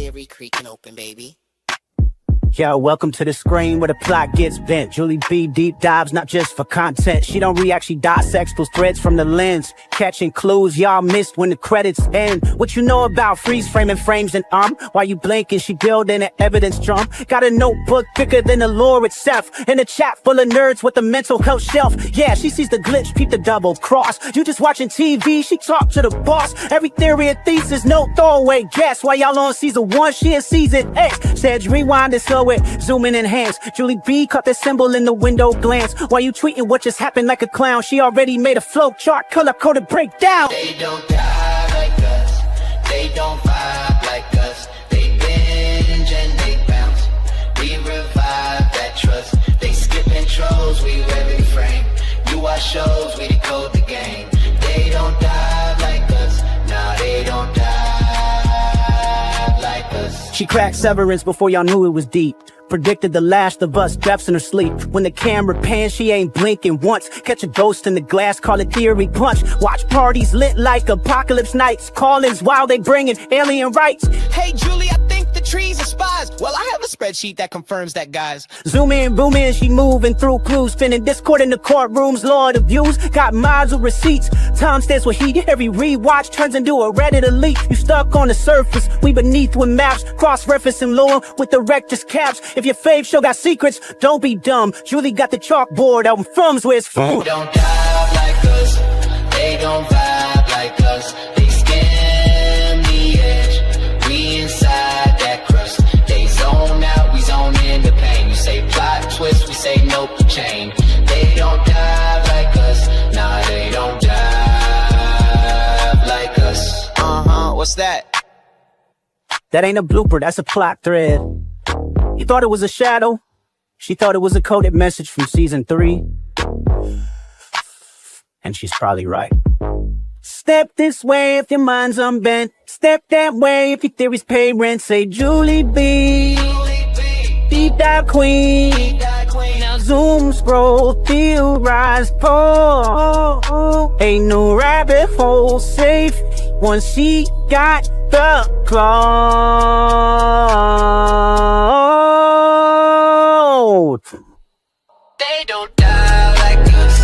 theory creaking open, baby. Yo, welcome to the screen where the plot gets bent. Julie B deep dives, not just for content. She don't react, she dissects those threads from the lens, catching clues y'all missed when the credits end. What you know about freeze framing frames and while you blinking, she building an evidence drum. Got a notebook bigger than the lore itself, and a chat full of nerds with a mental health shelf. Yeah, she sees the glitch, peep the double cross. You just watching TV, she talk to the boss. Every theory and thesis, no throwaway guess. While y'all on season 1, she in season X. Said rewind and slow it, zoom in, enhance. Julie B caught the symbol in the window glance. While you tweeting what just happened like a clown, she already made a flow chart, color-coded breakdown. They don't die like us, they don't vibe like us. They binge and they bounce, we revive that trust. They skip intros, we every frame. You watch shows, we decode the game. They don't die like us, nah, they don't die like us. She cracked Severance before y'all knew it was deep. Predicted the last of us, drafts in her sleep. When the camera pans, she ain't blinking once. Catch a ghost in the glass, call it theory punch. Watch parties lit like apocalypse nights. Call-ins while they bringing alien rights. Hey, Julie, I think the trees are spies. Well, I have a spreadsheet that confirms that, guys. Zoom in, boom in, she moving through clues. Spinning Discord in the courtrooms, Lord of views. Got mods with receipts. Time stands with heat. Every rewatch turns into a Reddit elite. You stuck on the surface, we beneath with maps. Cross-referencing lore with the rector's caps. If your fave show got secrets, don't be dumb. Julie got the chalkboard out in Frum's where it's from. They don't dive like us, they don't vibe like us. They skim the edge, we inside that crust. They zone out, we zone in the pain. You say plot twist, we say nope, the chain. They don't dive like us, nah, they don't dive like us. What's that? That ain't a blooper, that's a plot thread. You thought it was a shadow? She thought it was a coded message from season 3. And she's probably right. Step this way if your mind's unbent. Step that way if your theories pay rent. Say Julie B, deep dive queen. Now zoom, scroll, theorize, pull. Ain't no rabbit hole safe once she got the cloud. They don't die like us.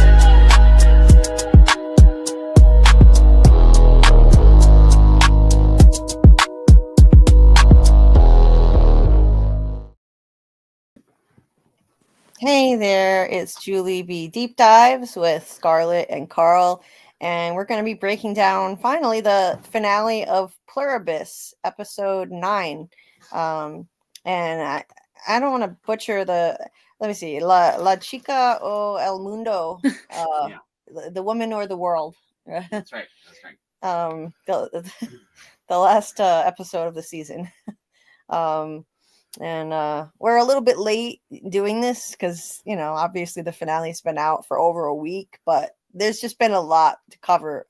Hey there, it's Julie B Deep Dives with Scarlet and Karl, and we're going to be breaking down finally the finale of Pluribus, episode 9. And I don't want to butcher the, let me see, La Chica o el Mundo, Yeah. the woman or the world. That's right. The last episode of the season. And we're a little bit late doing this because, you know, obviously the finale's been out for over a week, but there's just been a lot to cover.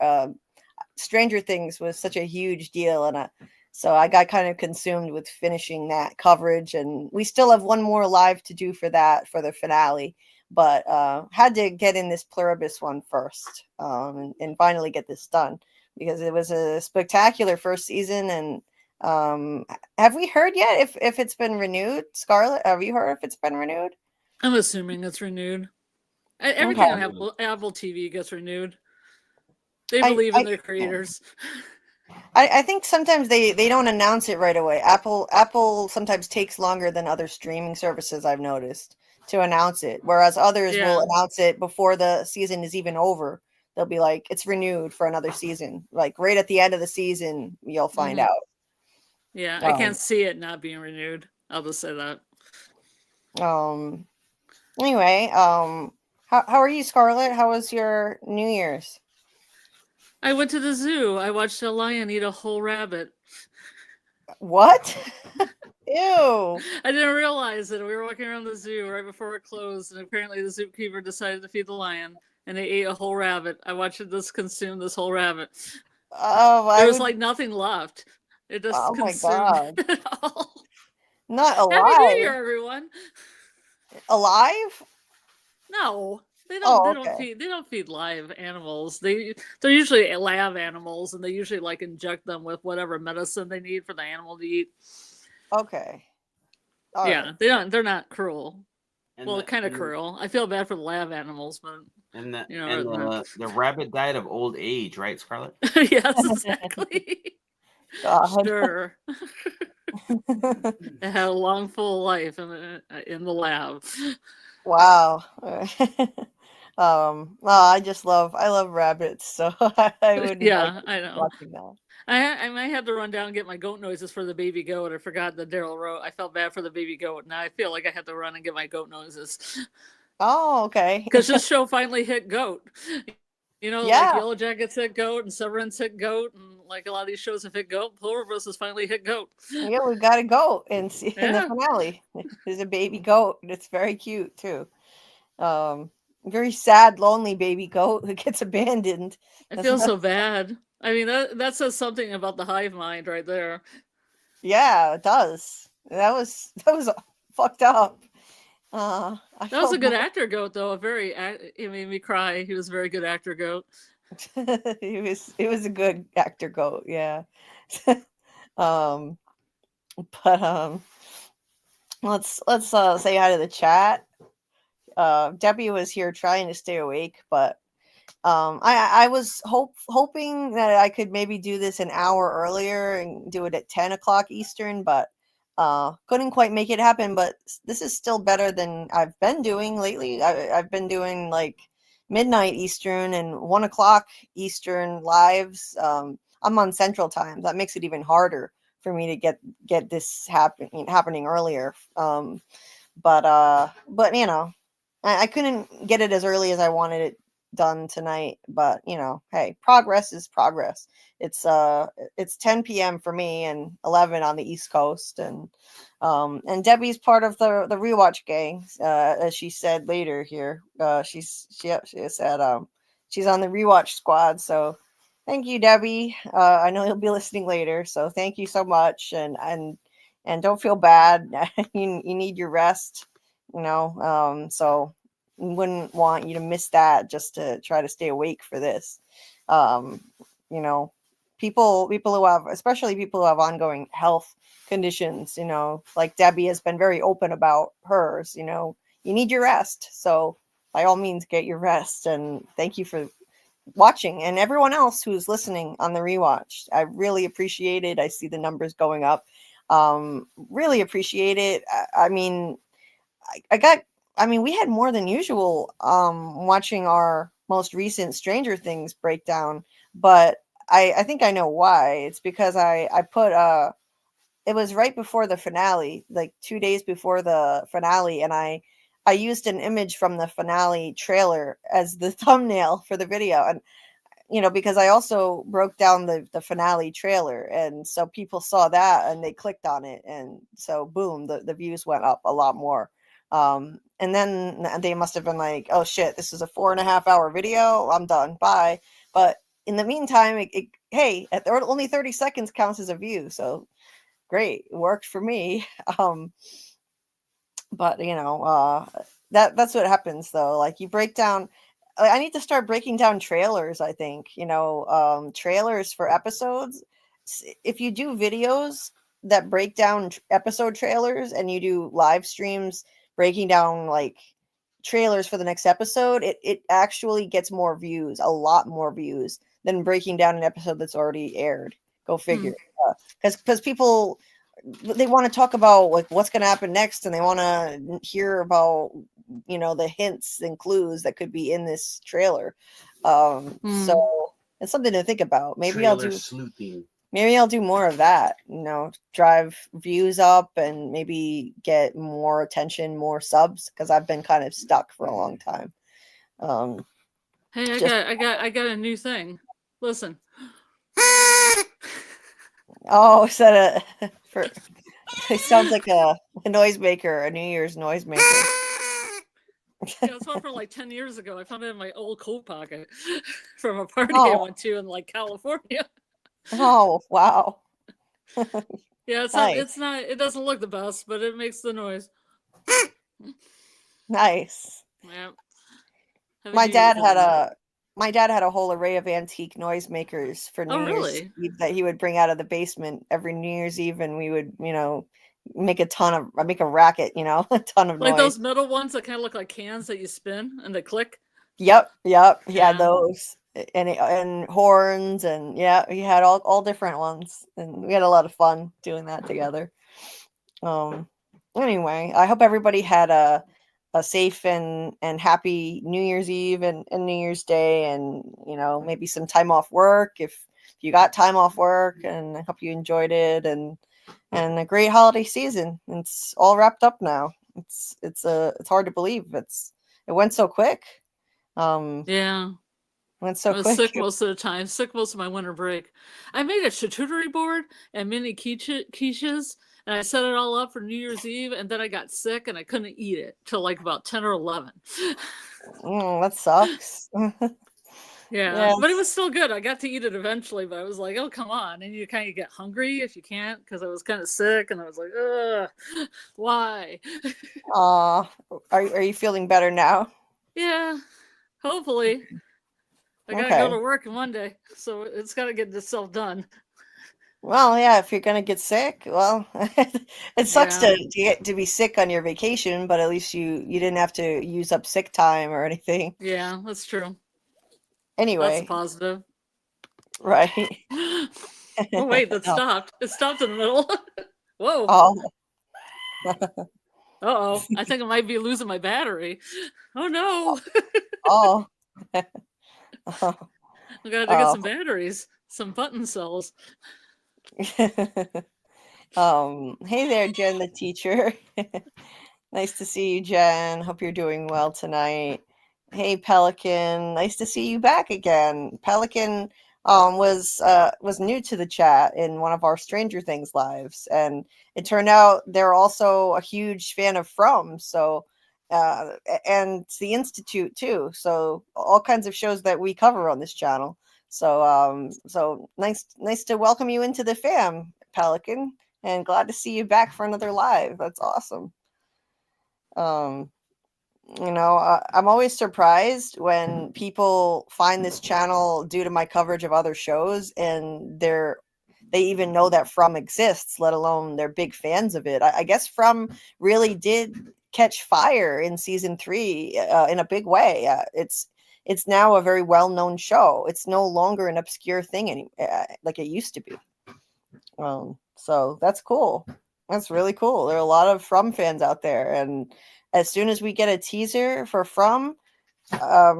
Stranger Things was such a huge deal, and so I got kind of consumed with finishing that coverage, and we still have one more live to do for that, for the finale, but had to get in this Pluribus one first, and finally get this done, because it was a spectacular first season. And have we heard yet if it's been renewed? Scarlet, have you heard if it's been renewed? I'm assuming it's renewed. Everything on Apple TV gets renewed. They believe in their creators. I think sometimes they don't announce it right away. Apple sometimes takes longer than other streaming services, I've noticed, to announce it. Whereas others will announce it before the season is even over. They'll be like, it's renewed for another season. Like right at the end of the season, you'll find out. Yeah, I can't see it not being renewed. I'll just say that. Anyway, how are you, Scarlet? How was your New Year's? I went to the zoo. I watched a lion eat a whole rabbit. What? Ew. I didn't realize it. We were walking around the zoo right before it closed, and apparently the zookeeper decided to feed the lion, and they ate a whole rabbit. I watched this consume this whole rabbit. Oh, there was like nothing left. It just consumed it all. Not alive. Happy New Year, everyone. Alive? No. They don't feed live animals. They're usually lab animals, and they usually like inject them with whatever medicine they need for the animal to eat. Okay. All Yeah, right. they're not cruel. And Well, the, kind of and, cruel. I feel bad for the lab animals, but and the you know, and other the rabbit died of old age, right, Scarlet? than- yes, exactly. God. Sure. It had a long, full life in the lab. Wow. Well, I love rabbits, so I wouldn't mind Yeah, I know. watching that. I might have to run down and get my goat noises for the baby goat. I forgot that Daryl wrote. I felt bad for the baby goat. Now I feel like I have to run and get my goat noises Oh, okay. because this show finally hit goat. You know, like Yeah. Yellow Jackets hit goat and Severance hit goat, and like a lot of these shows have hit goat. Pluribus has finally hit goat. Yeah, we got a goat in the Yeah, finale. There's a baby goat, and it's very cute too. Very sad, lonely baby goat who gets abandoned. I That's feel not- so bad. I mean, that says something about the hive mind right there. Yeah, it does. That was fucked up. I That was felt a good actor goat, though. He made me cry. He was a very good actor goat. he was a good actor goat, yeah. um but let's say hi to the chat. Debbie was here trying to stay awake, but I was hoping that I could maybe do this an hour earlier and do it at 10 o'clock Eastern, but couldn't quite make it happen. But this is still better than I've been doing lately. I've been doing like midnight Eastern and 1 o'clock Eastern lives. I'm on Central Time. That makes it even harder for me to get this happening earlier. But you know, I couldn't get it as early as I wanted it done tonight, but you know, hey, progress is progress. It's 10 p.m. for me and 11 on the East Coast, and Debbie's part of the Rewatch gang, as she said later here. She said she's on the Rewatch squad. So thank you, Debbie. I know you'll be listening later, so thank you so much, and don't feel bad. You need your rest, you know. So wouldn't want you to miss that just to try to stay awake for this. You know, people who have, especially people who have ongoing health conditions, you know, like Debbie has been very open about hers, you know, you need your rest. So by all means, get your rest. And thank you for watching, and everyone else who's listening on the rewatch. I really appreciate it. I see the numbers going up. Really appreciate it. I mean, we had more than usual watching our most recent Stranger Things breakdown, but I think I know why. It's because I put it was right before the finale, like 2 days before the finale, and I used an image from the finale trailer as the thumbnail for the video. And you know, because I also broke down the finale trailer, and so people saw that and they clicked on it, and so boom, the views went up a lot more. And then they must have been like, oh shit, this is a 4.5 hour video, I'm done, bye. But in the meantime, hey, only 30 seconds counts as a view, so great, it worked for me. But you know, that's what happens though. Like you break down, I need to start breaking down trailers. I think, you know, trailers for episodes. If you do videos that break down episode trailers, and you do live streams breaking down like trailers for the next episode, it actually gets more views, a lot more views than breaking down an episode that's already aired. Go figure. Because people, they want to talk about like what's going to happen next, and they want to hear about, you know, the hints and clues that could be in this trailer. So it's something to think about. Maybe I'll do sleuthing. Maybe I'll do more of that, you know, drive views up and maybe get more attention, more subs, because I've been kind of stuck for a long time. Hey, I got a new thing. Listen. Oh, is that it sounds like a noisemaker, a New Year's noisemaker. Yeah, it's one from like 10 years ago. I found it in my old coat pocket from a party I went to in like California. Oh, wow. Yeah, it doesn't look the best, but it makes the noise. Nice. Yeah. My dad had a whole array of antique noisemakers for New Year's Eve that he would bring out of the basement every New Year's Eve, and we would, you know, make a racket, a ton of Like noise. those metal ones that kind of look like cans that you spin and they click. Yep. Yeah. Those and horns, and yeah, we had all different ones, and we had a lot of fun doing that together. Anyway, I hope everybody had a safe and happy New Year's Eve and New Year's Day, and maybe some time off work if you got time off work, and I hope you enjoyed it, and a great holiday season. It's all wrapped up now. It's hard to believe it went so quick. Yeah. Went so I was quick. sick most of the time, sick most of my winter break. I made a charcuterie board and mini quiches, and I set it all up for New Year's Eve, and then I got sick and I couldn't eat it till like about 10 or 11. That sucks. Yeah, but it was still good. I got to eat it eventually, but I was like, oh, come on. And you kind of get hungry if you can't, because I was kind of sick, and I was like, ugh, why? Are you feeling better now? Yeah, hopefully. I gotta go to work Monday, so it's got to get itself done. Well, yeah, if you're gonna get sick, well, it sucks to be sick on your vacation, but at least you didn't have to use up sick time or anything. Yeah, that's true. Anyway, that's positive. Right. Oh wait, that stopped. It stopped in the middle. Whoa. Oh. Uh-oh. I think I might be losing my battery. Oh no. Oh. I gotta get some batteries, some button cells. Hey there, Jen the teacher. Nice to see you, Jen. Hope you're doing well tonight. Hey, Pelican. Nice to see you back again. Pelican was new to the chat in one of our Stranger Things lives, and it turned out they're also a huge fan of From. So, and the Institute too. So all kinds of shows that we cover on this channel. So so nice to welcome you into the fam, Pelican, and glad to see you back for another live. That's awesome. I'm always surprised when people find this channel due to my coverage of other shows, and they even know that From exists, let alone they're big fans of it. I guess From really did catch fire in season 3 in a big way. It's now a very well-known show. It's no longer an obscure thing like it used to be. So that's cool. That's really cool. There are a lot of From fans out there, and as soon as we get a teaser for From,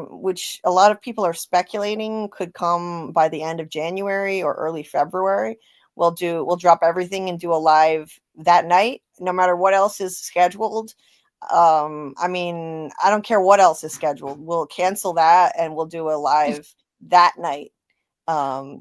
which a lot of people are speculating could come by the end of January or early February, we'll drop everything and do a live that night, no matter what else is scheduled. I mean, I don't care what else is scheduled. We'll cancel that and we'll do a live that night. I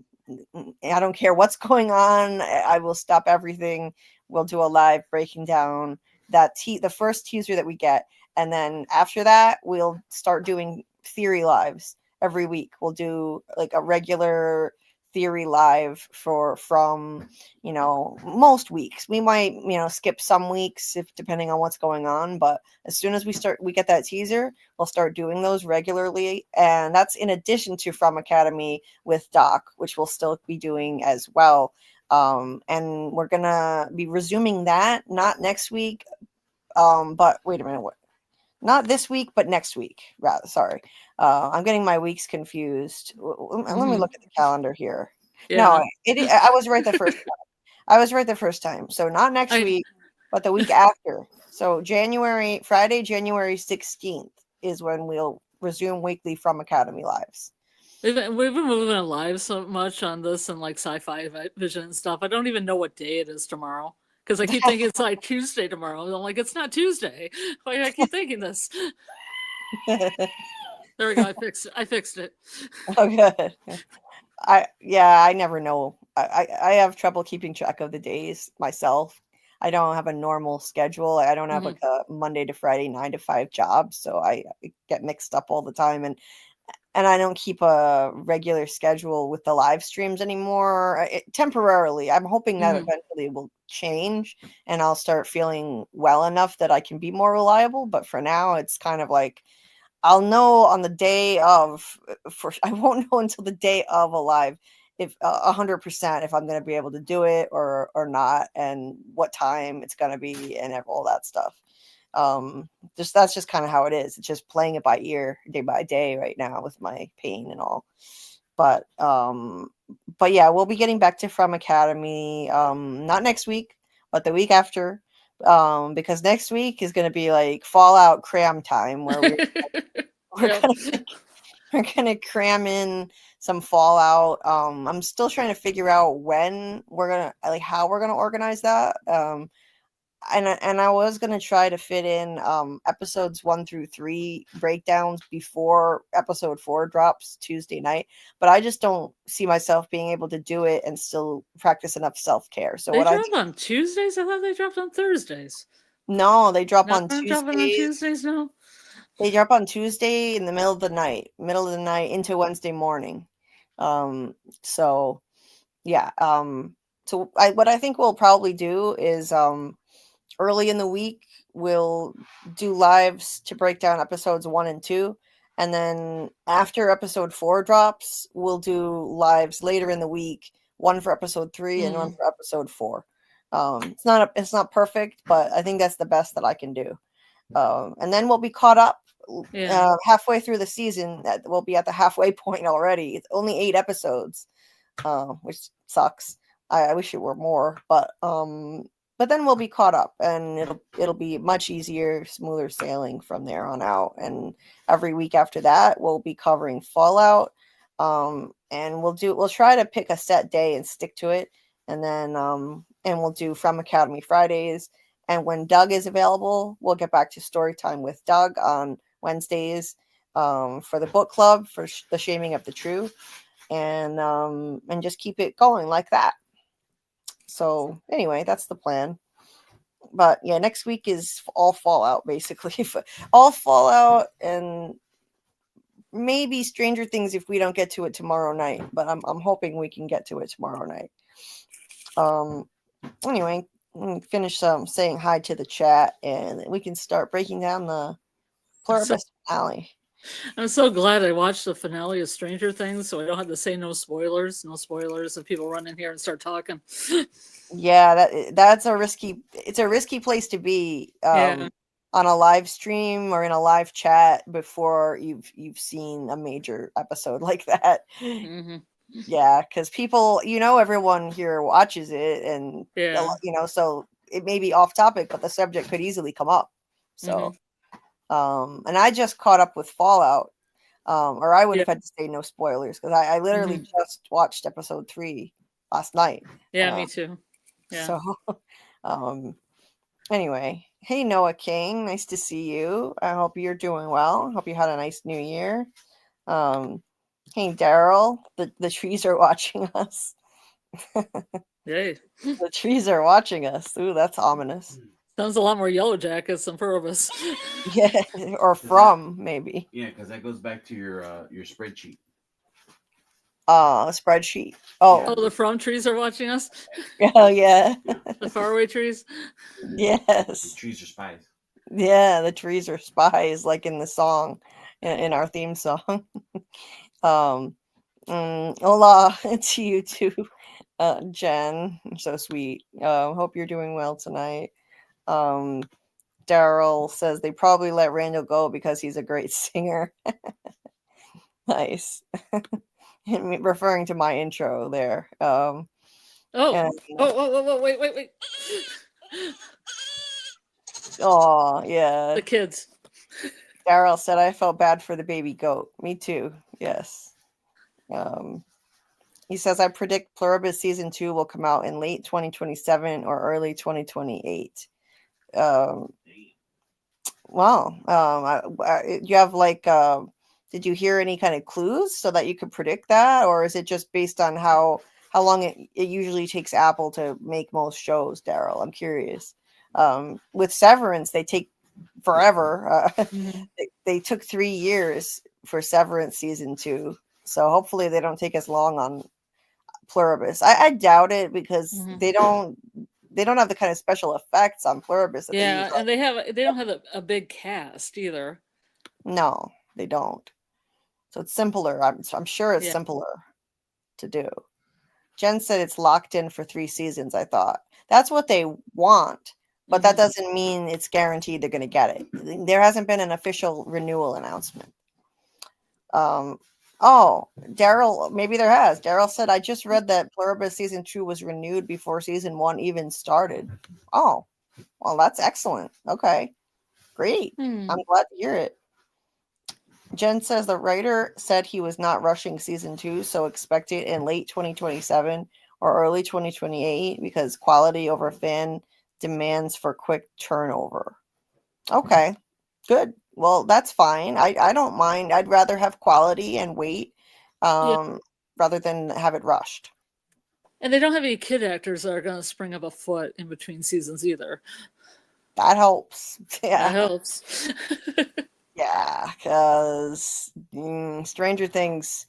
don't care what's going on. I will stop everything. We'll do a live breaking down the first teaser that we get, and then after that we'll start doing theory lives every week. We'll do like a regular theory live from most weeks. We might skip some weeks if depending on what's going on, but as soon as we get that teaser, we'll start doing those regularly, and that's in addition to From Academy with Doc, which we'll still be doing as well. And we're gonna be resuming that not next week, but wait a minute, what? Not this week, but next week. Rather, sorry, I'm getting my weeks confused. Let me look at the calendar here. Yeah. No, I was right the first time. I was right the first time. So not next week, but the week after. So Friday, January 16th is when we'll resume weekly From Academy lives. We've been moving live so much on this and like Sci-Fi Vision and stuff. I don't even know what day it is tomorrow because I keep thinking it's like Tuesday tomorrow. I'm like, it's not Tuesday. Why do I keep thinking this? There we go. I fixed it. Oh, good. I never know. I have trouble keeping track of the days myself. I don't have a normal schedule. I don't have like a Monday to Friday 9 to 5 job, so I get mixed up all the time, and I don't keep a regular schedule with the live streams anymore. Temporarily, I'm hoping that eventually it will change and I'll start feeling well enough that I can be more reliable. But for now, it's kind of like I'll know on the day of. I won't know until the day of a live if 100% if I'm going to be able to do it or not, and what time it's going to be, and all that stuff. That's just kind of how it is. It's just playing it by ear, day by day right now with my pain and all. But yeah, we'll be getting back to From Academy, not next week, but the week after, because next week is going to be like Fallout cram time, where we're gonna cram in some Fallout. I'm still trying to figure out when we're gonna, like, how we're gonna organize that. And I was gonna try to fit in episodes 1 through 3 breakdowns before episode 4 drops Tuesday night, but I just don't see myself being able to do it and still practice enough self-care. So they drop on Tuesdays? I thought they dropped on Thursdays. No, they drop on Dropping Tuesdays. on Tuesdays now? They drop on Tuesday in the middle of the night into Wednesday morning. So yeah. So what I think we'll probably do is early in the week we'll do lives to break down episodes 1 and 2, and then after episode 4 drops, we'll do lives later in the week, one for episode 3 and one for episode 4. It's not perfect, but I think that's the best that I can do. And then we'll be caught up halfway through the season. We'll be at the halfway point already. It's only 8 episodes, which sucks. I wish it were more, but then we'll be caught up, and it'll be much easier, smoother sailing from there on out. And every week after that, we'll be covering Fallout, and we'll try to pick a set day and stick to it, and then and we'll do From Academy Fridays. And when Doug is available, we'll get back to story time with Doug on Wednesdays, for the book club, for the Shaming of the True, and just keep it going like that. So anyway, that's the plan. But yeah, next week is all Fallout, basically. All Fallout, and maybe Stranger Things if we don't get to it tomorrow night. But I'm hoping we can get to it tomorrow night. Anyway, finish saying hi to the chat, and we can start breaking down the Pluribus finale. I'm so glad I watched the finale of Stranger Things, so I don't have to say no spoilers if people run in here and start talking. Yeah, that's a risky place to be on a live stream or in a live chat before you've seen a major episode like that. Mm-hmm. Yeah, because people, everyone here watches it, and so it may be off topic, but the subject could easily come up. So, and I just caught up with Fallout, or I would have had to say no spoilers, because I literally just watched episode 3 last night. Yeah, me too. Yeah. So, anyway, hey Noah King, nice to see you. I hope you're doing well. Hope you had a nice new year. Hey Daryl, the trees are watching us. Yay. The trees are watching us. Ooh, that's ominous. Sounds a lot more Yellow Jackets than Pluribus. Yeah, or from maybe. Yeah, because that goes back to your spreadsheet. Spreadsheet. Oh, the From trees are watching us. Oh yeah. The faraway trees. Yes. The trees are spies. Yeah, the trees are spies, like in the song, in our theme song. Hola to you too, Jen. You're so sweet. Hope you're doing well tonight. Daryl says they probably let Randall go because he's a great singer. Nice. Referring to my intro there. Wait. Oh, yeah. The kids. Daryl said I felt bad for the baby goat. Me too. Yes. He says I predict Pluribus season 2 will come out in late 2027 or early 2028. You have did you hear any kind of clues so that you could predict that, or is it just based on how long it usually takes Apple to make most shows, Daryl? I'm curious. With Severance, they take forever. They took 3 years for Severance season 2, so hopefully they don't take as long on Pluribus. I doubt it, because they don't have the kind of special effects on Pluribus. And they don't have a big cast either. No, they don't. So it's simpler. I'm sure it's simpler to do. Jen said it's locked in for 3 seasons. I thought that's what they want, but that doesn't mean it's guaranteed they're going to get it. There hasn't been an official renewal announcement. Oh, Daryl, maybe there has. Daryl said, I just read that Pluribus season 2 was renewed before season 1 even started. Oh, well, that's excellent. Okay, great. I'm glad to hear it. Jen says the writer said he was not rushing season 2, so expect it in late 2027 or early 2028 because quality over fan demands for quick turnover. Okay, good. Well, that's fine. I don't mind. I'd rather have quality and wait rather than have it rushed. And they don't have any kid actors that are going to spring up a foot in between seasons either. That helps. Yeah. That helps. Yeah, because Stranger Things,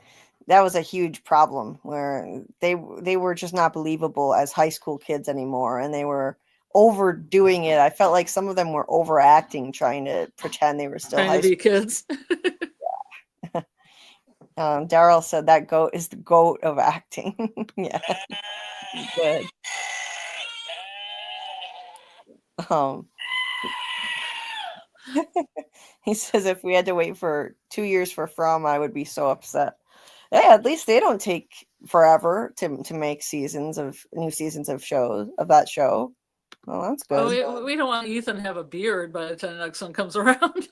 that was a huge problem where they were just not believable as high school kids anymore, and they were overdoing it. I felt like some of them were overacting, trying to pretend they were still Trying high to be school kids. Daryl said that goat is the goat of acting. Yeah, good. He says if we had to wait for 2 years for From, I would be so upset. Yeah, at least they don't take forever to make new seasons of shows of that show. Well, that's good. Oh, we don't want Ethan to have a beard by the time the next one comes around.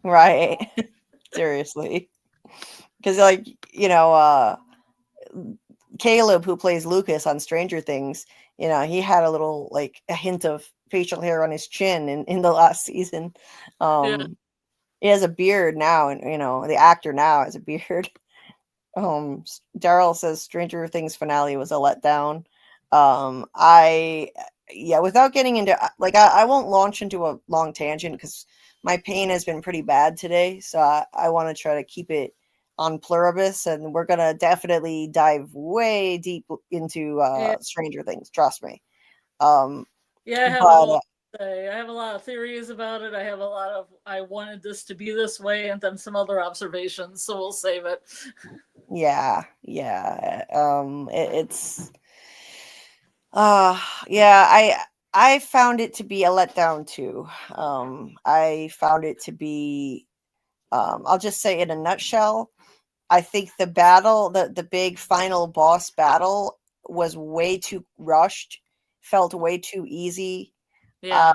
Right. Seriously. Because Caleb, who plays Lucas on Stranger Things, he had a little a hint of facial hair on his chin in the last season. He has a beard now, and the actor now has a beard. Daryl says Stranger Things finale was a letdown. Without getting into I won't launch into a long tangent because my pain has been pretty bad today, so I want to try to keep it on Pluribus, and we're gonna definitely dive way deep into Stranger Things. Trust me. Yeah, I have a lot to say. I have a lot of theories about it. I have a lot of I wanted this to be this way, and then some other observations. So we'll save it. Yeah. I found it to be a letdown too. I found it to be. I'll just say in a nutshell. I think the battle, the big final boss battle, was way too rushed. Felt way too easy. Yeah.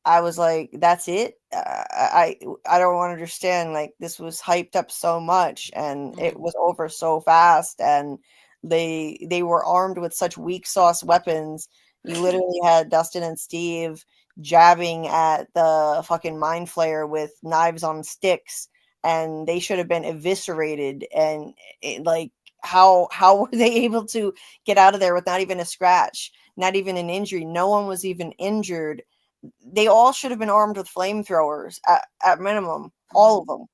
I was like, that's it. I don't understand. Like, this was hyped up so much, and it was over so fast, and they were armed with such weak sauce weapons. You literally had Dustin and Steve jabbing at the fucking mind flayer with knives on sticks, and they should have been eviscerated. And how were they able to get out of there with not even a scratch, not even an injury? No one was even injured. They all should have been armed with flamethrowers at minimum, all of them.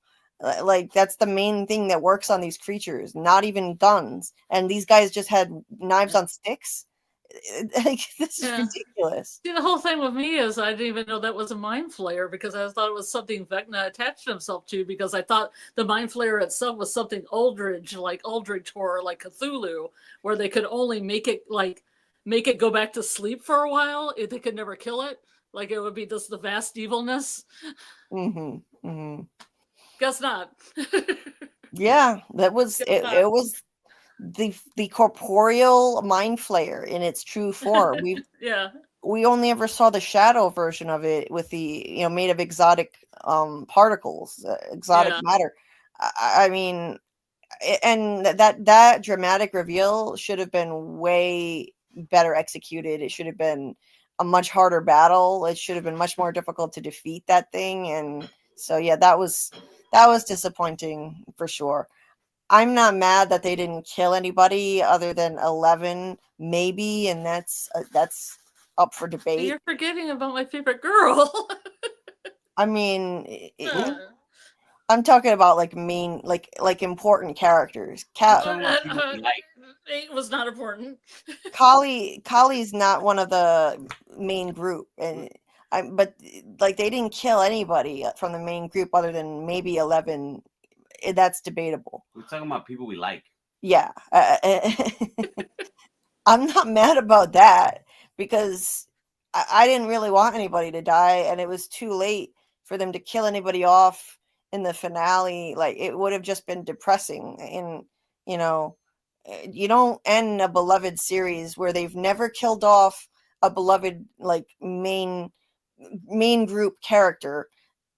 Like, that's the main thing that works on these creatures, not even guns. And these guys just had knives on sticks. Like, this is ridiculous. See, the whole thing with me is I didn't even know that was a mind flayer because I thought it was something Vecna attached himself to, because I thought the mind flayer itself was something Eldritch horror, like Cthulhu, where they could only make it go back to sleep for a while. They could never kill it. Like, it would be just the vast evilness. Guess not. Yeah, that was it. It was the corporeal mind flayer in its true form. We only ever saw the shadow version of it with the made of exotic particles, exotic matter. I mean, and that dramatic reveal should have been way better executed. It should have been a much harder battle. It should have been much more difficult to defeat that thing. And so that was disappointing for sure. I'm not mad that they didn't kill anybody other than 11, maybe, and that's up for debate. You're forgetting about my favorite girl. I mean, I'm talking about main, important characters. It was not important. Kali's not one of the main group, but they didn't kill anybody from the main group other than maybe 11. That's debatable. We're talking about people we like. Yeah. I'm not mad about that because I didn't really want anybody to die, and it was too late for them to kill anybody off in the finale. Like, it would have just been depressing. And, you know, you don't end a beloved series where they've never killed off a beloved, like, main group character.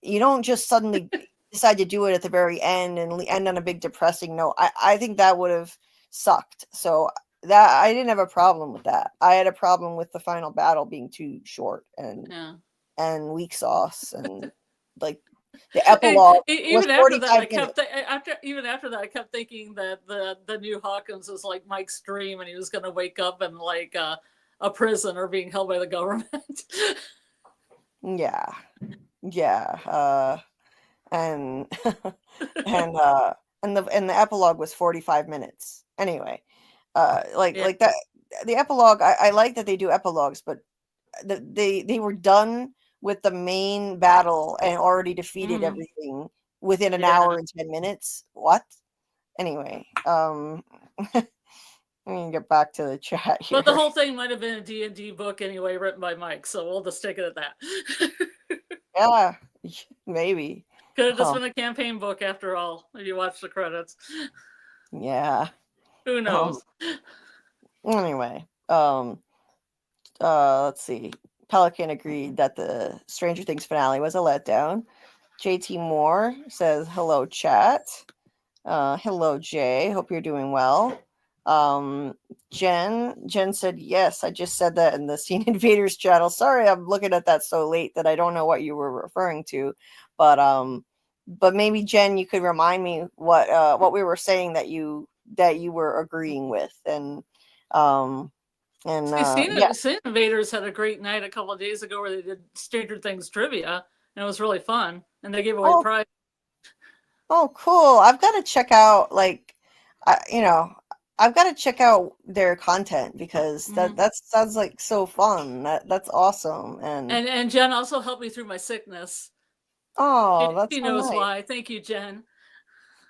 You don't just suddenly decide to do it at the very end and end on a big depressing note. I think that would have sucked. So that I didn't have a problem with that. I had a problem with the final battle being too short Yeah. and weak sauce, and like the epilogue was Even after that, 45 minutes. after that, I kept thinking that the new Hawkins was like Mike's dream, and he was going to wake up in like a prison or being held by the government. Yeah. And and the epilogue was 45 minutes. Anyway, like that. The epilogue, I like that they do epilogues, but they were done with the main battle and already defeated everything within an hour and 10 minutes. What? Anyway, let me get back to the chat here. But the whole thing might have been a D&D book anyway, written by Mike, so we'll just stick it at that. Yeah, maybe. Could have just been a campaign book after all, if you watch the credits. Yeah. Who knows? Anyway, let's see. Pelican agreed that the Stranger Things finale was a letdown. JT Moore says, hello, chat. Hello, Jay. Hope you're doing well. Jen said, yes, I just said that in the Scene Invaders channel. Sorry, I'm looking at that so late that I don't know what you were referring to. But maybe, Jen, you could remind me what we were saying that you were agreeing with. Scene Invaders had a great night a couple of days ago where they did Stranger Things trivia, and it was really fun. And they gave away prize. Oh, cool! I've got to check out, I've got to check out their content because that sounds like so fun. That's awesome. And Jen also helped me through my sickness. Oh, that's she so knows nice. why. Thank you, Jen.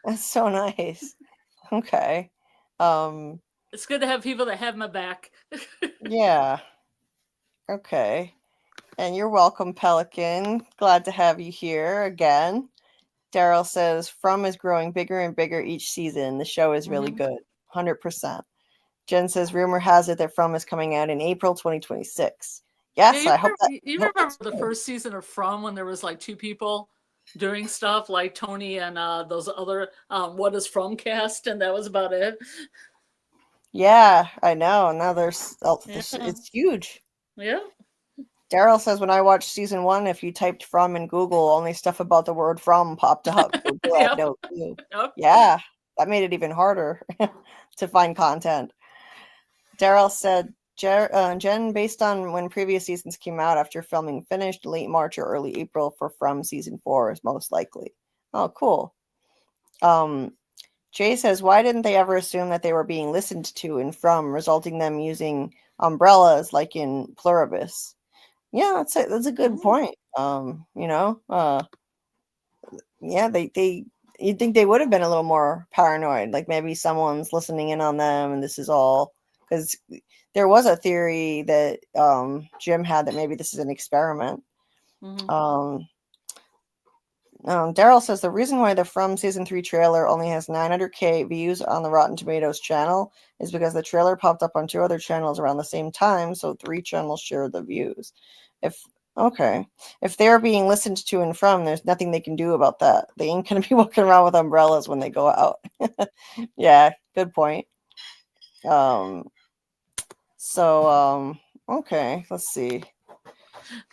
That's so nice. Okay. It's good to have people that have my back. Yeah. Okay. And you're welcome, Pelican. Glad to have you here again. Daryl says, From is growing bigger and bigger each season. The show is really good. 100%. Jen says, rumor has it that From is coming out in April 2026. Yes, Yeah, I hope that. You remember the first season of From when there was like two people doing stuff like Tony and those other What is From cast, and that was about it. Yeah, I know. Now it's huge. Yeah. Daryl says, when I watched season 1, if you typed From in Google, only stuff about the word From popped up. So I had no clue. Yep. Yeah, that made it even harder to find content. Daryl said, Jen, based on when previous seasons came out after filming finished, late March or early April for From season 4 is most likely. Oh, cool. Jay says, why didn't they ever assume that they were being listened to in From, resulting them using umbrellas like in Pluribus? Yeah, that's a good point. Yeah, you'd think they would have been a little more paranoid, like maybe someone's listening in on them, and this is all because there was a theory that Jim had that maybe this is an experiment. Daryl says the reason why the From season 3 trailer only has 900K views on the Rotten Tomatoes channel is because the trailer popped up on 2 other channels around the same time, so 3 channels shared the views. If they're being listened to in From, there's nothing they can do about that. They ain't gonna be walking around with umbrellas when they go out. Yeah, good point. Okay, let's see.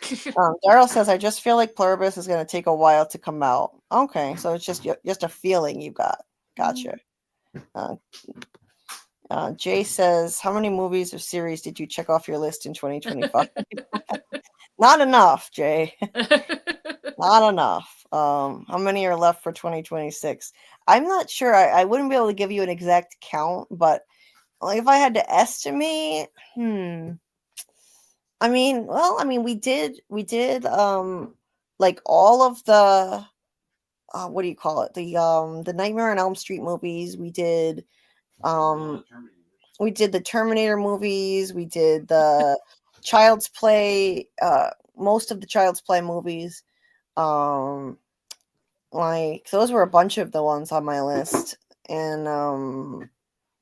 Daryl says, I just feel like Pluribus is going to take a while to come out. Okay, so it's just a feeling you got. Gotcha. Jay says, how many movies or series did you check off your list in 2025? Not enough, Jay. Not enough. How many are left for 2026? I'm not sure. I wouldn't be able to give you an exact count, but like if I had to estimate, we did like all of the what do you call it? The Nightmare on Elm Street movies. We did We did the Terminator movies. We did the Child's Play, most of the Child's Play movies. Like those were a bunch of the ones on my list. And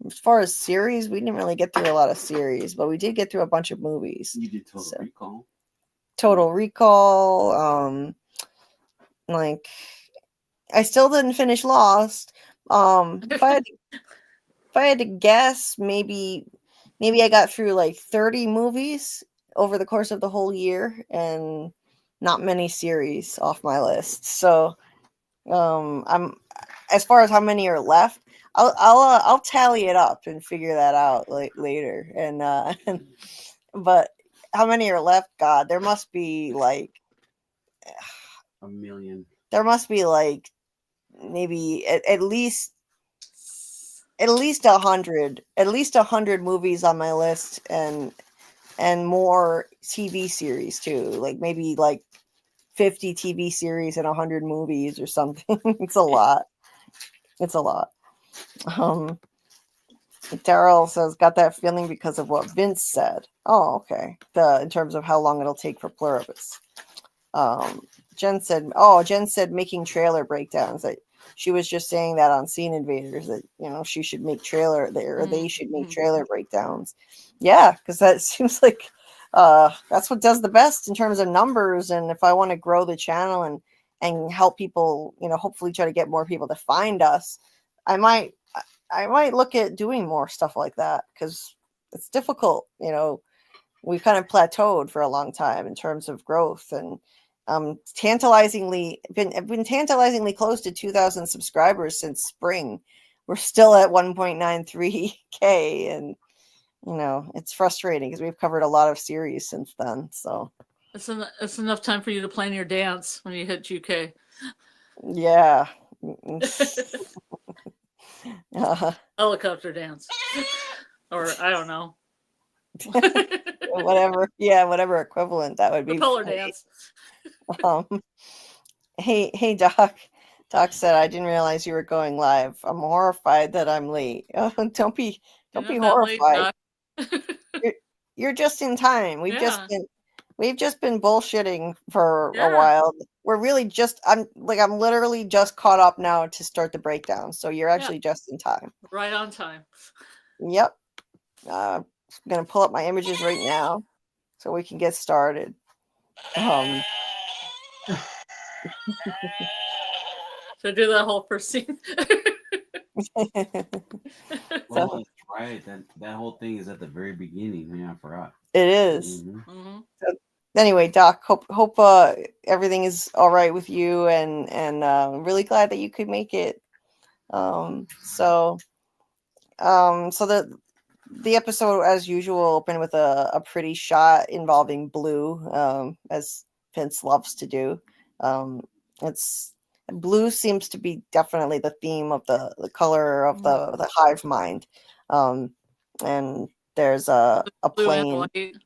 as far as series, we didn't really get through a lot of series, but we did get through a bunch of movies. You did Total Recall. Total Recall. Like I still didn't finish Lost. If I had to guess, maybe I got through like 30 movies over the course of the whole year, and not many series off my list. So I'm, as far as how many are left, I'll tally it up and figure that out later. And but how many are left? God, there must be like a million. There must be like maybe at least 100, at least 100 movies on my list, and more TV series too. Like maybe like 50 TV series and 100 movies or something. It's a lot. It's a lot. Daryl says, got that feeling because of what Vince said. Oh, okay. In terms of how long it'll take for Pluribus. Jen said making trailer breakdowns. That she was just saying that on Scene Invaders, that she should make they should make trailer breakdowns. Yeah, because that seems like that's what does the best in terms of numbers. And if I want to grow the channel and help people, hopefully try to get more people to find us, I might look at doing more stuff like that, because it's difficult. We've kind of plateaued for a long time in terms of growth, and been tantalizingly close to 2,000 subscribers since spring. We're still at 1.93K, and it's frustrating because we've covered a lot of series since then. So it's enough time for you to plan your dance when you hit UK. Yeah. Helicopter dance. Or I don't know. whatever equivalent that would be. Propeller dance. Hey Doc. Doc said, I didn't realize you were going live. I'm horrified that I'm late. Oh, don't be horrified. You're just in time. We've just been bullshitting for a while. We're really I'm literally just caught up now to start the breakdown. So you're actually just in time. Right on time. Yep. I'm gonna pull up my images right now so we can get started. So do that whole first scene. Well, that's right. That whole thing is at the very beginning. Yeah, I forgot. It is. Mm-hmm. So, anyway, Doc, hope everything is all right with you, and I'm really glad that you could make it. So the episode, as usual, opened with a pretty shot involving blue, as Vince loves to do. Blue seems to be definitely the theme of the color of the hive mind. And there's a plane, white,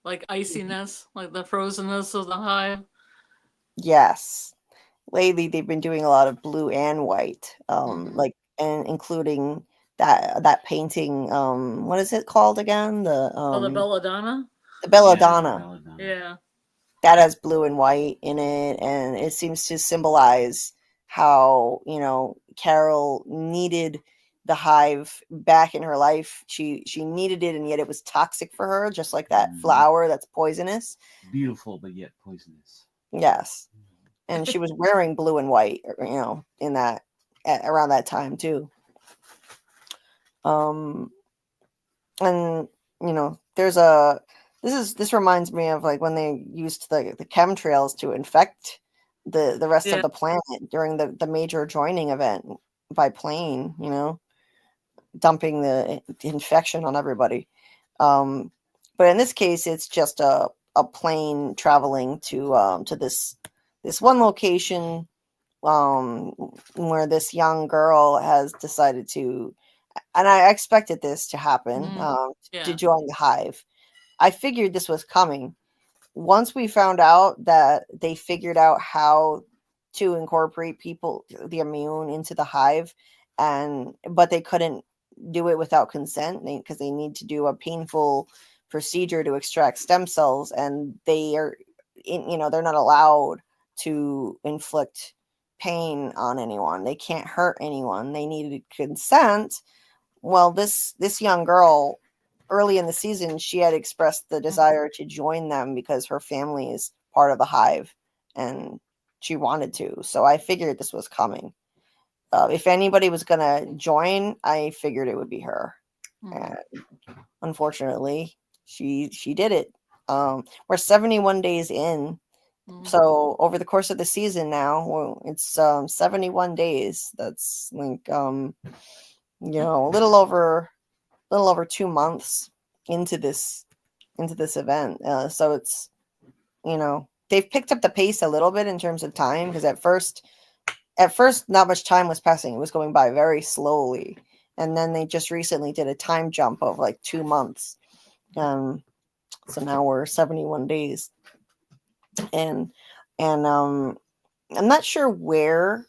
like iciness, like the frozenness of the hive. Yes, lately they've been doing a lot of blue and white, and including that painting. What is it called again? The Belladonna. The Belladonna. Yeah. That has blue and white in it, and it seems to symbolize how Carol needed the hive back in her life. She needed it, and yet it was toxic for her, just like that flower that's poisonous. Beautiful, but yet poisonous. Yes, and she was wearing blue and white, in that around that time too. And there's this reminds me of like when they used the chemtrails to infect the rest of the planet during the major joining event by plane, dumping the infection on everybody. But in this case, it's just a plane traveling to this one location, where this young girl has decided to, and I expected this to happen, to join the hive. I figured this was coming. Once we found out that they figured out how to incorporate the immune into the hive, but they couldn't do it without consent because they need to do a painful procedure to extract stem cells, and they are, they're not allowed to inflict pain on anyone. They can't hurt anyone. They needed consent. Well, this young girl, early in the season, she had expressed the desire to join them because her family is part of the hive, and she wanted to. So I figured this was coming. If anybody was going to join, I figured it would be her. And unfortunately, she did it. We're 71 days in. So over the course of the season now, it's 71 days. That's like a little over 2 months into this event. So it's, they've picked up the pace a little bit in terms of time, because at first not much time was passing. It was going by very slowly. And then they just recently did a time jump of like 2 months. So now we're 71 days. And I'm not sure where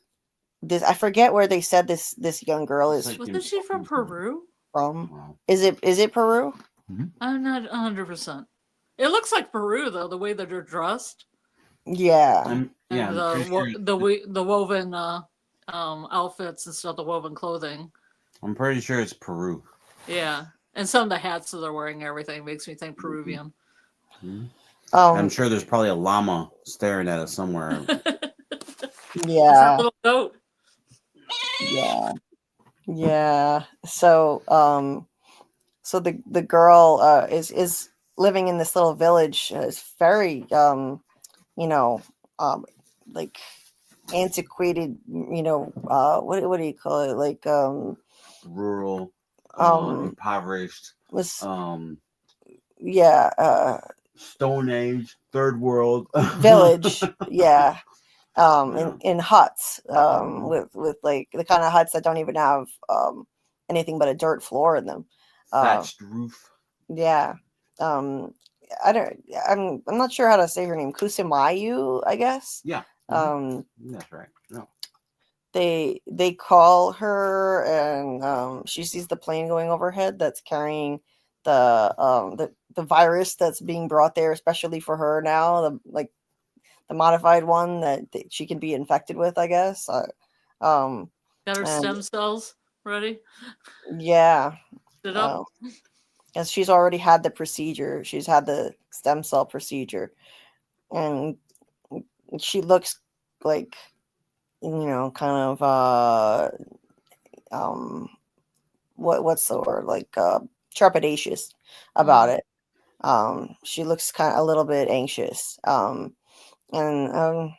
I forget where they said this young girl is. Wasn't she from Peru? From? Is it Peru? I'm not 100%. It looks like Peru though, the way that they're dressed. Yeah. And the woven outfits and stuff, the woven clothing. I'm pretty sure it's Peru. Yeah. And some of the hats that they're wearing, everything makes me think Peruvian. I'm sure there's probably a llama staring at us somewhere. Yeah. A little goat. Yeah. So the girl is living in this little village. It's very like antiquated, what do you call it? Like rural, impoverished. Stone Age, third world village. Yeah. In huts, with like the kind of huts that don't even have anything but a dirt floor in them. Thatched roof. Yeah. I'm not sure how to say her name. Kusumayu, I guess. Yeah. That's right. No. They call her, and she sees the plane going overhead that's carrying the virus that's being brought there, especially for her now, the modified one that she can be infected with, I guess. Got her stem cells ready. Yeah. Stood up. As she's already had the procedure. She's had the stem cell procedure, and she looks like, kind of what's the word, like trepidatious about it. She looks kind of a little bit anxious. They're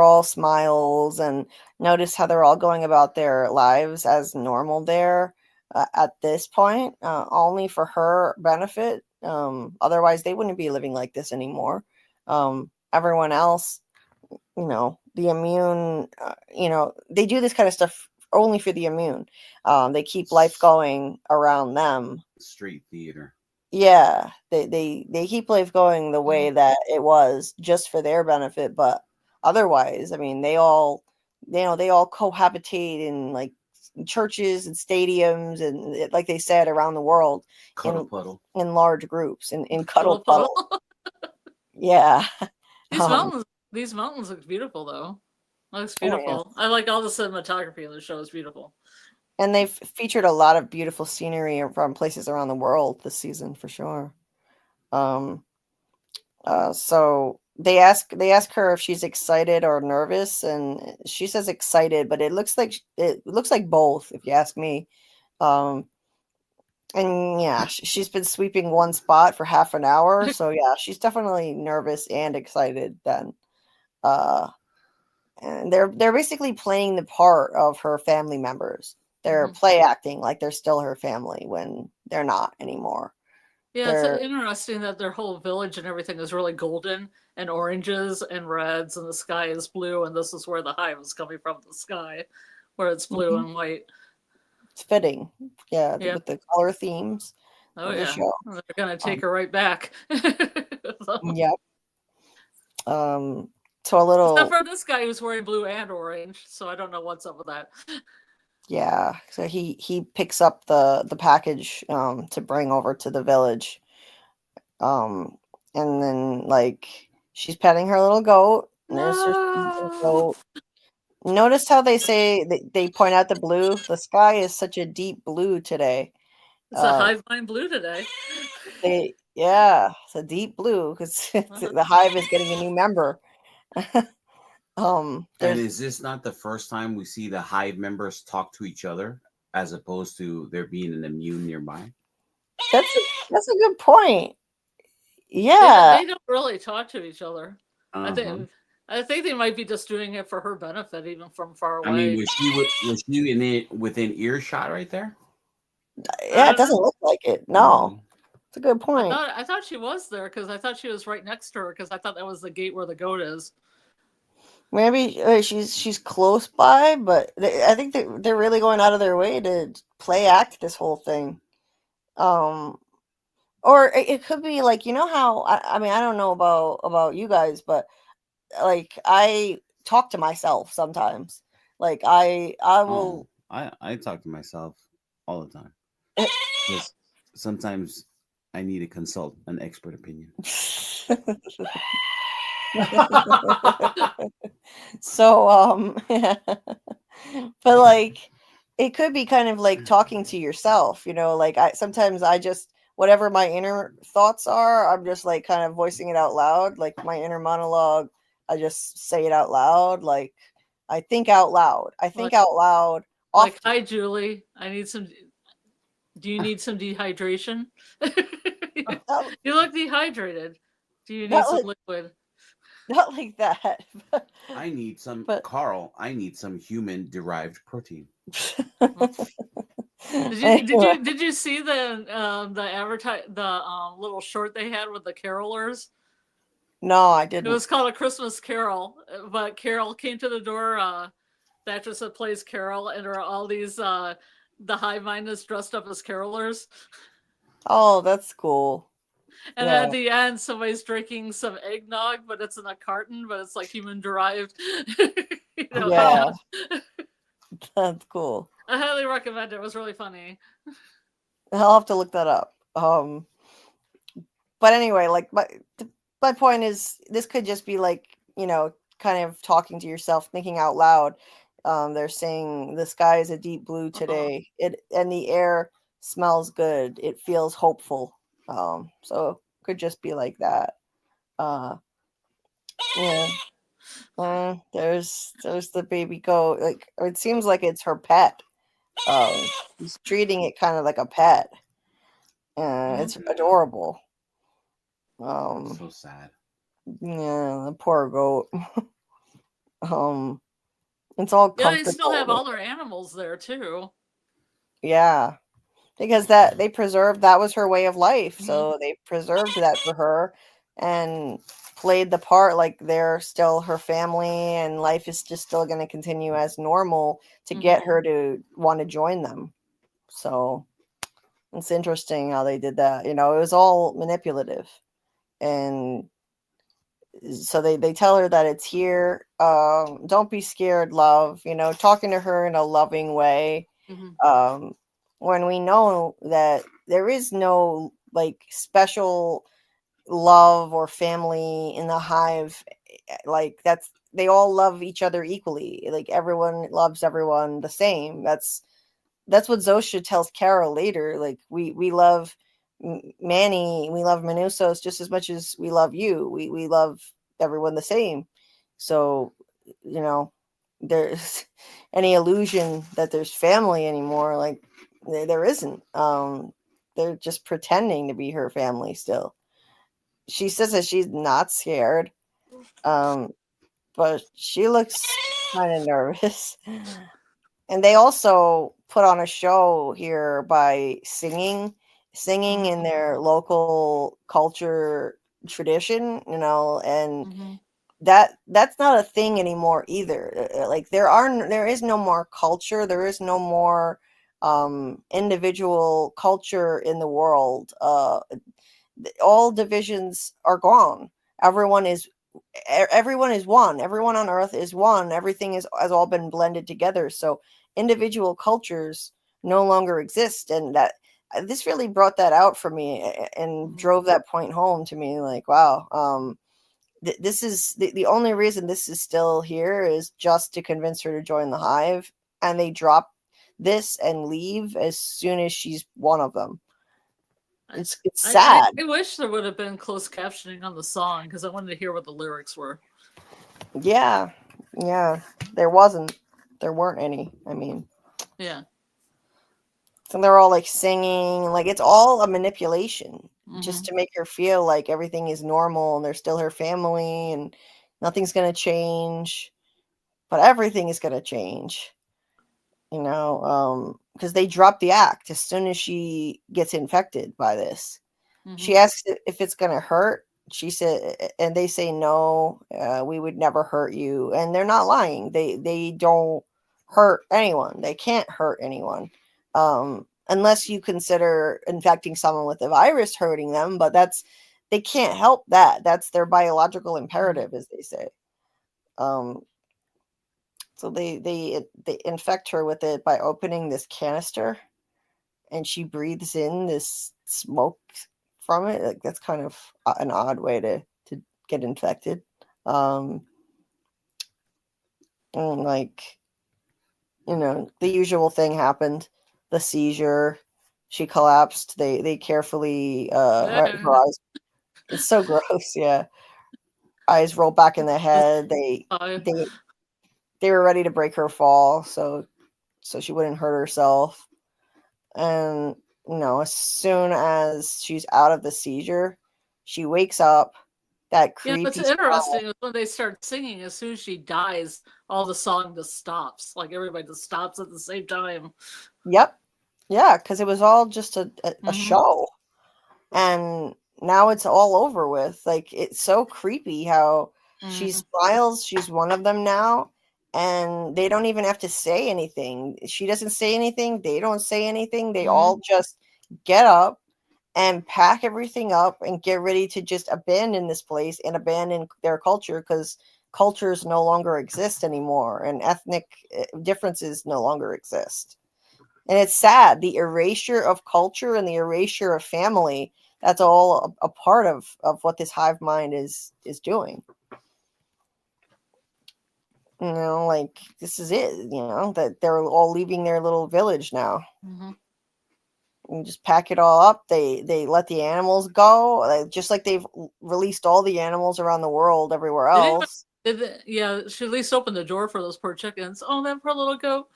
all smiles, and notice how they're all going about their lives as normal there at this point, only for her benefit. Otherwise they wouldn't be living like this anymore. Everyone else, the immune, they do this kind of stuff only for the immune. They keep life going around them. Street theater. Yeah, they keep life going the way that it was, just for their benefit. But otherwise, I mean, they all cohabitate in like churches and stadiums, and like they said, around the world, in large groups, in cuddle puddle. Yeah. These mountains look beautiful though. Looks beautiful. I like all the cinematography in the show. It's beautiful. And they've featured a lot of beautiful scenery from places around the world this season, for sure. So they ask her if she's excited or nervous, and she says excited, but it looks like both, if you ask me. And yeah, she's been sweeping one spot for half an hour, so yeah, she's definitely nervous and excited then. And they're basically playing the part of her family members. They're play acting like they're still her family when they're not anymore. Yeah, it's interesting that their whole village and everything is really golden and oranges and reds, and the sky is blue, and this is where the hive is coming from, the sky, where it's blue and white. It's fitting. Yeah, with the color themes. Oh, yeah. They're going to take her right back. Yep. So a little... Except for this guy who's wearing blue and orange, so I don't know what's up with that. Yeah, so he picks up the package to bring over to the village. And then like she's petting her little goat. And there's her little goat. Notice how they say they point out the blue. The sky is such a deep blue today. It's a hive mind blue today. It's a deep blue because the hive is getting a new member. And is this not the first time we see the hive members talk to each other as opposed to there being an immune nearby? That's a good point. Yeah, they don't really talk to each other. I think they might be just doing it for her benefit, even from far away. I mean, was she within earshot right there? Yeah, it doesn't look like it. No, it's a good point. I thought she was there because I thought she was right next to her because I thought that was the gate where the goat is. Maybe she's close by, but I think they're really going out of their way to play act this whole thing. Or it could be like, you know how I mean, I don't know about you guys, but like I talk to myself sometimes. Like I will. I talk to myself all the time. Because sometimes I need to consult an expert opinion. So but like it could be kind of like talking to yourself, you know, like sometimes I just whatever my inner thoughts are, I'm just like kind of voicing it out loud, like my inner monologue. I just say it out loud, like I think out loud. Out loud. Like, hi Julie, do you need some dehydration? You look dehydrated. Do you need some liquid? Not like that. I need some Carl. I need some human-derived protein. Did you see the little short they had with the carolers? No, I didn't. It was called A Christmas Carol, but Carol came to the door. The actress that plays Carol, and there are all these the hive minders dressed up as carolers. Oh, that's cool. And at the end, somebody's drinking some eggnog, but it's in a carton, but it's like human derived. Yeah, that's cool. I highly recommend it. It was really funny. I'll have to look that up. But anyway, like my point is, this could just be like, you know, kind of talking to yourself, thinking out loud. They're saying the sky is a deep blue today. And the air smells good. It feels hopeful. So it could just be like that. There's the baby goat. Like it seems like it's her pet. He's treating it kind of like a pet. It's adorable. So sad. Yeah, the poor goat. It's all comfortable. Yeah, they still have all their animals there too. Yeah, because that was her way of life, so they preserved that for her and played the part like they're still her family, and life is just still going to continue as normal to get her to want to join them. So it's interesting how they did that. You know, it was all manipulative, and so they tell her that it's here. Don't be scared, love. You know, talking to her in a loving way. When we know that there is no like special love or family in the hive, like they all love each other equally. Like everyone loves everyone the same. That's what Zosha tells Carol later. Like we love Manny, we love Manusos just as much as we love you. We love everyone the same. So, you know, there's any illusion that there's family anymore, like there isn't. They're just pretending to be her family still. She says that she's not scared, but she looks kind of nervous. And they also put on a show here by singing in their local culture tradition, you know, and that's not a thing anymore either. Like there is no more culture. There is no more individual culture in the world. All divisions are gone. Everyone is one. Everyone on Earth is one. Everything has all been blended together. So individual cultures no longer exist, and that this really brought that out for me and drove that point home to me. Like, wow, this is the only reason this is still here is just to convince her to join the hive, and they drop this and leave as soon as she's one of them. It's sad. I wish there would have been closed captioning on the song because I wanted to hear what the lyrics were. Yeah, there weren't any. I mean, yeah. So they're all like singing, like it's all a manipulation just to make her feel like everything is normal and they're still her family and nothing's going to change, but everything is going to change, because they drop the act as soon as she gets infected by this. She asks if it's going to hurt. She said, and they say, no, we would never hurt you. And they're not lying. They don't hurt anyone. They can't hurt anyone. Unless you consider infecting someone with the virus hurting them, but they can't help that. That's their biological imperative, as they say. So they infect her with it by opening this canister, and she breathes in this smoke from it. Like, that's kind of an odd way to get infected. And the usual thing happened. The seizure, she collapsed. They carefully her eyes. It's so gross. Yeah, eyes roll back in the head. They were ready to break her fall, so she wouldn't hurt herself. And as soon as she's out of the seizure, she wakes up. That creepy. What's interesting is when they start singing, as soon as she dies, all the song just stops. Like everybody just stops at the same time. Yep. Yeah, because it was all just a show. And now it's all over with. Like, it's so creepy how she smiles. She's one of them now. And they don't even have to say anything. She doesn't say anything. They don't say anything. They all just get up and pack everything up and get ready to just abandon this place and abandon their culture, because cultures no longer exist anymore and ethnic differences no longer exist. And it's sad, the erasure of culture and the erasure of family. That's all a part of what this hive mind is doing. Like, this is it, that they're all leaving their little village now. And just pack it all up. They let the animals go, just like they've released all the animals around the world everywhere else. Yeah, she at least opened the door for those poor chickens. Oh, that poor little goat.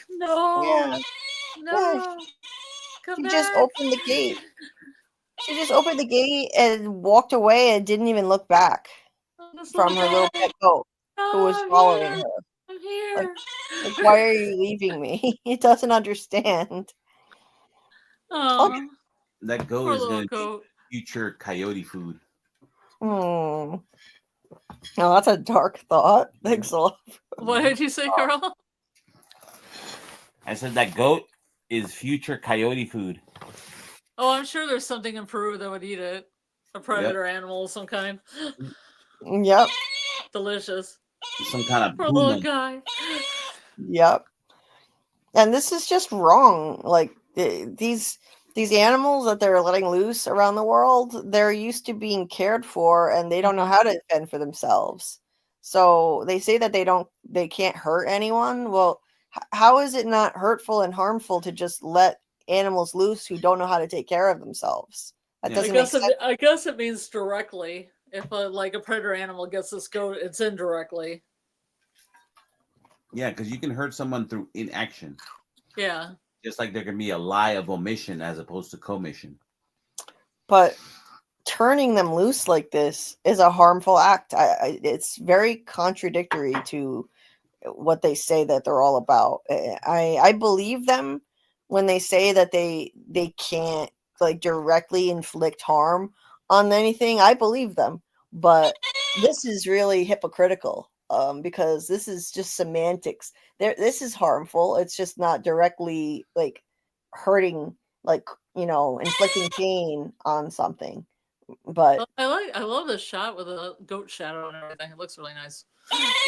No. Yeah. No. Come back. Just opened the gate. She just opened the gate and walked away and didn't even look back from her little pet goat who was following her. I'm here. Like, why are you leaving me? He doesn't understand. Oh, that goat is going to be future coyote food. Oh, that's a dark thought. Thanks a lot. What did you say, Karl? I said that goat is future coyote food. Oh, I'm sure there's something in Peru that would eat it. A predator animal of some kind. Yep. Delicious. Some kind of poor little guy. Yep. And this is just wrong. Like, these animals that they're letting loose around the world, they're used to being cared for, and they don't know how to fend for themselves. So they say that they can't hurt anyone. Well, how is it not hurtful and harmful to just let animals loose who don't know how to take care of themselves? That doesn't make sense. I guess it means directly. If a predator animal gets this goat, it's indirectly. Yeah, because you can hurt someone through inaction. Yeah. Just like there can be a lie of omission as opposed to commission. But turning them loose like this is a harmful act. It's very contradictory to what they say that they're all about. I believe them when they say that they can't directly inflict harm on anything. I believe them, but this is really hypocritical. Because this is just semantics. This is harmful. It's just not directly hurting, inflicting pain on something. But I love this shot with a goat shadow and everything. It looks really nice.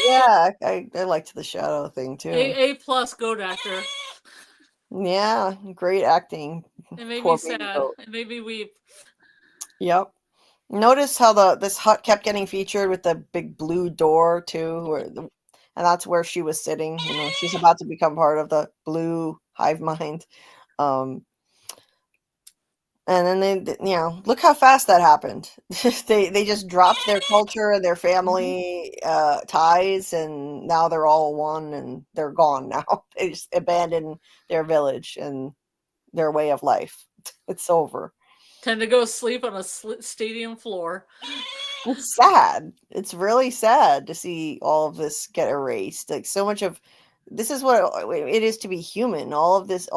yeah, I liked the shadow thing too. A plus goat actor. Yeah, great acting. It made Poor me baby sad. goat. It made me weep. Yep. Notice how this hut kept getting featured with the big blue door too, and that's where she was sitting. You know, she's about to become part of the blue hive mind. And then look how fast that happened. They just dropped their culture and their family ties, and now they're all one, and they're gone now. They just abandoned their village and their way of life. It's over. Tend to go sleep on a stadium floor. It's sad. It's really sad to see all of this get erased. Like, so much of this is what it is to be human. All of this,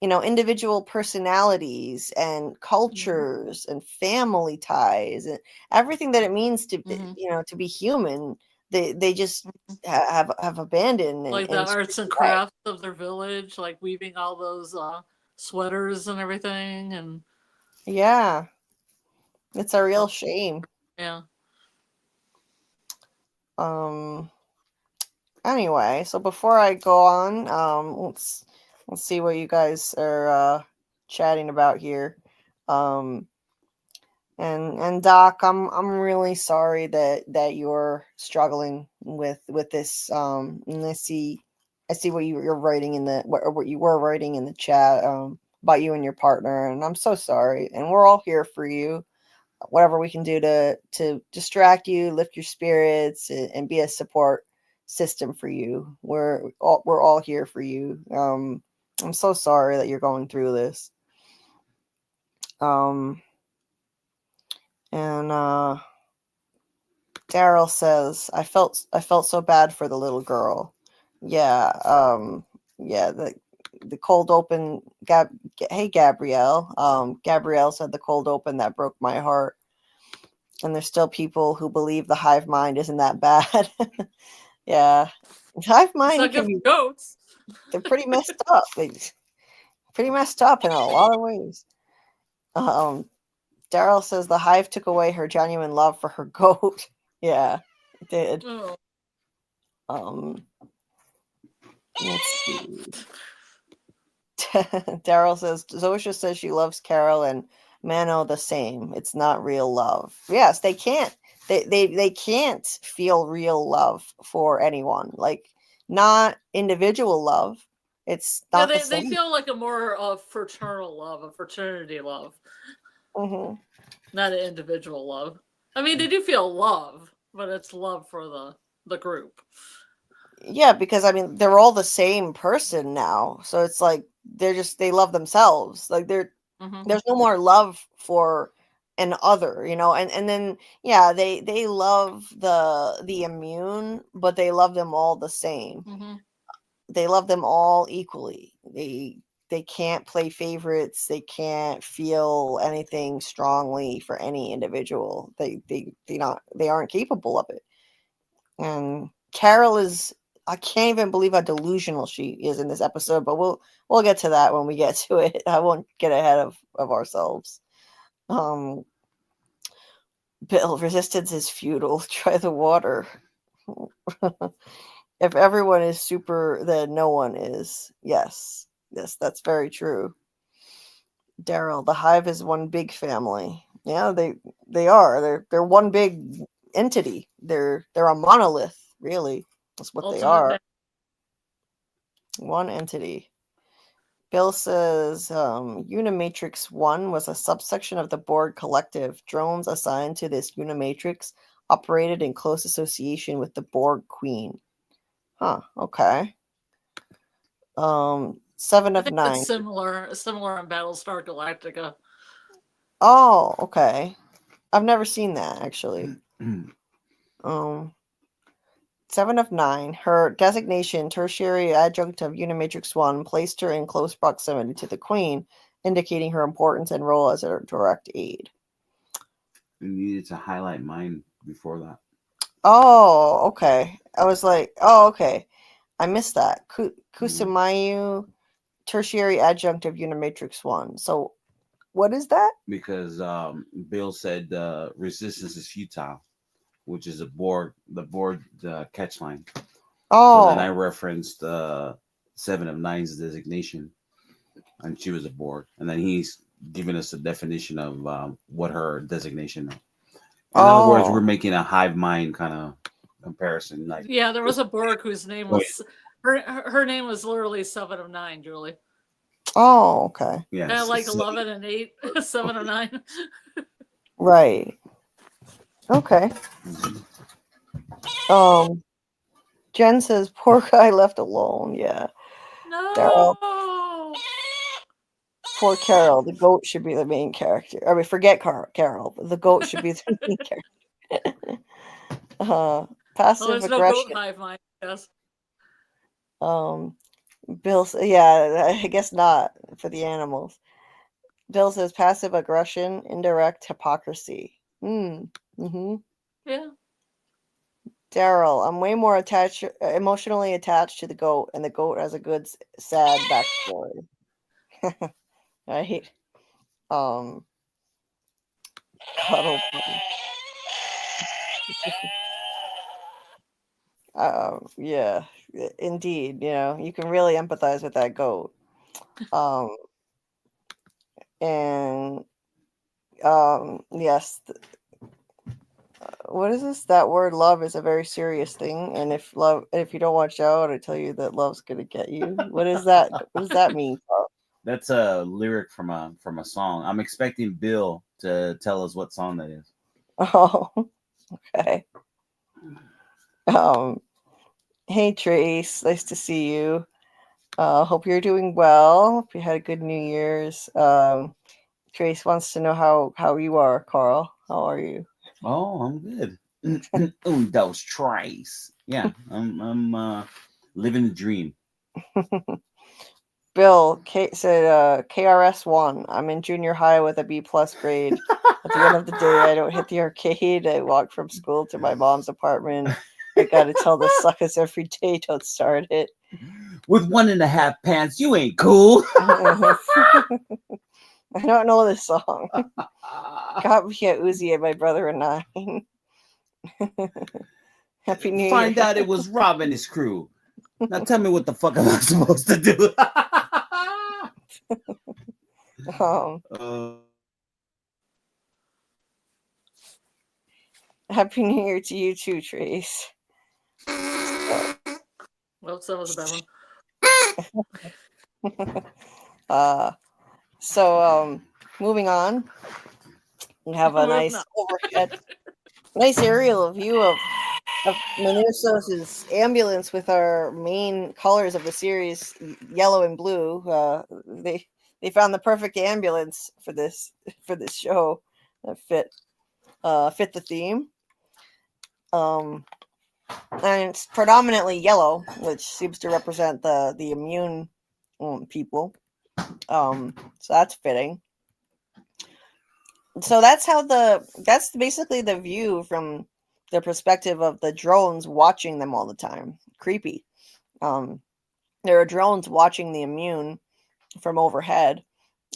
individual personalities and cultures and family ties and everything that it means to to be human. They just have abandoned, like the arts and crafts of their village, like weaving all those sweaters and everything. And yeah, it's a real shame. Yeah. Anyway, so before I go on, let's see what you guys are chatting about here. And Doc, I'm really sorry that you're struggling with this. And I see what you're writing in what you were writing in the chat about you and your partner, and I'm so sorry. And we're all here for you. Whatever we can do to distract you, lift your spirits, and be a support system for you. We're all here for you. I'm so sorry that you're going through this. And Daryl says, I felt so bad for the little girl. Yeah. Yeah. The cold open. Hey, Gabrielle. Gabrielle said the cold open that broke my heart. And there's still people who believe the hive mind isn't that bad. Yeah, hive mind can be goats. They're pretty messed up. Pretty messed up in a lot of ways. Daryl says the hive took away her genuine love for her goat. Yeah, it did. Oh. Let's see. Daryl says Zosha says she loves Carol and Mano the same. It's not real love. Yes, they can't. They can't feel real love for anyone. Like, not individual love. It's not the same. They feel like a more fraternal love, a fraternity love. Mm-hmm. Not an individual love. I mean, they do feel love, but it's love for the group. Yeah, because I mean, they're all the same person now. So it's like they love themselves. Like there's no more love for an other, and then they love the immune, but they love them all the same. They love them all equally. They can't play favorites. They can't feel anything strongly for any individual. They aren't capable of it. And Carol is, I can't even believe how delusional she is in this episode, but we'll get to that when we get to it. I won't get ahead of ourselves. Bill, resistance is futile. Try the water. If everyone is super, then no one is. Yes, that's very true. Daryl, the hive is one big family. Yeah, they are. They're one big entity. They're a monolith, really. That's what they are. One entity. Bill says Unimatrix 1 was a subsection of the Borg Collective. Drones assigned to this Unimatrix operated in close association with the Borg Queen. Huh, okay. 7 of 9. It's similar in Battlestar Galactica. Oh, okay. I've never seen that, actually. 7 of 9. Her designation, tertiary adjunct of Unimatrix 1, placed her in close proximity to the Queen, indicating her importance and role as a direct aid. You needed to highlight mine before that. Oh, okay. I was like, oh, okay. I missed that. Kusamayu, tertiary adjunct of Unimatrix 1. So What is that? Because Bill said resistance is futile, which is the Borg catch line. Oh, So then I referenced Seven of Nine's designation, and she was a Borg, and then he's giving us a definition of what her designation is. In other words, we're making a hive mind kind of comparison. Like, yeah, there was a Borg whose name was her name was literally 7 of 9, Julie. Oh, okay. Yeah, like 11 and 8, 7 of 9. Right. Okay. Jen says, "Poor guy left alone." Yeah. No. Carol. Poor Carol. The goat should be the main character. I mean, forget Carol. The goat should be the main character. Passive There's aggression. no goat hive mind. Yes. Bill. Yeah, I guess not for the animals. Bill says passive aggression, indirect hypocrisy. Mm-hmm. Yeah. Daryl, I'm way more emotionally attached to the goat, and the goat has a good, sad backstory. Right? Cuddle yeah, indeed. You know, you can really empathize with that goat. And yes. What is this? That word love is a very serious thing, and if you don't watch out, I tell you that love's gonna get you. What is that? What does that mean, Carl? That's a lyric from a song. I'm expecting Bill to tell us what song that is. Oh, okay. Hey Trace, nice to see you. Hope you're doing well. Hope you had a good New Year's. Trace wants to know how you are, Carl. How are you? Oh, I'm good. That was Trace. Yeah, I'm living the dream. Bill said KRS 1. I'm in junior high with a B+ grade. At the end of the day, I don't hit the arcade. I walk from school to my mom's apartment. I gotta tell the suckers every day, don't start it. With 1.5 pants, you ain't cool. I don't know this song. Got me at Uzi and my brother and I. Happy New Year. Find out it was Rob and his crew. Now tell me what the fuck am I supposed to do? Happy New Year to you too, Trace. Well, that was a bad one. So moving on, we have a nice overhead, nice aerial view of Minnesota's ambulance with our main colors of the series, yellow and blue. They found the perfect ambulance for this show that fit the theme. And it's predominantly yellow, which seems to represent the immune people. So that's fitting. So that's basically the view from the perspective of the drones watching them all the time. Creepy. There are drones watching the immune from overhead,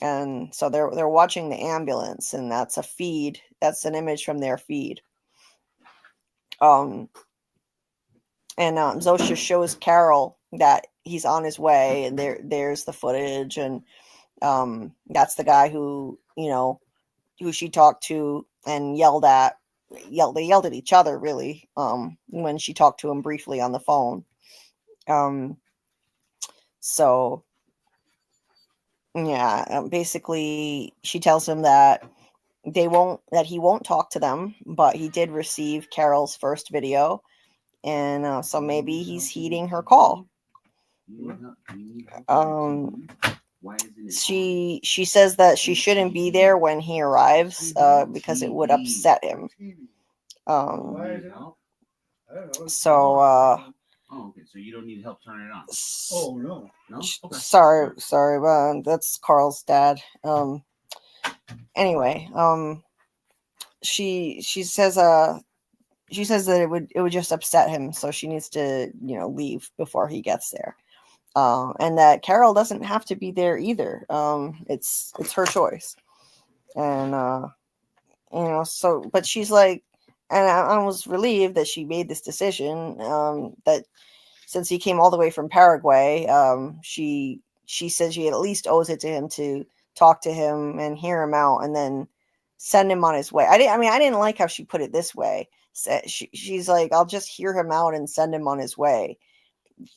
and so they're watching the ambulance, and that's a feed. That's an image from their feed. And Zosha shows Carol that he's on his way, and there's the footage, and that's the guy who she talked to and yelled at. They yelled at each other, really, when she talked to him briefly on the phone. So yeah, basically she tells him that he won't talk to them, but he did receive Carol's first video, and so maybe he's heeding her call. She says that she shouldn't be there when he arrives because it would upset him. So you don't need help turning it on. Oh no. Okay. Sorry, that's Carl's dad. Anyway, she says that it would just upset him, so she needs to leave before he gets there. And that Carol doesn't have to be there either. It's her choice. And so, but she's like, and I was relieved that she made this decision, that since he came all the way from Paraguay, she said she at least owes it to him to talk to him and hear him out, and then send him on his way. I didn't like how she put it this way. She's like, I'll just hear him out and send him on his way.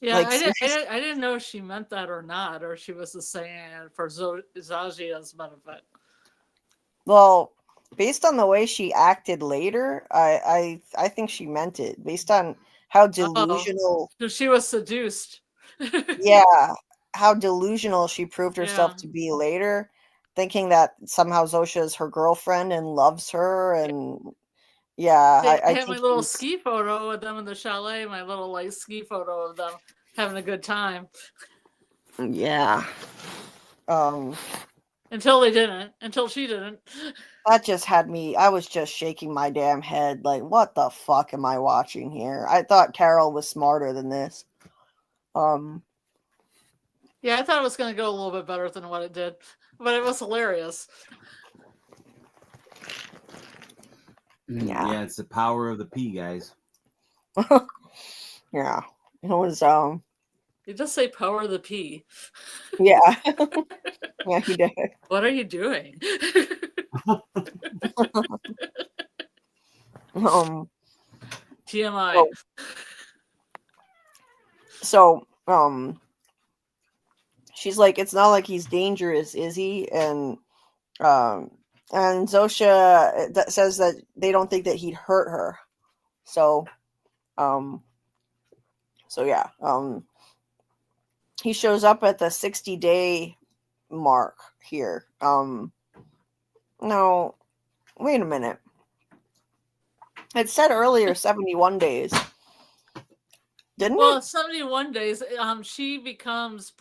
Yeah, Like, I didn't know if she meant that or not, or she was just saying it for Zajia's benefit. well, based on the way she acted later, I think she meant it. Based on how delusional, So she was seduced. yeah, how delusional she proved herself Yeah. to be later, thinking that somehow Zosha is her girlfriend and loves her, and yeah, I I had my think little ski photo with them in the chalet, my little like ski photo of them having a good time. yeah. Until they didn't. Until she didn't. That just had me, I was just shaking my damn head like, what the fuck am I watching here? I thought Carol was smarter than this. Yeah, I thought it was going to go a little bit better than what it did, but it was hilarious. Yeah, it's the power of the P, guys. Yeah. It was You just say power of the P. yeah. Yeah, he did. What are you doing? TMI. So she's like, it's not like he's dangerous, is he? And Zosha that says that they don't think that he'd hurt her. So yeah. He shows up at the 60-day mark here. No, wait a minute. It said earlier 71 days. Didn't Well, it? 71 days. She becomes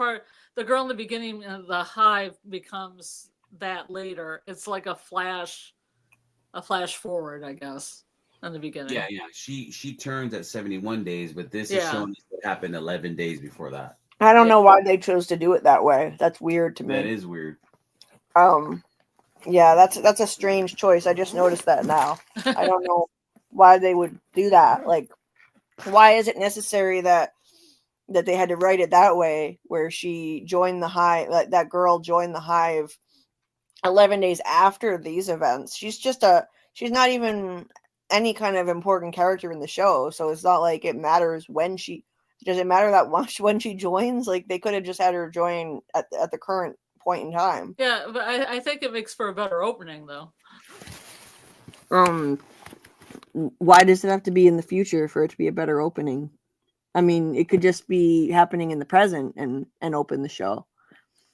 the girl in the beginning of the hive becomes that later. It's like a flash forward, I guess, in the beginning. Yeah. She turns at 71 days, but this is showing us what happened 11 days before that. I don't know why they chose to do it that way. That's weird to me. That is weird. Yeah, that's a strange choice. I just noticed that now. I don't know why they would do that. Like, why is it necessary that they had to write it that way, where she joined the hive, that girl joined the hive 11 days after these events? She's not even any kind of important character in the show, so it's not like it matters when does it matter that much when she joins? Like, they could have just had her join at the current point in time. Yeah, but I think it makes for a better opening, though. Why does it have to be in the future for it to be a better opening? I mean, it could just be happening in the present and open the show.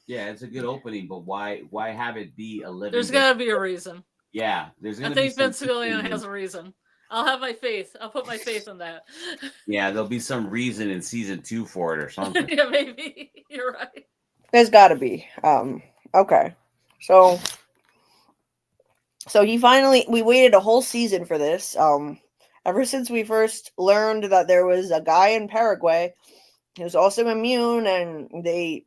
Yeah, it's a good opening, but why have it be 11? There's got to be a reason. Yeah, there's going I to be. think Vince Gillian has a reason. I'll have my faith. I'll put my faith in that. Yeah, there'll be some reason in season 2 for it or something. Yeah, maybe. You're right. There's got to be. Okay. So we waited a whole season for this. Ever since we first learned that there was a guy in Paraguay who's also immune, and they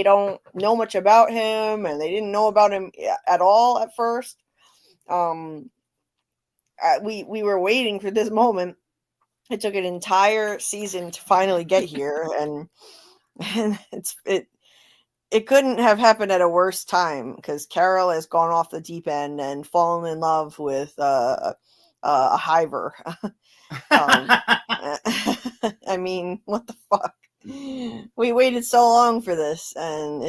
don't know much about him, and they didn't know about him at all at first. We were waiting for this moment. It took an entire season to finally get here, and it couldn't have happened at a worse time, because Carol has gone off the deep end and fallen in love with a hiver. I mean, what the fuck? We waited so long for this, and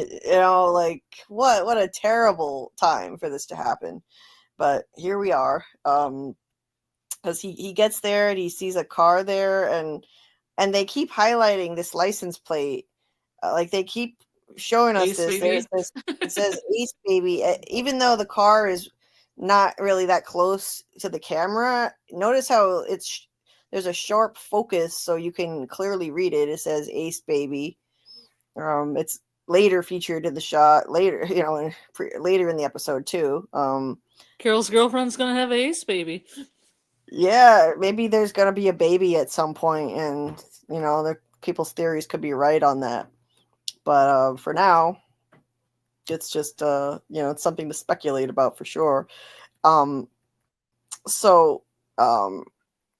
like, what a terrible time for this to happen. But here we are. Because he gets there and he sees a car there, and they keep highlighting this license plate. Like, they keep showing us this. There's this. It says Ace Baby, even though the car is not really that close to the camera. Notice how there's a sharp focus, so you can clearly read it. It says Ace Baby. It's later featured in the shot later, later in the episode too. Carol's girlfriend's gonna have Ace Baby. Yeah, maybe there's gonna be a baby at some point, and the people's theories could be right on that. But for now, it's just it's something to speculate about for sure. So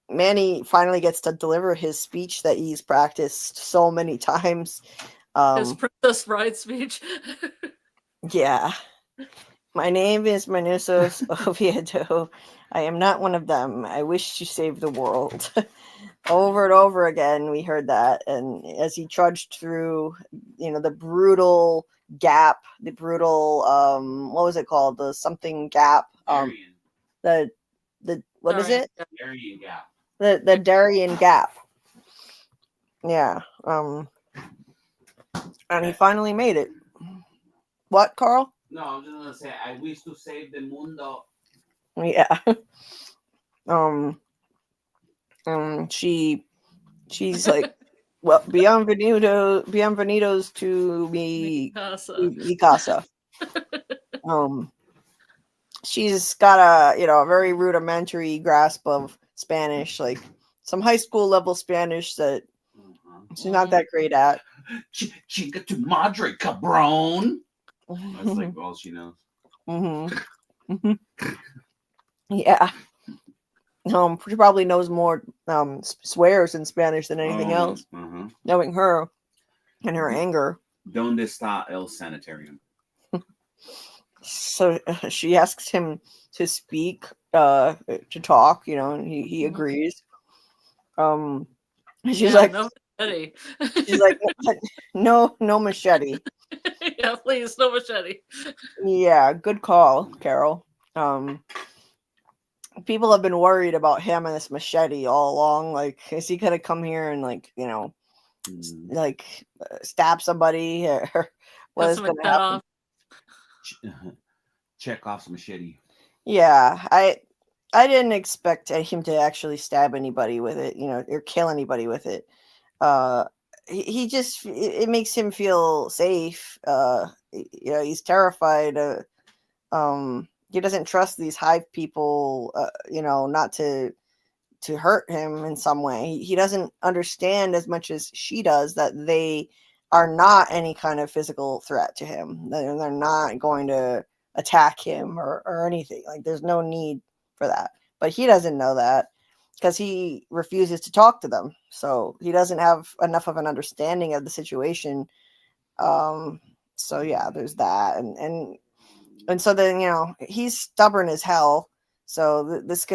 Manny finally gets to deliver his speech that he's practiced so many times. His Princess Bride speech. Yeah. My name is Manusos Oviedo. I am not one of them. I wish to save the world. Over and over again, we heard that. And as he trudged through, the brutal gap, the brutal, what was it called? The something gap. The what is it? Darien Gap. The Darien Gap. Yeah. And he finally made it. What, Carl? No, I'm just gonna say I wish to save the mundo. Yeah. She's like, well, bienvenidos to mi casa. She's got a very rudimentary grasp of Spanish, like some high school level Spanish that she's not that great at. Chica tu madre, cabron. That's like all she knows. Yeah. She probably knows more swears in Spanish than anything else. Knowing her and her anger. Donde está el sanitarium? So she asks him to speak, to talk, and he agrees. She's like, no machete. She's like, no machete. Yeah, please, no machete. Yeah, good call, Carol. People have been worried about him and this machete all along. Like, is he gonna come here and stab somebody, or what is gonna happen? Check off some machete. Yeah, I didn't expect him to actually stab anybody with it, or kill anybody with it. He just, it makes him feel safe. He's terrified. He doesn't trust these hive people, not to hurt him in some way. He doesn't understand as much as she does that they are not any kind of physical threat to him. They're not going to attack him or anything. Like, there's no need for that. But he doesn't know that because he refuses to talk to them. So he doesn't have enough of an understanding of the situation. So yeah, there's that. And so then, he's stubborn as hell. So this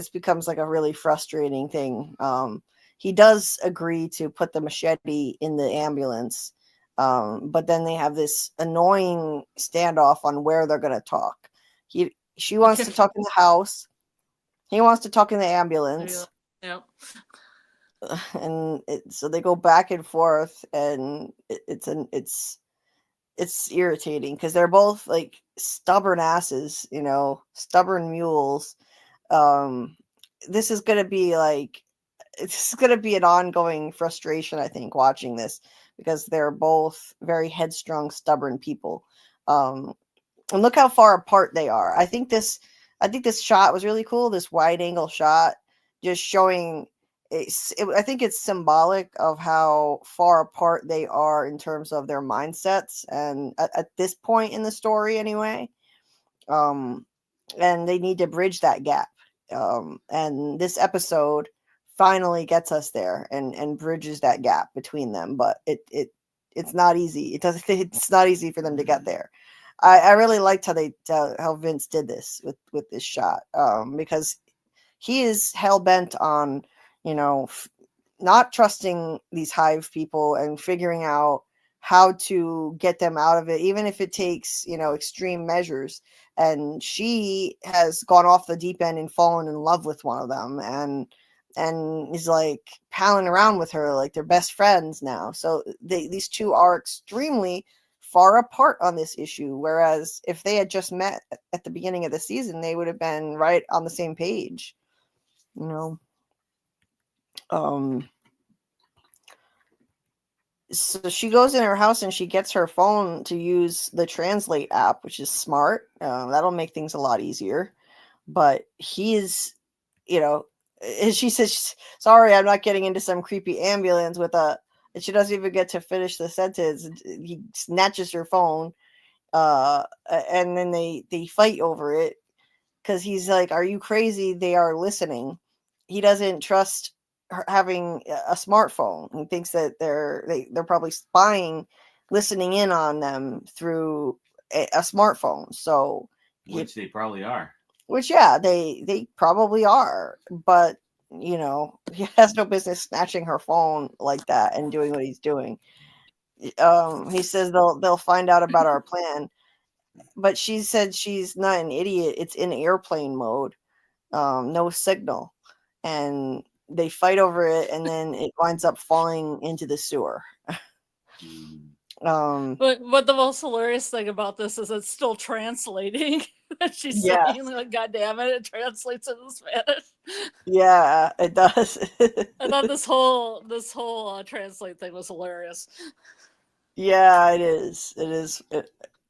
becomes like a really frustrating thing. He does agree to put the machete in the ambulance. But then they have this annoying standoff on where they're going to talk. She wants to talk in the house. He wants to talk in the ambulance. Yeah. And so they go back and forth, and it's irritating because they're both like stubborn asses, stubborn mules. This is gonna be an ongoing frustration, I think, watching this, because they're both very headstrong, stubborn people. And look how far apart they are. I think this shot was really cool. This wide angle shot, just showing. I think it's symbolic of how far apart they are in terms of their mindsets, and at this point in the story, anyway. And they need to bridge that gap. And this episode finally gets us there and bridges that gap between them. But it's not easy. It's not easy for them to get there. I really liked how Vince did this with this shot, because he is hell bent on not trusting these hive people and figuring out how to get them out of it, even if it takes extreme measures. And she has gone off the deep end and fallen in love with one of them, and is like palling around with her like they're best friends now. So these two are extremely far apart on this issue, whereas if they had just met at the beginning of the season, they would have been right on the same page. So she goes in her house and she gets her phone to use the translate app, which is smart. That'll make things a lot easier. But he is, and she says, sorry, I'm not getting into some creepy ambulance with and she doesn't even get to finish the sentence. He snatches her phone And then they fight over it because he's like, "Are you crazy? They are listening." He doesn't trust her having a smartphone. He thinks that they're probably spying, listening in on them through a smartphone. So, Which they probably are. which yeah, they probably are. But he has no business snatching her phone like that and doing what he's doing. He says they'll find out about our plan, but she said she's not an idiot. It's in airplane mode, no signal, and they fight over it, and then it winds up falling into the sewer. But the most hilarious thing about this is it's still translating. She's saying, like, "God damn it!" It translates into Spanish. Yeah, it does. I thought this whole translate thing was hilarious. Yeah, it is. It is.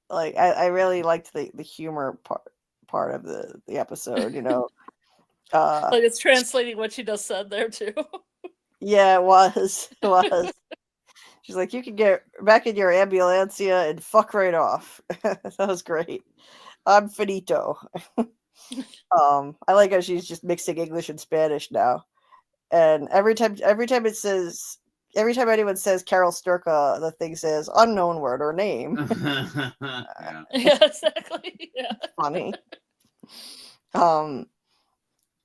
Like I really liked the humor part of the episode. Like it's translating what she just said there too. Yeah, it was. It was. She's like, "You can get back in your ambulancia and fuck right off." That was great. I'm finito. I like how she's just mixing English and Spanish now. And every time anyone says Carol Sturka, the thing says unknown word or name. Yeah. Yeah, exactly. Yeah. Funny.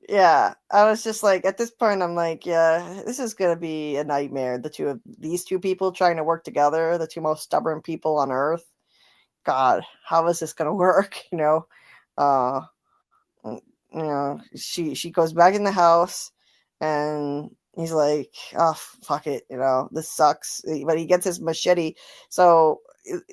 Yeah, I was just like, at this point, I'm like, yeah, this is gonna be a nightmare. These two people trying to work together, the two most stubborn people on earth. God, how is this gonna work? She goes back in the house, and he's like, oh, fuck it, this sucks. But he gets his machete. So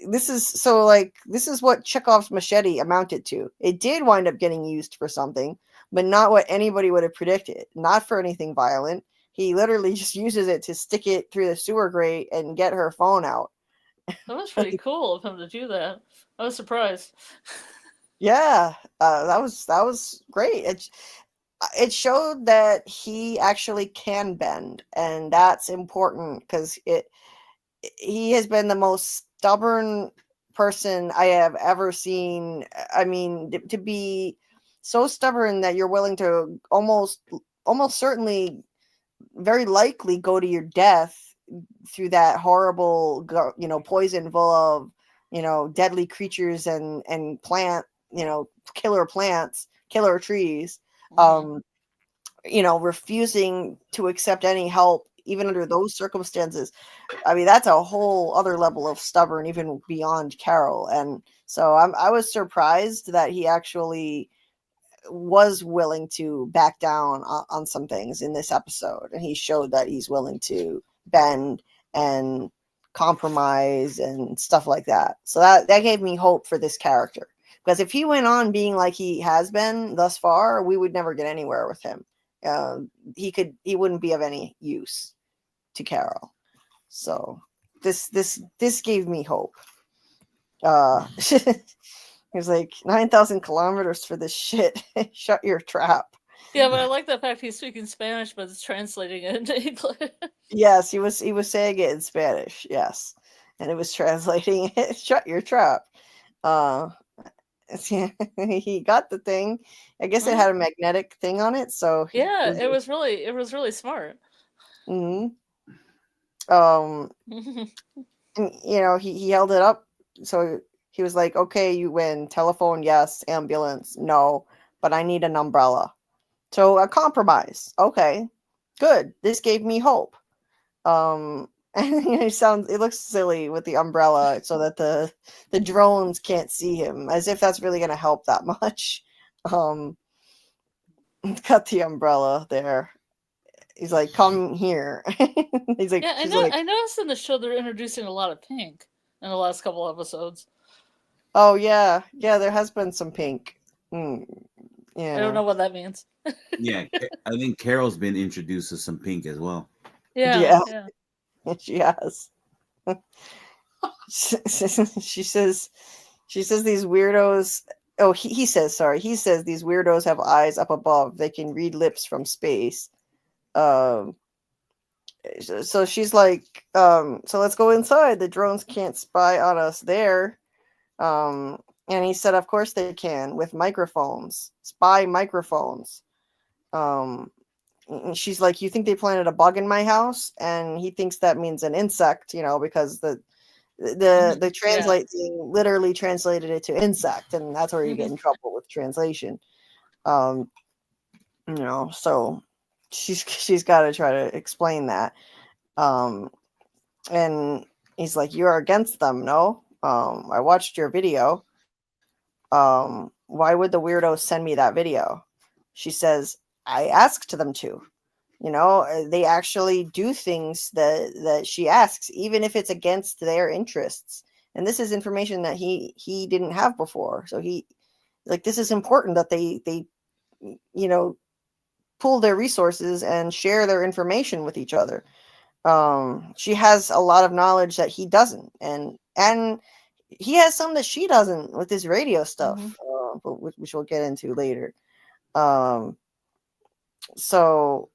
this is what Chekhov's machete amounted to. It did wind up getting used for something, but not what anybody would have predicted. Not for anything violent. He literally just uses it to stick it through the sewer grate and get her phone out. That was pretty cool of him to do that. I was surprised. Yeah, that was great. It showed that he actually can bend, and that's important because he has been the most stubborn person I have ever seen. I mean, to be so stubborn that you're willing to almost certainly, very likely go to your death through that horrible, poison full of, deadly creatures and plant, killer plants, killer trees, refusing to accept any help, even under those circumstances. I mean, that's a whole other level of stubborn, even beyond Carol. And so I was surprised that he actually was willing to back down on some things in this episode. And he showed that he's willing to bend and compromise and stuff like that. So that gave me hope for this character. Because if he went on being like he has been thus far, we would never get anywhere with him. He wouldn't be of any use to Carol. So this gave me hope. He was like, 9,000 kilometers for this shit. Shut your trap. Yeah, but I like the fact he's speaking Spanish, but it's translating it into English. Yes, he was saying it in Spanish. Yes, and it was translating it. Shut your trap. He got the thing. I guess it had a magnetic thing on it, so yeah, it was really smart. Mm-hmm. And, he held it up, so he was like, "Okay, you win. Telephone, yes. Ambulance, no. But I need an umbrella." So a compromise. Okay, good. This gave me hope. And it looks silly with the umbrella so that the drones can't see him, as if that's really going to help that much. Got the umbrella there. He's like, "Come here." He's like, yeah, I noticed in the show they're introducing a lot of pink in the last couple episodes. Oh yeah, there has been some pink. Yeah, I don't know what that means. Yeah, I think Carol's been introduced to some pink as well. Yeah. She has. She says these weirdos. Oh, he says these weirdos have eyes up above. They can read lips from space. So she's like, so let's go inside. The drones can't spy on us there. And he said, of course they can, with microphones, spy microphones. And she's like, you think they planted a bug in my house? And he thinks that means an insect, because the translate thing literally translated it to insect, and that's where you get in trouble with translation. So she's got to try to explain that. And he's like, you're against them, no? I watched your video. Why would the weirdos send me that video? She says, I asked them to. They actually do things that she asks, even if it's against their interests. And this is information that he didn't have before. So this is important that they pool their resources and share their information with each other. She has a lot of knowledge that he doesn't, and he has some that she doesn't with his radio stuff, which we'll get into later. So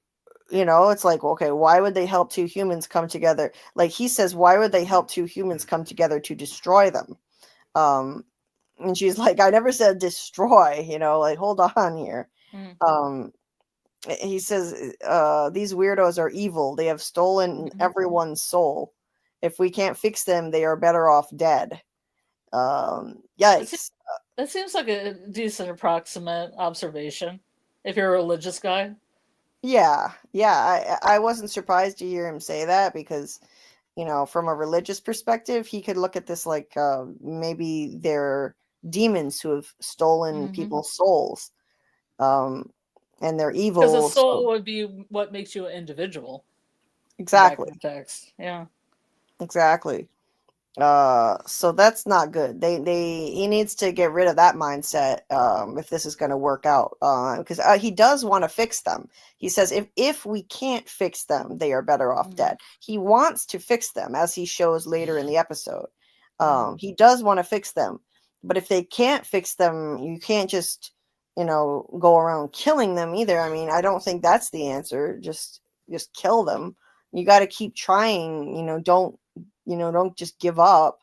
it's like, okay, why would they help two humans come together? Like he says, why would they help two humans come together to destroy them? And she's like, I never said destroy, like, hold on here. He says, these weirdos are evil. They have stolen everyone's soul. If we can't fix them, they are better off dead. Yikes. That seems like a decent approximate observation if you're a religious guy. Yeah. I wasn't surprised to hear him say that because, from a religious perspective, he could look at this like maybe they're demons who have stolen people's souls. And they're evil. Because a soul would be what makes you an individual. Exactly. Text. Yeah. Exactly. So that's not good. He needs to get rid of that mindset if this is going to work out. Because he does want to fix them. He says if we can't fix them, they are better off dead. He wants to fix them, as he shows later in the episode. He does want to fix them, but if they can't fix them, you can't just go around killing them either. I mean, I don't think that's the answer. Just kill them. You got to keep trying. Don't just give up.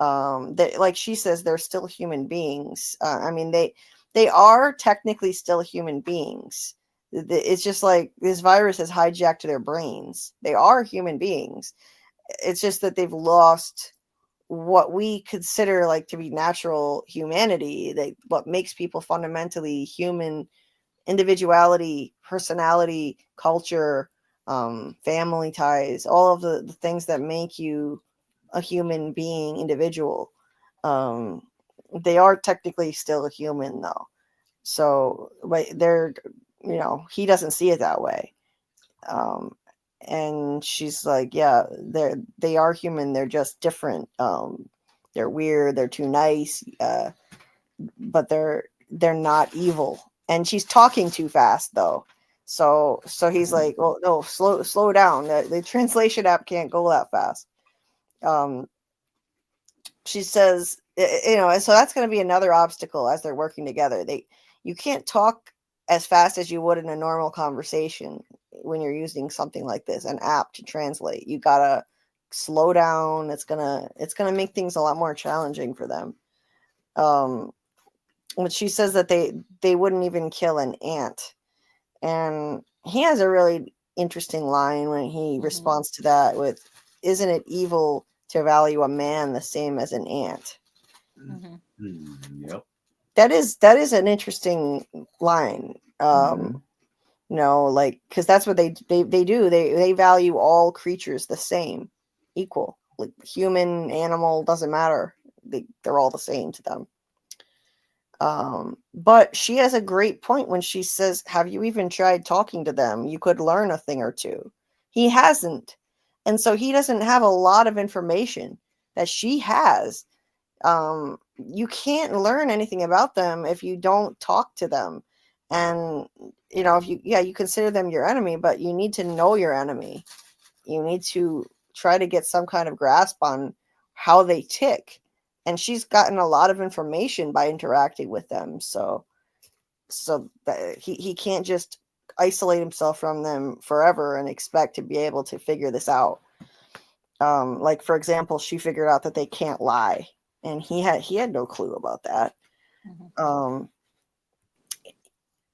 Like she says, they're still human beings. I mean, they are technically still human beings. It's just like this virus has hijacked their brains. They are human beings. It's just that they've lost what we consider like to be natural humanity, what makes people fundamentally human: individuality, personality, culture, family ties, all of the things that make you a human being, individual. They are technically still a human though. So, but they're, he doesn't see it that way. And she's like, yeah, they are human. They're just different. They're weird. They're too nice. But they're not evil. And she's talking too fast though. So he's like, well, no, slow down. The translation app can't go that fast. She says, so that's going to be another obstacle as they're working together. You can't talk as fast as you would in a normal conversation when you're using something like this, an app to translate. You gotta slow down. It's gonna make things a lot more challenging for them. But she says that they wouldn't even kill an ant, and he has a really interesting line when he responds to that with, "Isn't it evil to value a man the same as an ant?" Yep. That is an interesting line. Because that's what they do. They value all creatures the same, equal. Like human, animal, doesn't matter. They're all the same to them. But she has a great point when she says, have you even tried talking to them? You could learn a thing or two. He hasn't. And so he doesn't have a lot of information that she has. You can't learn anything about them if you don't talk to them. And, if you consider them your enemy, but you need to know your enemy. You need to try to get some kind of grasp on how they tick. And she's gotten a lot of information by interacting with them. So that he can't just isolate himself from them forever and expect to be able to figure this out. Like, for example, she figured out that they can't lie. and he had no clue about that.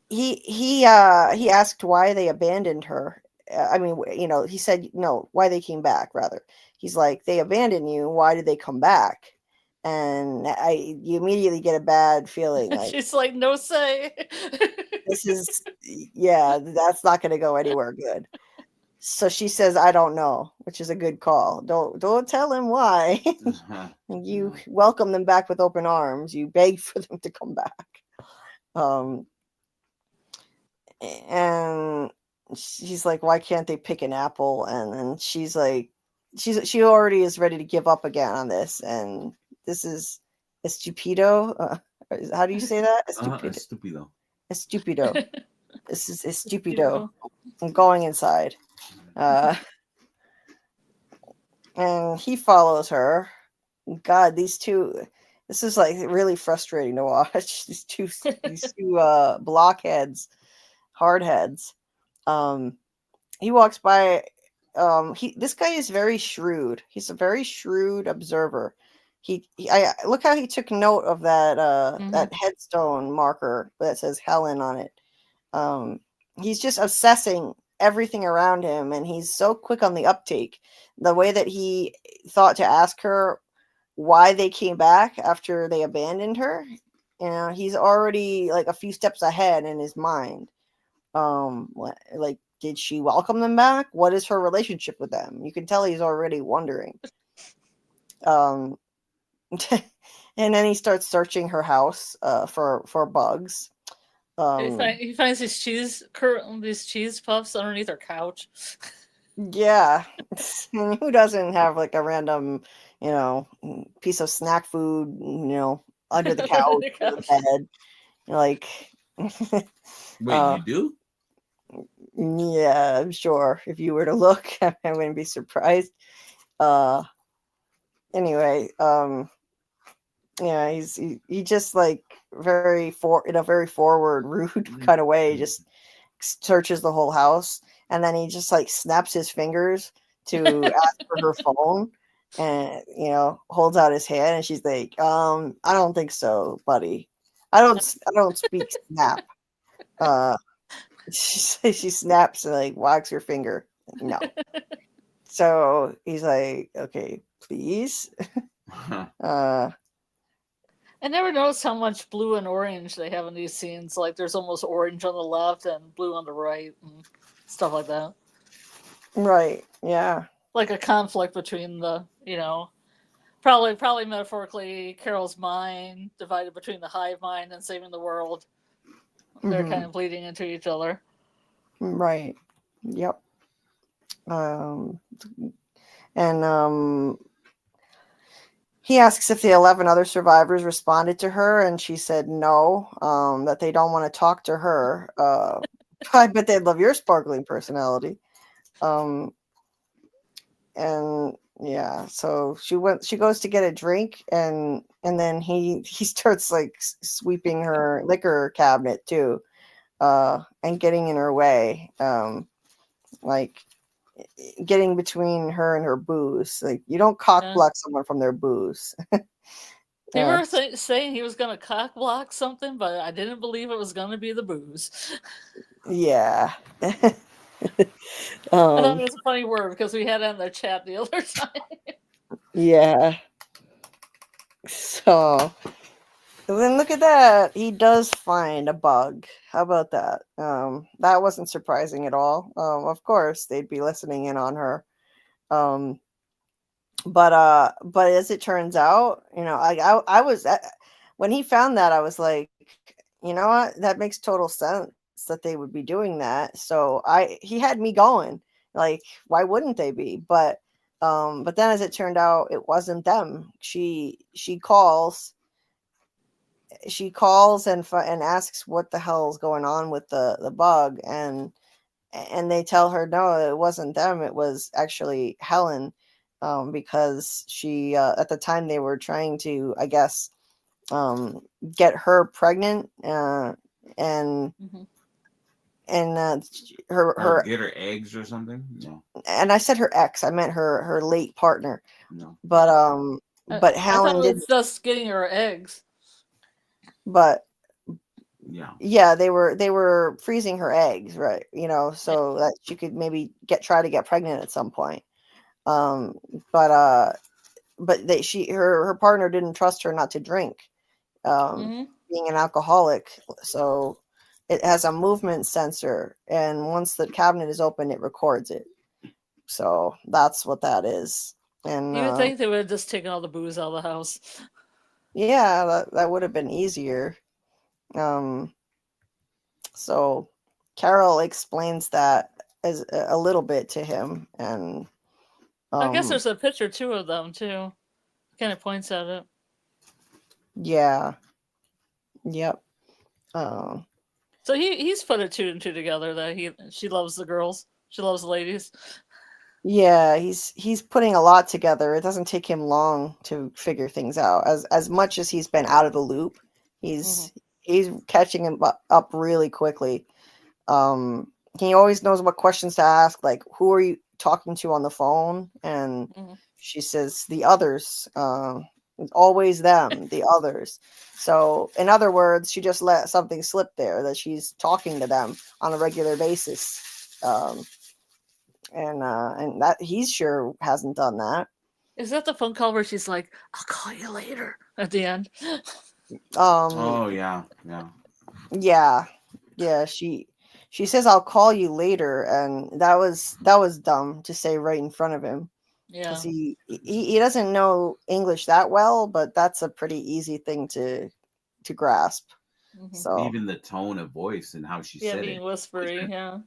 He asked why they abandoned her. I mean, he said no, why they came back rather. He's like, they abandoned you, why did they come back? And you immediately get a bad feeling. Like, she's like, no say. this is, yeah, that's not going to go anywhere good. So she says, I don't know, which is a good call. Don't tell him why. You welcome them back with open arms. You beg for them to come back. And she's like, why can't they pick an apple? And then she's like, she already is ready to give up again on this. And this is estupido. How do you say that? Estupido. Estupido. This is estupido. I'm going inside. And he follows her. God, these two. This is like really frustrating to watch. These two blockheads, hardheads. He walks by. This guy is very shrewd. He's a very shrewd observer. I look how he took note of that that headstone marker that says Helen on it. He's just assessing everything around him, and he's so quick on the uptake. The way that he thought to ask her why they came back after they abandoned her, he's already like a few steps ahead in his mind. Like, did she welcome them back? What is her relationship with them? You can tell he's already wondering. And then he starts searching her house for bugs. He finds these cheese puffs underneath her couch. Yeah. Who doesn't have like a random, piece of snack food, under the couch, under the bed? Like, wait, you do? Yeah, I'm sure. If you were to look, I wouldn't be surprised. Anyway, yeah, he just like in a very forward, rude kind of way, just searches the whole house, and then he just like snaps his fingers to ask for her phone, and holds out his hand, and she's like, I don't think so, buddy. I don't speak snap. She snaps and like wags her finger. No. So he's like, okay, please. I never noticed how much blue and orange they have in these scenes. Like there's almost orange on the left and blue on the right and stuff like that. Right. Yeah. Like a conflict between the, probably metaphorically, Carol's mind divided between the hive mind and saving the world. They're kind of bleeding into each other. Right. Yep. He asks if the 11 other survivors responded to her, and she said no, that they don't want to talk to her. I bet they'd love your sparkling personality. And yeah, so she goes to get a drink, and then he starts like sweeping her liquor cabinet too, and getting in her way, like getting between her and her booze. Like, you don't cock block someone from their booze. They were saying he was going to cock block something, but I didn't believe it was going to be the booze. Yeah. I thought it was a funny word because we had it in the chat the other time. Yeah. So then look at that. He does find a bug. How about that? That wasn't surprising at all. Of course, they'd be listening in on her. But as it turns out, I was when he found that, I was like, you know what? That makes total sense that they would be doing that. So he had me going, like, why wouldn't they be? But then as it turned out, it wasn't them. She calls and asks what the hell's going on with the bug, and they tell her no, it wasn't them, it was actually Helen, because she at the time they were trying to, I guess, get her pregnant, and her get her eggs or something. No. And I said her ex, I meant her late partner. No. But but I thought it Helen was didn't. just getting her eggs. But Yeah. they were freezing her eggs, right? So that she could maybe try to get pregnant at some point. Um, but her partner didn't trust her not to drink, being an alcoholic. So it has a movement sensor, and once the cabinet is open, it records it. So that's what that is. And You would think they would have just taken all the booze out of the house. yeah, that would have been easier. So Carol explains that as a little bit to him, and I guess there's a picture too of them too. Kind of points at it. yeah, yep. So he's put a two and two together that she loves the girls. She loves the ladies. Yeah, he's putting a lot together. It doesn't take him long to figure things out. As much as he's been out of the loop, he's catching him up really quickly. He always knows what questions to ask, like who are you talking to on the phone? And she says the others. Always them, the others. So in other words, she just let something slip there that she's talking to them on a regular basis. And that he's sure hasn't done that. Is that the phone call where she's like, "I'll call you later" at the end? Oh yeah. She says, "I'll call you later," and that was dumb to say right in front of him. Yeah, because he doesn't know English that well, but that's a pretty easy thing to grasp. So even the tone of voice and how she said being it, whispery, it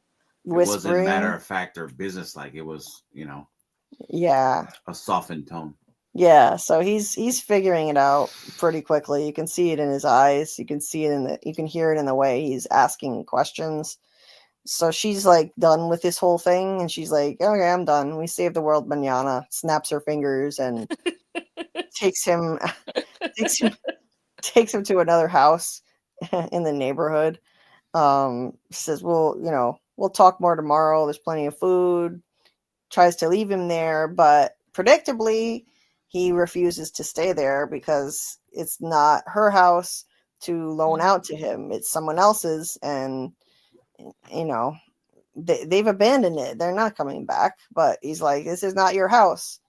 wasn't matter of fact or business like. It was, a softened tone. Yeah, so he's figuring it out pretty quickly. You can see it in his eyes. You can see it you can hear it in the way he's asking questions. So she's like done with this whole thing, and she's like, "Okay, I'm done. We saved the world, manana." Snaps her fingers and takes him to another house in the neighborhood. Says, "Well, we'll talk more tomorrow. There's plenty of food." Tries to leave him there, but predictably, he refuses to stay there because it's not her house to loan out to him. It's someone else's, and they've abandoned it. They're not coming back. But he's like, "This is not your house.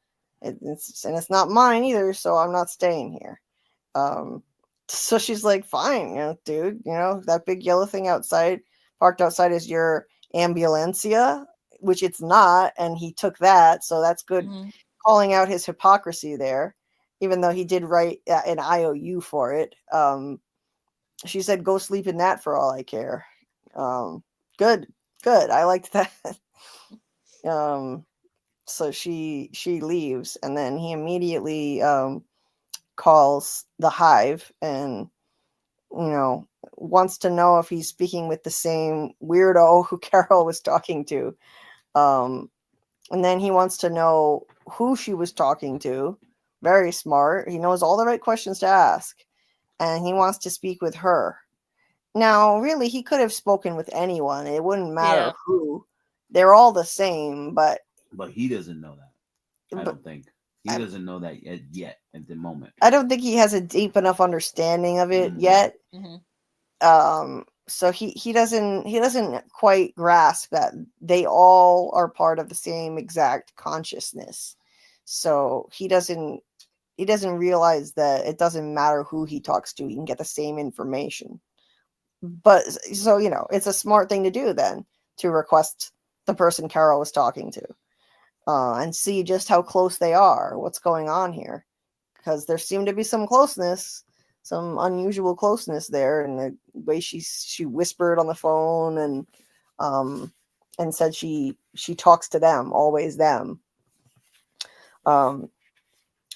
It's not mine either, so I'm not staying here." So she's like, "Fine, dude, that big yellow thing parked outside is your ambulancia," which it's not, and he took that, so that's good. Calling out his hypocrisy there, even though he did write an IOU for it. She said, "Go sleep in that for all I care." Good. I liked that. So she leaves, and then he immediately calls the hive and wants to know if he's speaking with the same weirdo who Carol was talking to. And then he wants to know who she was talking to. Very smart. He knows all the right questions to ask, and he wants to speak with her. Now, really, he could have spoken with anyone. It wouldn't matter who. They're all the same, but he doesn't know that. I don't think he doesn't know that yet at the moment. I don't think he has a deep enough understanding of it yet. So he doesn't quite grasp that they all are part of the same exact consciousness. So he doesn't realize that it doesn't matter who he talks to, he can get the same information. But so it's a smart thing to do then, to request the person Carol was talking to, and see just how close they are, what's going on here, because there seemed to be some closeness, some unusual closeness there, and the way she whispered on the phone and said she talks to them, always them.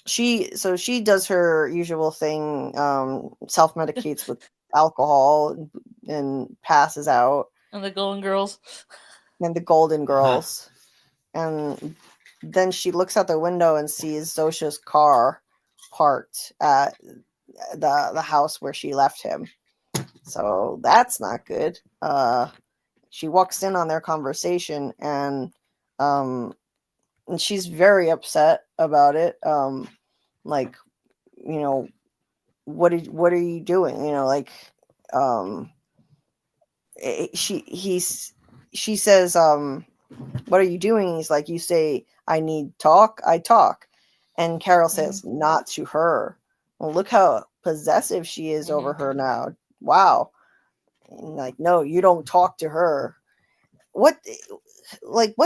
She does her usual thing, self-medicates with alcohol and passes out. And the Golden Girls. And the Golden Girls. And then she looks out the window and sees Zosha's car parked at the house where she left him. So that's not good. She walks in on their conversation, and she's very upset about it. like, what are you doing? She says, what are you doing? He's like, you say I need talk, I talk. And Carol says, not to her. Well, look how possessive she is over her now. Wow. And like, no, you don't talk to her. What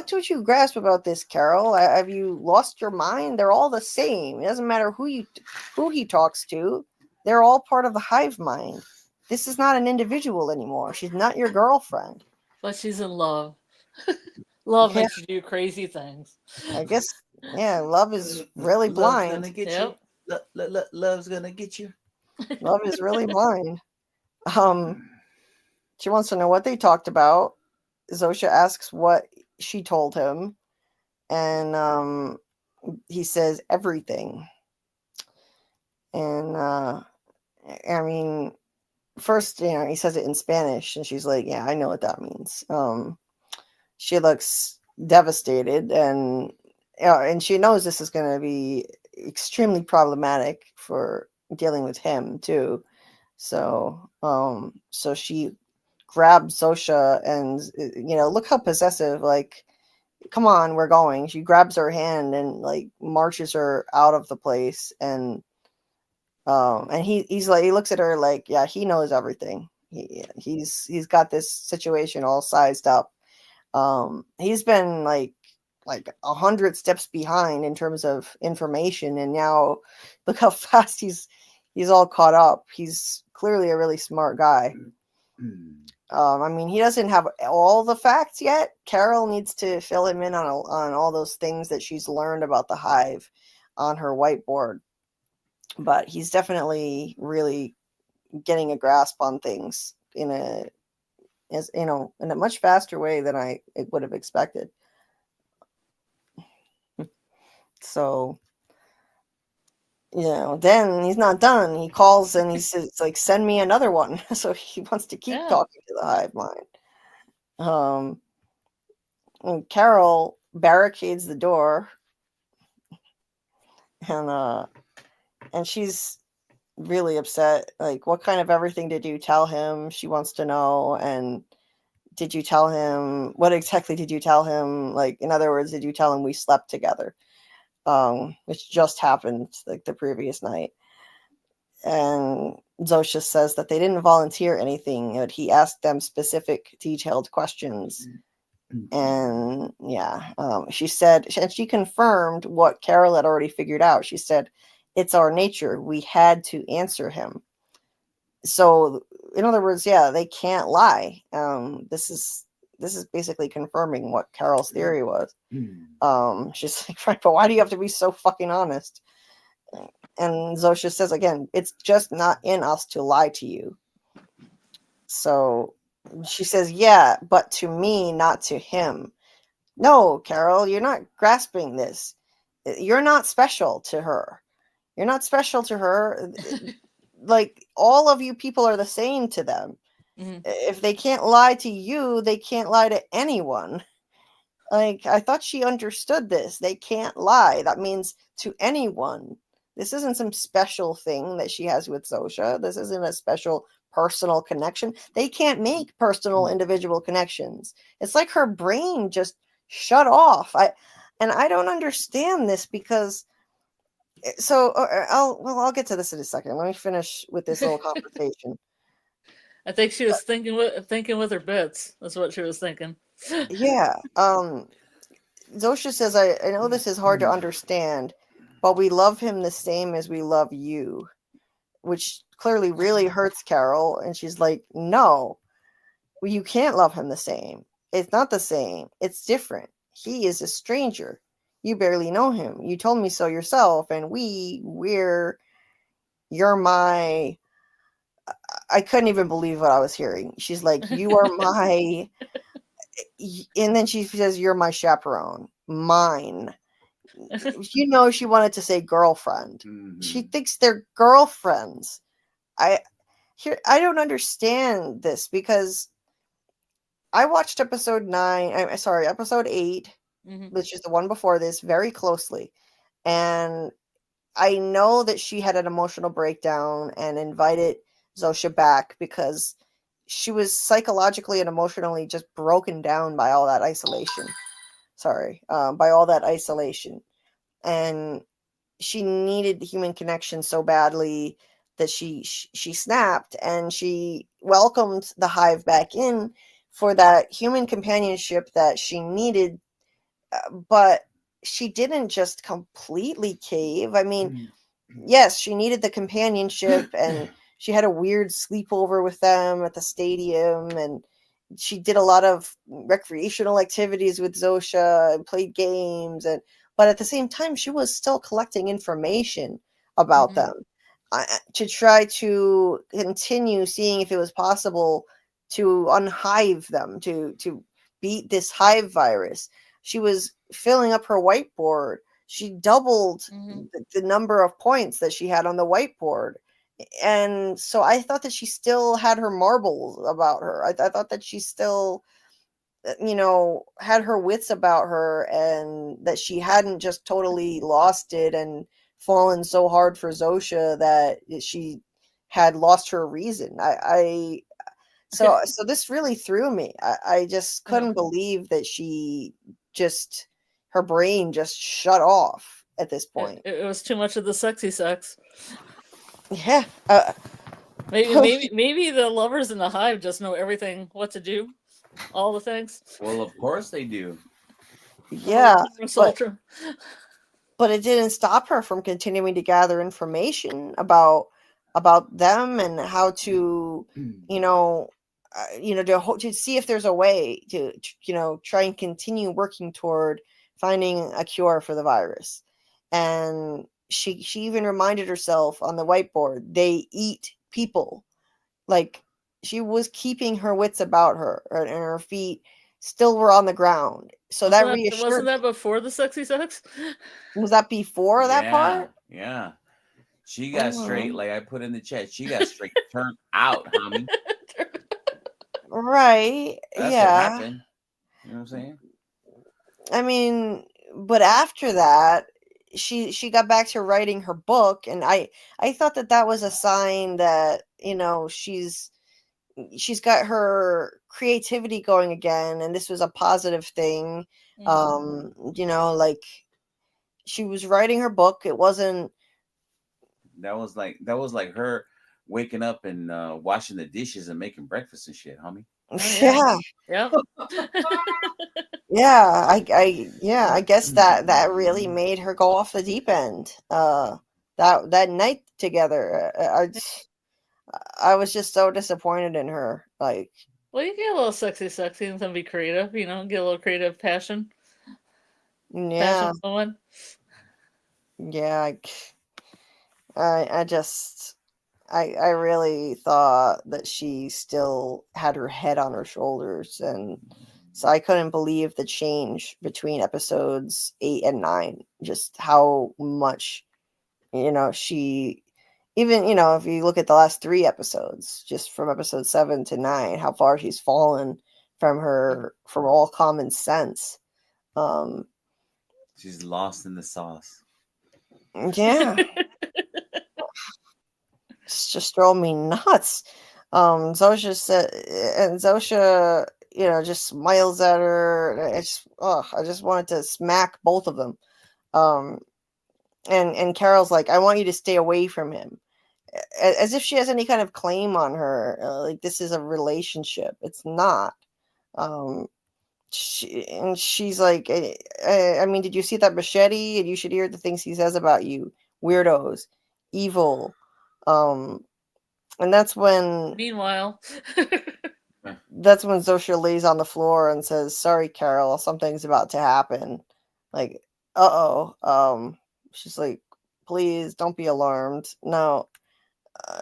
don't you grasp about this, Carol? Have you lost your mind? They're all the same. It doesn't matter who he talks to. They're all part of the hive mind. This is not an individual anymore. She's not your girlfriend. But she's in love. Love Yeah. makes you do crazy things. I guess, yeah, love is really blind. Love's gonna get Yep. you. Love's gonna get you. Love is really blind. She wants to know what they talked about. Zosha asks what she told him, and he says everything. And I mean, first, he says it in Spanish, and she's like, "Yeah, I know what that means." She looks devastated, and she knows this is going to be extremely problematic for dealing with him too. So she grabs Zosha and, look how possessive, like, come on, we're going. She grabs her hand and like marches her out of the place. And he's like, he looks at her like, yeah, he knows everything. He's got this situation all sized up. He's been like 100 steps behind in terms of information, and now look how fast he's all caught up. He's clearly a really smart guy. I mean, he doesn't have all the facts yet. Carol needs to fill him in on all those things that she's learned about the hive on her whiteboard, but he's definitely really getting a grasp on things in a much faster way than I would have expected. So, then he's not done. He calls and he says, like, send me another one. So he wants to keep talking to the hive mind. And Carol barricades the door, and she's really upset. Like, what kind of everything did you tell him? She wants to know. And did you tell him, what exactly did you tell him? Like, in other words, did you tell him we slept together? Which just happened like the previous night. And Zosha says that they didn't volunteer anything, but he asked them specific, detailed questions. And she said, and she confirmed what Carol had already figured out. She said, it's our nature. We had to answer him. So, in other words, they can't lie. This is basically confirming what Carol's theory was. She's like, right, but why do you have to be so fucking honest? And Zosha says again, it's just not in us to lie to you. So she says, yeah, but to me, not to him. No, Carol, you're not grasping this. You're not special to her. You're not special to her. Like, all of you people are the same to them. Mm-hmm. If they can't lie to you, they can't lie to anyone. Like, I thought she understood this. They can't lie. That means to anyone. This isn't some special thing that she has with Zosha. This isn't a special personal connection. They can't make personal individual connections. It's like her brain just shut off. I don't understand this, because I'll get to this in a second. Let me finish with this little conversation. I think she was thinking with her bits. That's what she was thinking. Yeah. Zosha says, I know this is hard to understand, but we love him the same as we love you, which clearly really hurts Carol. And she's like, no, you can't love him the same. It's not the same. It's different. He is a stranger. You barely know him. You told me so yourself. And you're my, I couldn't even believe what I was hearing. She's like, you are my, and then she says, you're my chaperone. Mine. She wanted to say girlfriend. Mm-hmm. She thinks they're girlfriends. I don't understand this, because I watched episode 8, mm-hmm. which is the one before this, very closely. And I know that she had an emotional breakdown and invited Zosha back because she was psychologically and emotionally just broken down by all that isolation. By all that isolation. And she needed human connection so badly that she snapped, and she welcomed the hive back in for that human companionship that she needed. But she didn't just completely cave. I mean, yes, she needed the companionship, and she had a weird sleepover with them at the stadium, and she did a lot of recreational activities with Zosha and played games, but at the same time she was still collecting information about them to try to continue seeing if it was possible to unhive them, to beat this hive virus. She was filling up her whiteboard. She doubled the number of points that she had on the whiteboard. And so I thought that she still had her marbles about her. I thought that she still, had her wits about her, and that she hadn't just totally lost it and fallen so hard for Zosha that she had lost her reason. So this really threw me. I just couldn't believe that her brain just shut off at this point. It was too much of the sexy sex. Yeah. Maybe the lovers in the hive just know everything, what to do, all the things. Well, of course they do. Yeah, but it didn't stop her from continuing to gather information about them and how to, to see if there's a way to try and continue working toward finding a cure for the virus. And she even reminded herself on the whiteboard, they eat people. Like, she was keeping her wits about her, and her feet still were on the ground. So that reassured. Wasn't that before the sexy sex? Was that before that part? Yeah. She got straight, like I put in the chat, she got straight turned out, homie. Right. That's yeah. what happened. You know what I'm saying? I mean, but after that, she got back to writing her book, and I thought that was a sign that she's got her creativity going again, and this was a positive thing. Like, she was writing her book. It wasn't. That was like her waking up and washing the dishes and making breakfast and shit, homie. Yeah. Yeah, I guess that really made her go off the deep end. That night together, I was just so disappointed in her. Like, well, you get a little sexy and then be creative. Get a little creative passion. Yeah. Passion going. Yeah, I really thought that she still had her head on her shoulders, and so I couldn't believe the change between episodes 8 and 9. Just how much, she, even, if you look at the last 3 episodes, just from episode 7 to 9, how far she's fallen from all common sense. She's lost in the sauce. Yeah. It's just drove me nuts. Zosha said, and Zosha, just smiles at her. I just wanted to smack both of them. And Carol's like, I want you to stay away from him, as if she has any kind of claim on her. Like, this is a relationship. It's not. She's like, I mean, did you see that machete? And you should hear the things he says about you, weirdos, evil. And that's when. Meanwhile, that's when Zosha lays on the floor and says, "Sorry, Carol, something's about to happen." Like, she's like, "Please don't be alarmed." No,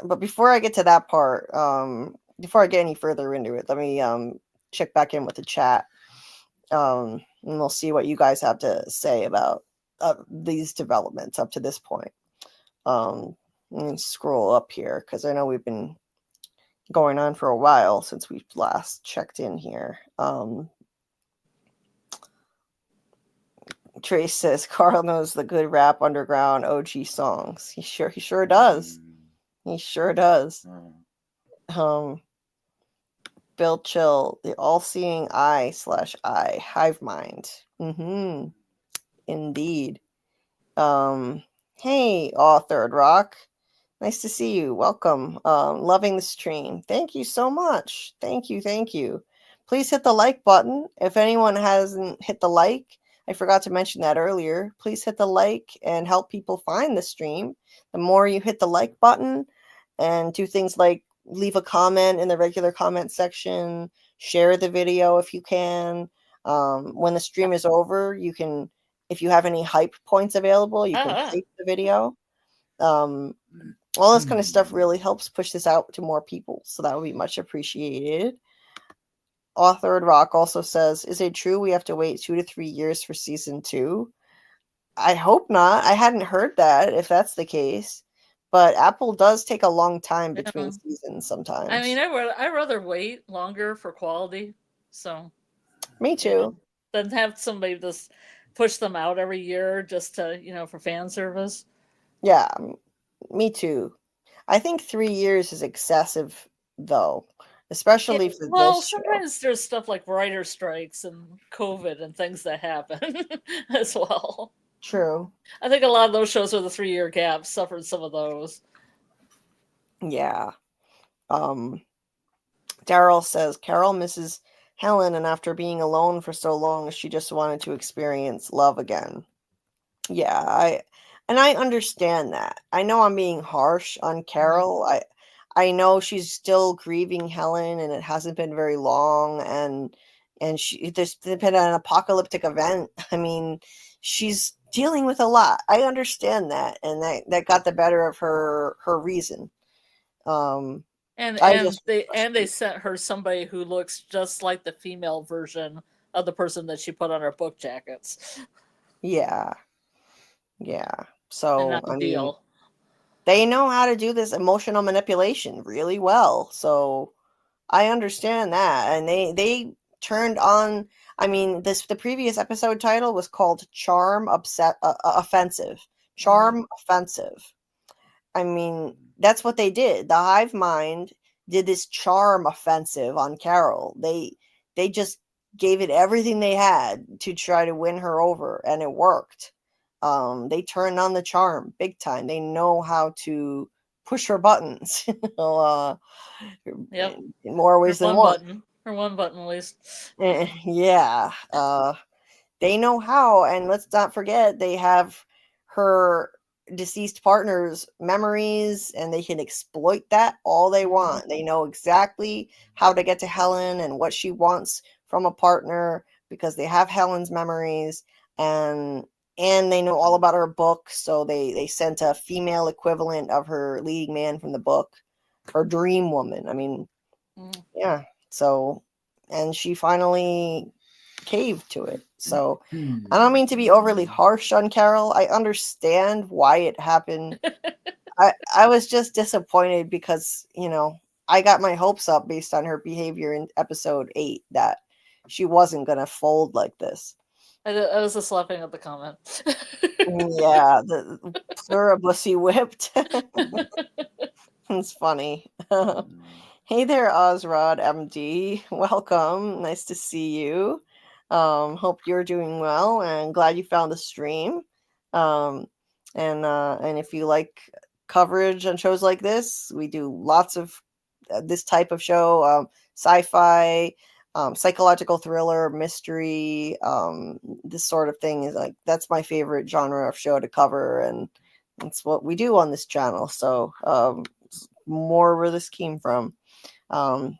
but before I get to that part, before I get any further into it, let me check back in with the chat, and we'll see what you guys have to say about these developments up to this point. Let me scroll up here because I know we've been going on for a while since we last checked in here. Trace says Karl knows the good rap underground OG songs. He sure does. He sure does. Bill Chill, the all-seeing eye/I, hive mind. Indeed. Hey, Third Rock. Nice to see you. Welcome. Loving the stream. Thank you so much. Thank you. Please hit the like button. If anyone hasn't hit the like, I forgot to mention that earlier. Please hit the like and help people find the stream. The more you hit the like button and do things like leave a comment in the regular comment section, share the video if you can. When the stream is over, you can, if you have any hype points available, you can hype the video. All this kind of stuff really helps push this out to more people, so that would be much appreciated. Authored Rock also says, is it true we have to wait 2 to 3 years for season 2? I hope not. I hadn't heard that, if that's the case. But Apple does take a long time between seasons sometimes. I mean, I'd rather wait longer for quality. So, me too. Than have somebody just push them out every year just to, for fan service. Yeah, me too. I think 3 years is excessive, though, especially for this. Well, sometimes there's stuff like writer strikes and COVID and things that happen as well. True. I think a lot of those shows with a 3-year gap suffered some of those. Yeah. Daryl says Carol misses Helen, and after being alone for so long, she just wanted to experience love again. Yeah, I understand that. I know I'm being harsh on Carol. I know she's still grieving Helen, and it hasn't been very long, and there's been an apocalyptic event. I mean, she's dealing with a lot. I understand that, and that got the better of her reason. And they sent her somebody who looks just like the female version of the person that she put on her book jackets. Yeah. So I mean, they know how to do this emotional manipulation really well. So I understand that, and they turned on. I mean, the previous episode title was called Charm Offensive. Charm Offensive. I mean, that's what they did. The hive mind did this charm offensive on Carol. They just gave it everything they had to try to win her over, and it worked. They turned on the charm big time. They know how to push her buttons. Yep. In more ways than one. Or one button at least. Yeah. They know how, and let's not forget they have her deceased partner's memories, and they can exploit that all they want. They know exactly how to get to Helen and what she wants from a partner because they have Helen's memories, and they know all about her book. So they sent a female equivalent of her leading man from the book, her dream woman. I mean, yeah. So, and she finally caved to it. So I don't mean to be overly harsh on Carol. I understand why it happened. I was just disappointed because, I got my hopes up based on her behavior in episode 8 that she wasn't going to fold like this. I was just laughing at the comment. Yeah, the Pluribus whipped. It's funny. Hey there, Ozrod MD. Welcome. Nice to see you. Hope you're doing well, and glad you found the stream. And if you like coverage on shows like this, we do lots of this type of show, sci-fi, psychological thriller, mystery, this sort of thing is that's my favorite genre of show to cover, and that's what we do on this channel. So more where this came from.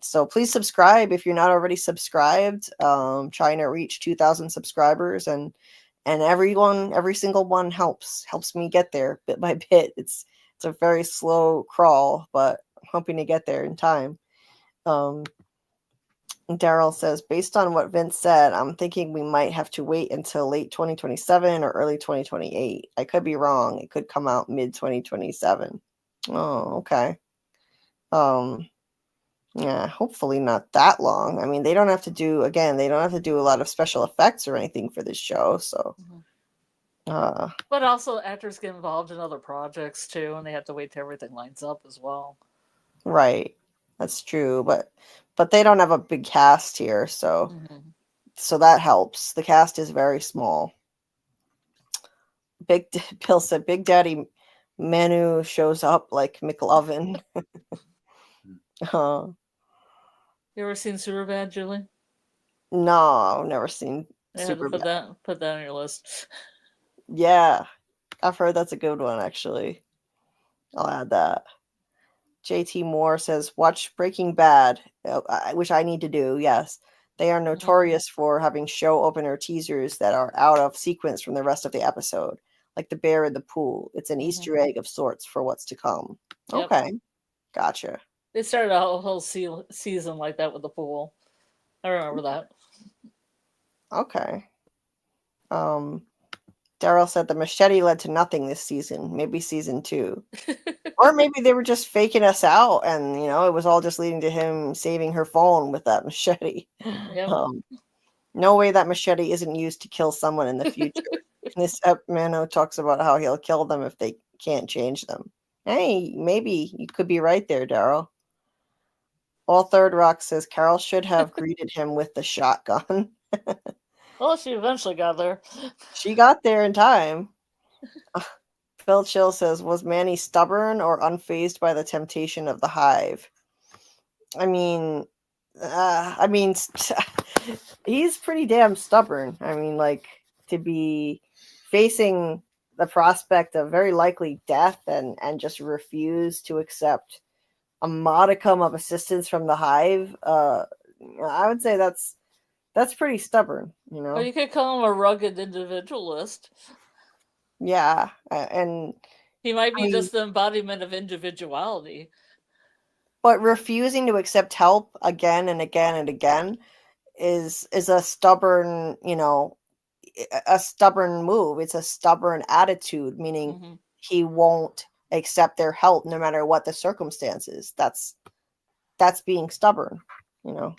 So please subscribe if you're not already subscribed. Trying to reach 2,000 subscribers, and every single one helps me get there bit by bit. It's a very slow crawl, but I'm hoping to get there in time. Daryl says, based on what Vince said, I'm thinking we might have to wait until late 2027 or early 2028. I could be wrong. It could come out mid 2027. Oh, okay. Yeah, hopefully not that long. I mean, they don't have to do a lot of special effects or anything for this show. So, But also, actors get involved in other projects too, and they have to wait till everything lines up as well. Right. That's true, but they don't have a big cast here, so Mm-hmm. so that helps. The cast is very small. Bill said Big Daddy Manu shows up like McLovin. uh, You ever seen Superbad, Julie? no, I've never seen I had to Super. put that on your list. Yeah, I've heard that's a good one, actually. I'll add that. JT Moore says, watch Breaking Bad, which I need to do, yes. They are notorious for having show opener teasers that are out of sequence from the rest of the episode, like the bear in the pool. It's an Easter egg of sorts for what's to come. Yep. Okay, gotcha. They started a whole season like that with the pool. I remember that. Okay. Daryl said the machete led to nothing this season. Maybe season 2. Or maybe they were just faking us out and, it was all just leading to him saving her phone with that machete. Yep. No way that machete isn't used to kill someone in the future. This Mano talks about how he'll kill them if they can't change them. Hey, maybe you could be right there, Daryl. All Third Rock says Carol should have greeted him with the shotgun. Well, she eventually got there. She got there in time. Phil Chill says, was Manny stubborn or unfazed by the temptation of the hive? I mean, he's pretty damn stubborn. I mean, like, to be facing the prospect of very likely death and just refuse to accept a modicum of assistance from the hive. I would say that's pretty stubborn, Or you could call him a rugged individualist. Yeah, and he might be just the embodiment of individuality. But refusing to accept help again and again and again is a stubborn, a stubborn move. It's a stubborn attitude, meaning he won't accept their help no matter what the circumstances. That's being stubborn.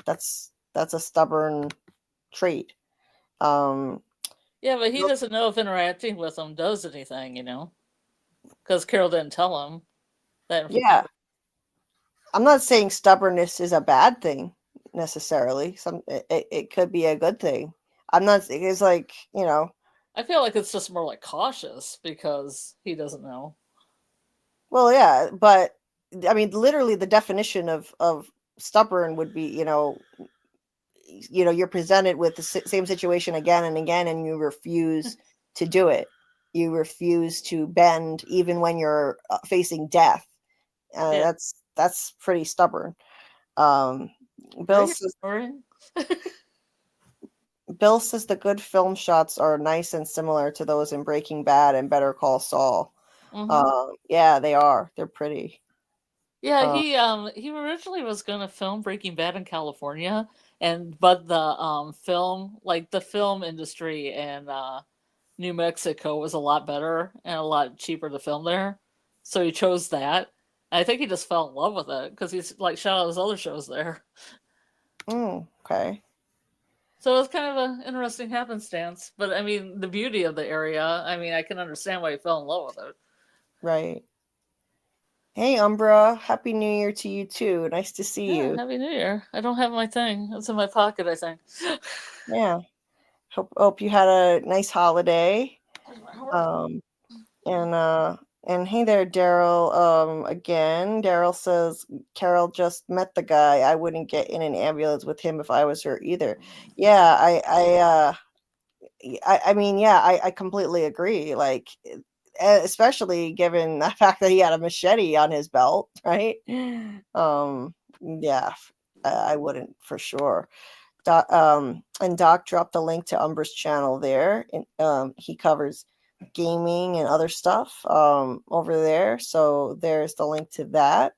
That's a stubborn trait. Yeah, but he doesn't know if interacting with them does anything, because Carol didn't tell him that. Yeah. I'm not saying stubbornness is a bad thing necessarily. It could be a good thing. I'm not. It's like I feel like it's just more like cautious because he doesn't know. Well, yeah, but I mean, literally, the definition of stubborn would be you're presented with the same situation again and again, and you refuse to do it. You refuse to bend even when you're facing death. Yeah. That's pretty stubborn. Bill says the good film shots are nice and similar to those in Breaking Bad and Better Call Saul. Yeah, they are. They're pretty. Yeah, he originally was going to film Breaking Bad in California, but the film industry in New Mexico was a lot better and a lot cheaper to film there, so he chose that. I think he just fell in love with it because he's shot all his other shows there. Okay. So it's kind of an interesting happenstance. But I mean, the beauty of the area, I can understand why he fell in love with it. Right. Hey, Umbra. Happy New Year to you too. Nice to see you. Happy New Year. I don't have my thing. It's in my pocket, I think. Yeah. Hope you had a nice holiday. And hey there, Daryl. Again, Daryl says Carol just met the guy. I wouldn't get in an ambulance with him if I was her either. Yeah, I completely agree. Like, especially given the fact that he had a machete on his belt, right? Yeah, I wouldn't for sure. And Doc dropped the link to Umbra's channel there. And he covers gaming and other stuff over there, so there's the link to that.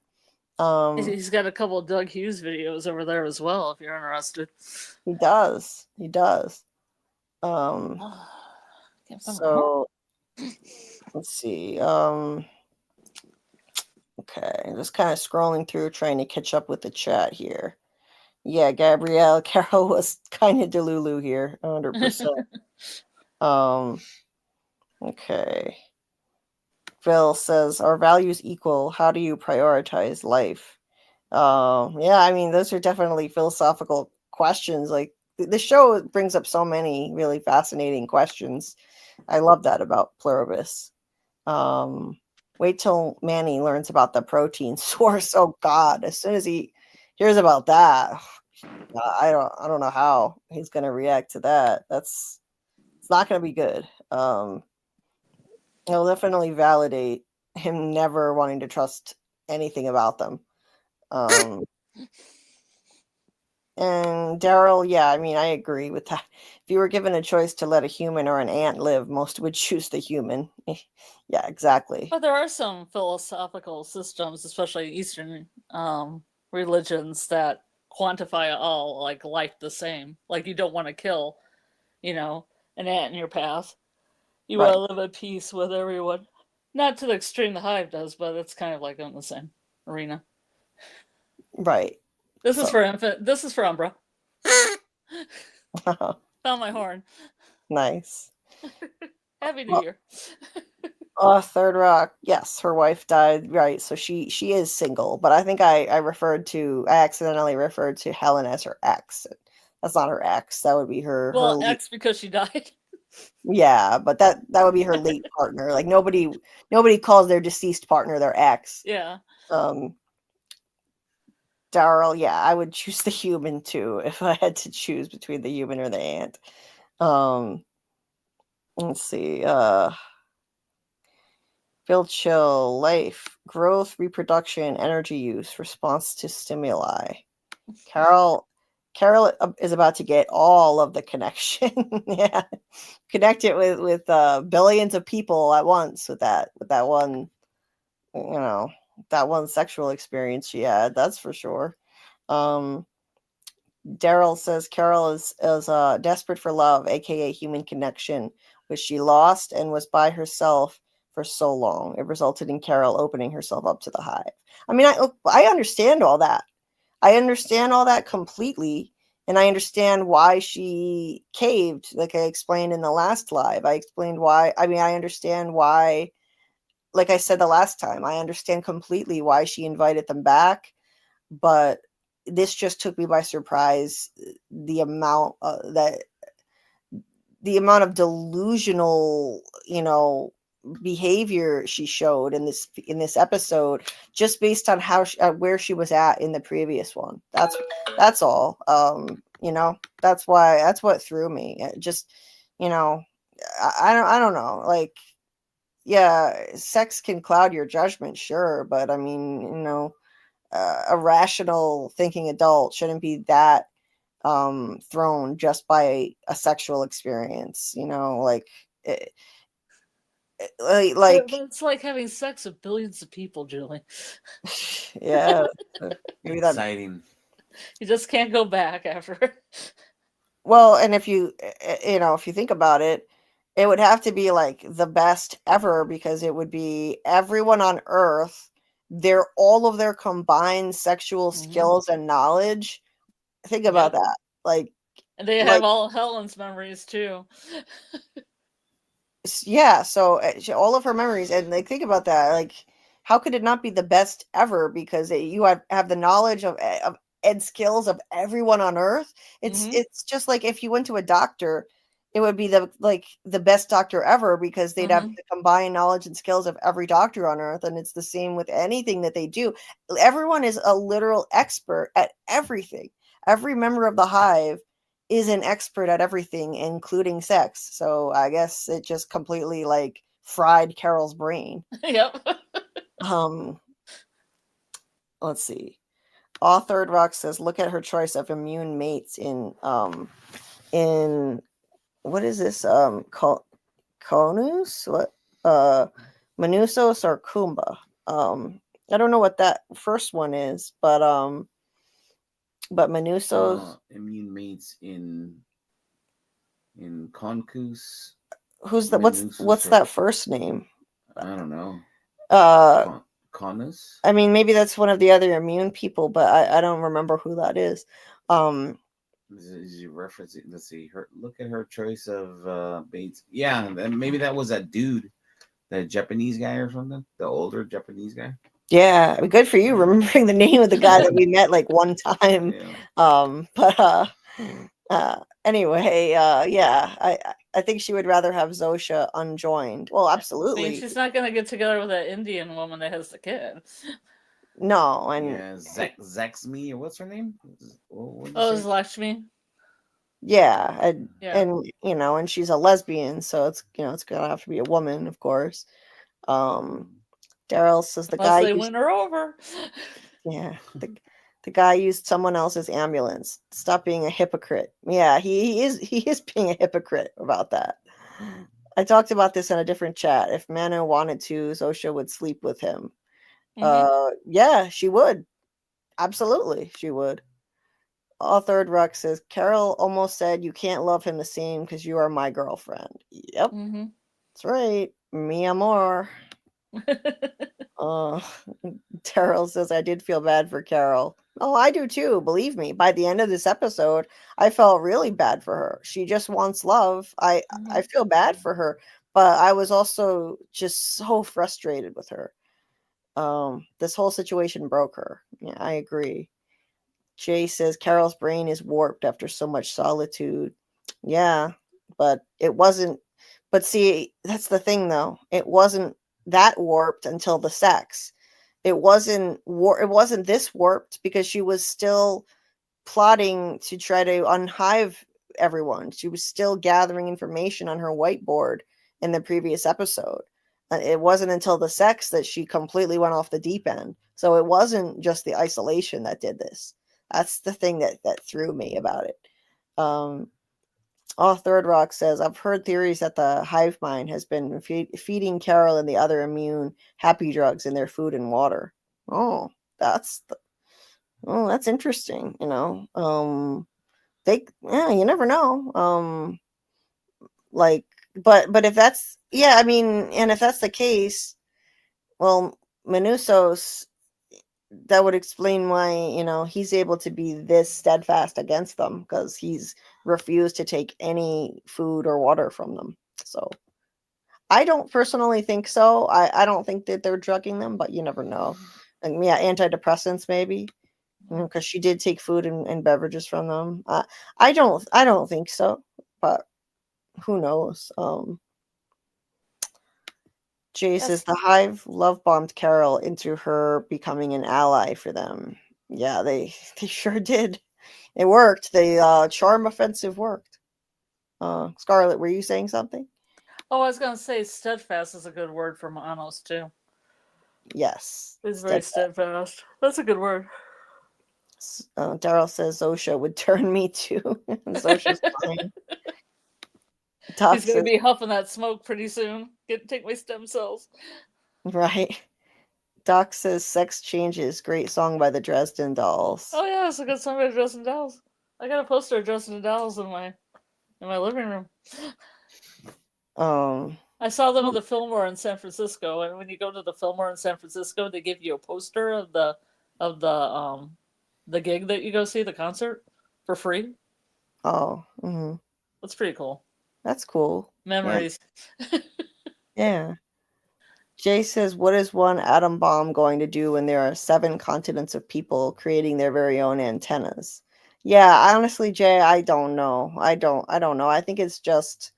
He's got a couple of Doug Hughes videos over there as well if you're interested. He does so let's see. Okay, just kind of scrolling through trying to catch up with the chat here. Yeah, Gabrielle Carol was kind of delulu here 100%. Okay. Phil says, "Are values equal? How do you prioritize life?" Yeah, I mean, those are definitely philosophical questions. Like the show brings up so many really fascinating questions. I love that about Pluribus. Wait till Manny learns about the protein source. Oh God, as soon as he hears about that, I don't know how he's gonna react to that. It's not gonna be good. It'll definitely validate him never wanting to trust anything about them. Um, and Daryl, yeah, I mean, I agree with that. If you were given a choice to let a human or an ant live, most would choose the human. Yeah, exactly. But there are some philosophical systems, especially Eastern religions, that quantify all like life the same. Like you don't want to kill, an ant in your path. You Right, want to live at peace with everyone. Not to the extreme the hive does, but it's kind of like in the same arena. right. This is So for infant. This is for Umbra. Found my horn. nice. Happy New Year. Third Rock. Yes, her wife died. Right, so she is single. But I think I accidentally referred to Helen as her ex. That's not her ex. That would be her Well, late. X because she died. Yeah, but that would be her late partner. Like nobody calls their deceased partner their ex. Yeah. Daryl, yeah, I would choose the human too if I had to choose between the human or the ant. Let's see. Phil Chill, life, growth, reproduction, energy use, response to stimuli. Carol is about to get all of the connection. Yeah, connect it with billions of people at once with that one, that one sexual experience she had. That's for sure. Daryl says Carol is desperate for love, aka human connection, which she lost and was by herself for so long. It resulted in Carol opening herself up to the hive. I mean, I understand all that. I understand all that completely, and I understand why she caved, like I explained in the last live. I explained why. I mean, I understand why. Like I said the last time, I understand completely why she invited them back, but this just took me by surprise. The amount of delusional, behavior she showed in this episode, just based on how where she was at in the previous one. That's all. That's what threw me. It just, I don't know. Like, yeah, sex can cloud your judgment, sure, but I mean, a rational thinking adult shouldn't be that thrown just by a sexual experience, like It's like having sex with billions of people, Julie. yeah, maybe that. Exciting. You just can't go back after. Well, and if you think about it, it would have to be like the best ever, because it would be everyone on Earth, all of their combined sexual skills and knowledge. Think about that. Like, and they have all Helen's memories too. Yeah, so all of her memories, and like, think about that. Like, how could it not be the best ever? Because you have the knowledge of and skills of everyone on Earth. It's just like if you went to a doctor, it would be the best doctor ever, because they'd have the combined knowledge and skills of every doctor on Earth. And it's the same with anything that they do. Everyone is a literal expert at everything. Every member of the hive is an expert at everything, including sex. So I guess it just completely like fried Carol's brain. Yep. Let's see. Third Rock says, look at her choice of immune mates in what is this? Conus? What? Manusos or Kumba? I don't know what that first one is, but Manusos. Immune mates in Concus. Who's the what's that first name? I don't know. Conus? I mean, maybe that's one of the other immune people, but I don't remember who that is. Is you referencing? Let's see. Look at her choice of baits. Yeah, and maybe that was that dude, that Japanese guy or something. The older Japanese guy. Yeah, good for you remembering the name of the guy that we met like one time. Yeah. Anyway, yeah, I think she would rather have Zosha unjoined. Well, I mean, absolutely. she's not gonna get together with that Indian woman that has the kid. No, and Yeah, Zaxmi, or what's her name? What did Oh, you it's say? Lakshmi. yeah, and Yeah. and she's a lesbian, so it's it's gonna have to be a woman, of course. Daryl says the Unless guy they used, win her over. yeah, the guy used someone else's ambulance. Stop being a hypocrite. Yeah, he is being a hypocrite about that. I talked about this in a different chat. If Manu wanted to, Zosha would sleep with him. Yeah, she would. Absolutely, she would. All third Ruck says Carol almost said you can't love him the same because you are my girlfriend. Yep, that's right. Mi amor. Daryl says I did feel bad for Carol. Oh, I do too. Believe me. By the end of this episode, I felt really bad for her. She just wants love. I feel bad for her, but I was also just so frustrated with her. This whole situation broke her. Yeah, I agree. Jay says Carol's brain is warped after so much solitude. Yeah, but it wasn't. But see, that's the thing, though. It wasn't that warped until the sex. It wasn't. It wasn't this warped because she was still plotting to try to unhive everyone. She was still gathering information on her whiteboard in the previous episode. It wasn't until the sex that she completely went off the deep end. So it wasn't just the isolation that did this. That's the thing that threw me about it. Third Rock says, I've heard theories that the hive mind has been feeding Carol and the other immune happy drugs in their food and water. Oh, that's interesting. You never know. Like, but if that's, yeah, I mean, and if that's the case, well, Manusos, that would explain why he's able to be this steadfast against them, because he's refused to take any food or water from them. So I don't personally think so. I don't think that they're drugging them, but you never know. And yeah, antidepressants maybe, because she did take food and beverages from them. I don't think so, but who knows? Jay says the hive love bombed Carol into her becoming an ally for them. Yeah, they sure did. It worked. The charm offensive worked. Scarlet, were you saying something? Oh, I was gonna say steadfast is a good word for Manos too. Yes. It's very steadfast. That's a good word. Daryl says Zosha would turn me too. Zosha's fine. He's gonna be huffing that smoke pretty soon. Take my stem cells. Right. Doc says Sex Changes, great song by the Dresden Dolls. Oh yeah, it's a good song by the Dresden Dolls. I got a poster of Dresden Dolls in my living room. I saw them at the Fillmore in San Francisco, and when you go to the Fillmore in San Francisco, they give you a poster of the gig that you go see, the concert, for free. Oh, that's pretty cool. That's cool. Memories. Yeah. Jay says, what is one atom bomb going to do when there are 7 continents of people creating their very own antennas? Yeah, honestly, Jay, I don't know. I don't know. I think it's just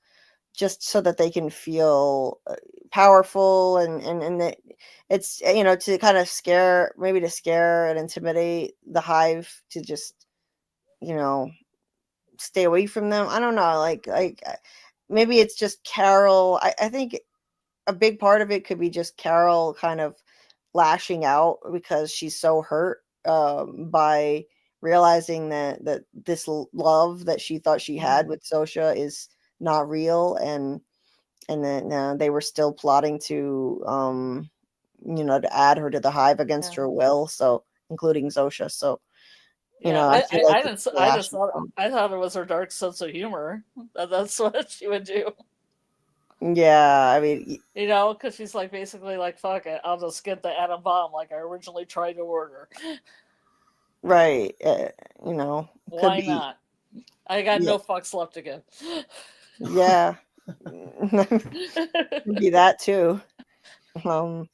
so that they can feel powerful and that it's, to kind of scare and intimidate the hive to just, stay away from them. I don't know. Like maybe it's just Carol. I think a big part of it could be just Carol kind of lashing out because she's so hurt by realizing that this love that she thought she had with Zosha is not real, and then they were still plotting to to add her to the hive against her will, so including Zosha. So I thought it was her dark sense of humor. That's what she would do. Yeah, I mean, because she's like basically like, fuck it, I'll just get the atom bomb like I originally tried to order. Right. Why not? I got Yeah. no fucks left to give. Yeah. Be that too. And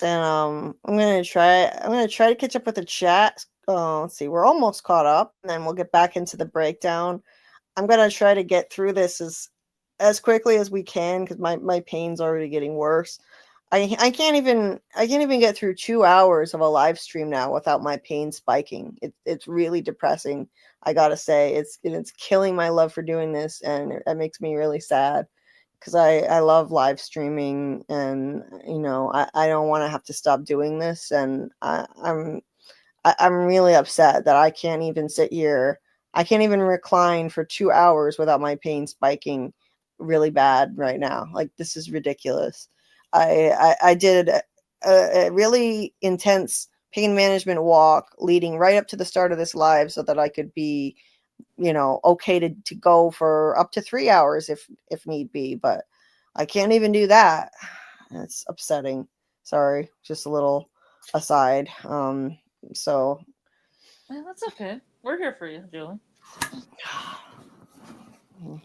I'm gonna try to catch up with the chat. Let's see, we're almost caught up, and then we'll get back into the breakdown. I'm gonna try to get through this as quickly as we can because my pain's already getting worse. I can't even get through 2 hours of a live stream now without my pain spiking. It's really depressing. I gotta say, it's killing my love for doing this, and it makes me really sad because I love live streaming, and I don't want to have to stop doing this, and I'm really upset that I can't even sit here. I can't even recline for 2 hours without my pain spiking really bad right now. Like, this is ridiculous. I did a really intense pain management walk leading right up to the start of this live so that I could be, okay to go for up to 3 hours if need be. But I can't even do that. It's upsetting. Sorry, just a little aside. So Yeah, that's okay. We're here for you, Julie.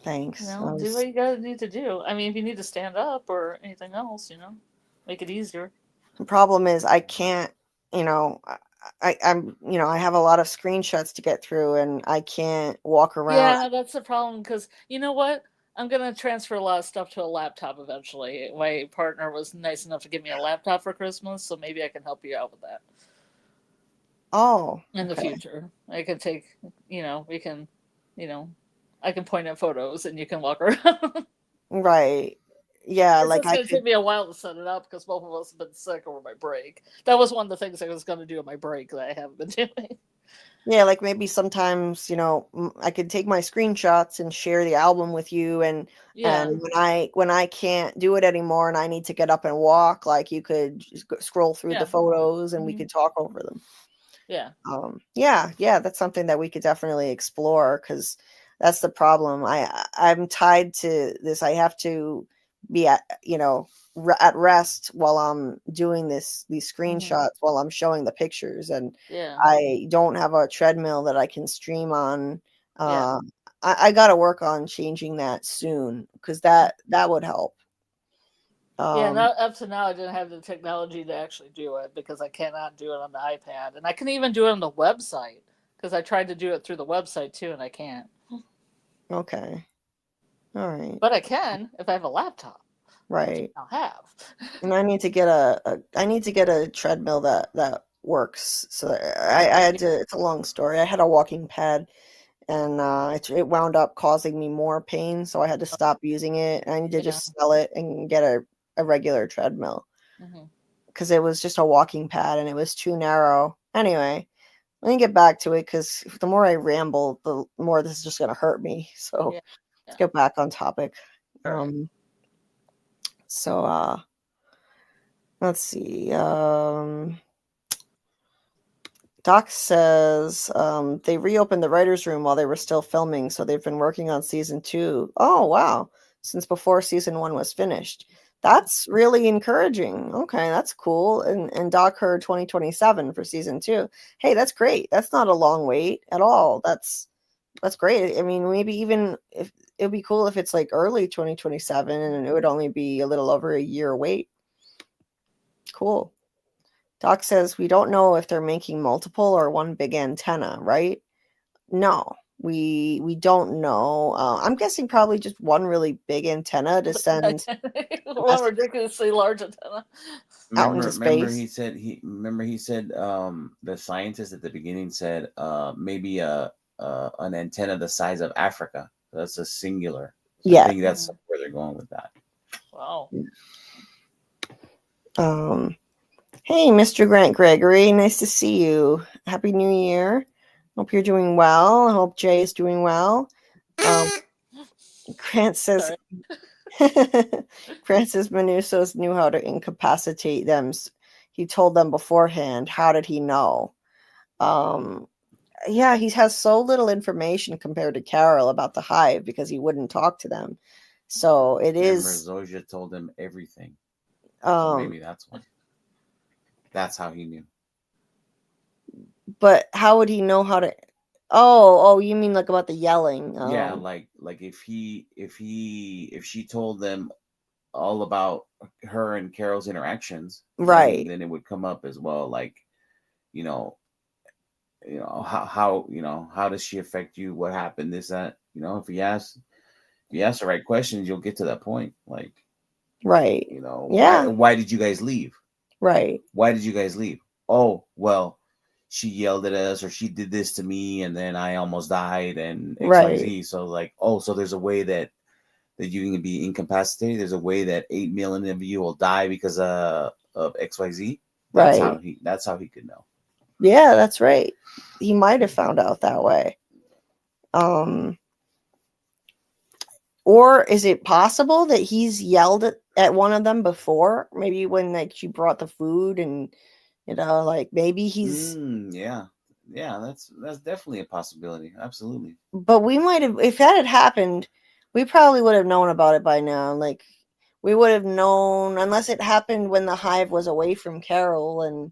thanks. Do what you need to do. I mean, if you need to stand up or anything else, make it easier. The problem is I can't, I have a lot of screenshots to get through, and I can't walk around. Yeah, that's the problem, because you know what? I'm going to transfer a lot of stuff to a laptop eventually. My partner was nice enough to give me a laptop for Christmas, so maybe I can help you out with that. Oh, in the future. I can take, we can, I can point at photos and you can walk around. Right. Yeah, It's like just going to take me a while to set it up because both of us have been sick over my break. That was one of the things I was going to do on my break that I haven't been doing. Yeah, like maybe sometimes, I could take my screenshots and share the album with you, and when I can't do it anymore and I need to get up and walk, like you could just scroll through the photos and we could talk over them. Yeah. Yeah, that's something that we could definitely explore, because that's the problem. I'm tied to this. I have to be at rest while I'm doing these screenshots while I'm showing the pictures, and I don't have a treadmill that I can stream on. I got to work on changing that soon, because that would help. Up to now I didn't have the technology to actually do it because I cannot do it on the iPad, and I can even do it on the website because I tried to do it through the website too, and I can't. Okay. All right. But I can if I have a laptop. Right. I'll have. And I need to get a treadmill that works. So I had to. It's a long story. I had a walking pad, and it wound up causing me more pain, so I had to stop using it. And I need to just sell it and get a regular treadmill, because it was just a walking pad and it was too narrow. Anyway, let me get back to it, because the more I ramble, the more this is just going to hurt me. So let's get back on topic. So let's see. Doc says they reopened the writer's room while they were still filming, so they've been working on season 2. Oh, wow. Since before season 1 was finished. That's really encouraging. Okay, that's cool. And Doc heard 2027 for season 2. Hey, that's great. That's not a long wait at all. That's great. I mean, maybe even if it would be cool if it's like early 2027 and it would only be a little over a year wait. Cool. Doc says we don't know if they're making multiple or one big antenna, right? No, we don't know. I'm guessing probably just one really big antenna to send one ridiculously large antenna out into space. Remember he said the scientist at the beginning said maybe an antenna the size of Africa. That's a singular. So I think that's where they're going with that. Wow. Hey, Mr. Grant Gregory, nice to see you. Happy New Year. Hope you're doing well. I hope Jay is doing well. Grant says Manusos knew how to incapacitate them. He told them beforehand. How did he know? Yeah, he has so little information compared to Carol about the hive because he wouldn't talk to them. So it is. Zoja told him everything. So maybe that's why. That's how he knew. But how would he know how to? Oh, you mean like about the yelling? Yeah, like if she told them all about her and Carol's interactions, right. then it would come up as well. Like, you know, how does she affect you? What happened? This, that. If you ask the right questions, you'll get to that point. Like, Right. why Yeah. why did you guys leave? Right. Why did you guys leave? Oh, well, she yelled at us, or she did this to me, and then I almost died, and Right. XYZ. So like, so there's a way that you can be incapacitated. There's a way that 8 million of you will die because of XYZ. That's Right. how he could know. Yeah, that's right. He might have found out that way. Or is it possible that he's yelled at one of them before? Maybe when like she brought the food, and like maybe he's. Yeah, that's definitely a possibility. Absolutely. But we might have, if that had happened, we probably would have known about it by now. Like we would have known, unless it happened when the hive was away from Carol, and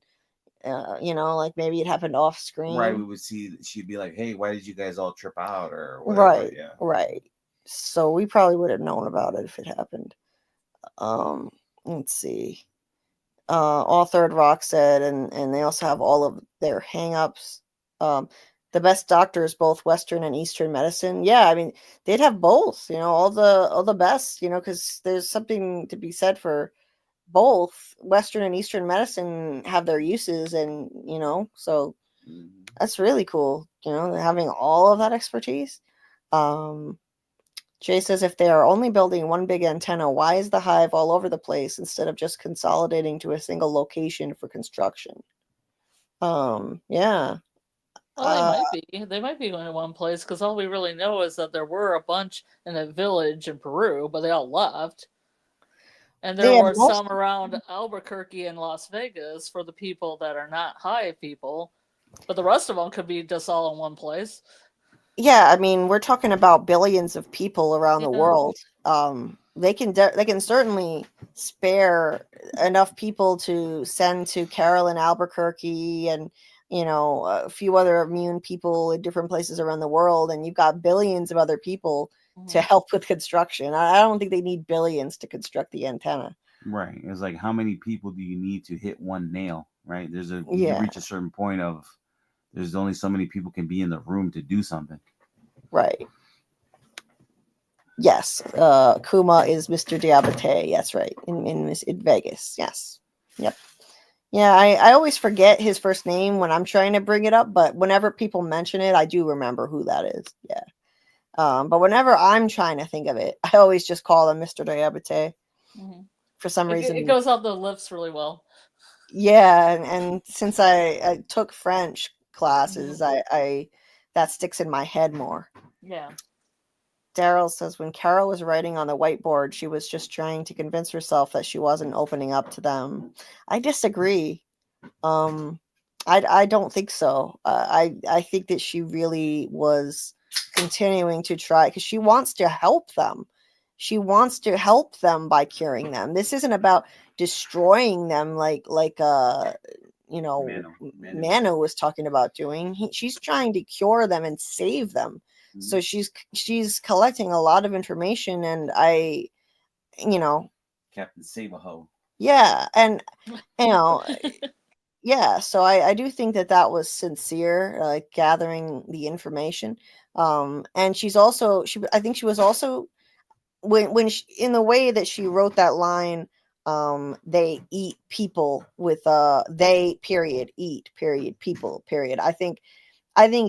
like maybe it happened off screen. Right, we would see. She'd be like, "Hey, why did you guys all trip out?" or whatever. Right. Yeah. Right. So we probably would have known about it if it happened. Let's see. All Third Rock said, and they also have all of their hang-ups. The best doctors, both Western and Eastern medicine. Yeah, I mean, they'd have both, all the best, because there's something to be said for both Western and Eastern medicine have their uses, and, so that's really cool, having all of that expertise. Jay says, if they are only building one big antenna, why is the hive all over the place instead of just consolidating to a single location for construction? Yeah. Well, they might be going to one place, because all we really know is that there were a bunch in a village in Peru, but they all left. And there were some around Albuquerque and Las Vegas for the people that are not hive people, but the rest of them could be just all in one place. Yeah, I mean, we're talking about billions of people around the world. They can certainly spare enough people to send to Carol in Albuquerque, and a few other immune people in different places around the world, and you've got billions of other people to help with construction. I don't think they need billions to construct the antenna. Right. It's like, how many people do you need to hit one nail? Right. You reach a certain point of, there's only so many people can be in the room to do something. Right. Yes. Kuma is Mr. Diabate. That's right. In Vegas. Yes. Yep. Yeah, I always forget his first name when I'm trying to bring it up, but whenever people mention it, I do remember who that is. Yeah. But whenever I'm trying to think of it, I always just call him Mr. Diabate. For some reason. It goes off the lips really well. Yeah, and since I took French classes, I that sticks in my head more. Yeah. Daryl says, when Carol was writing on the whiteboard, she was just trying to convince herself that she wasn't opening up to them. I disagree. I don't think so. I think that she really was continuing to try, because she wants to help them. She wants to help them by curing them. This isn't about destroying them like Mano was talking about doing. She's trying to cure them and save them. So she's collecting a lot of information, and Captain Save-A-Ho. Yeah, and yeah, so I do think that was sincere, like gathering the information. And she's also I think she was also when she, in the way that she wrote that line, they eat people with they period eat period people period. I think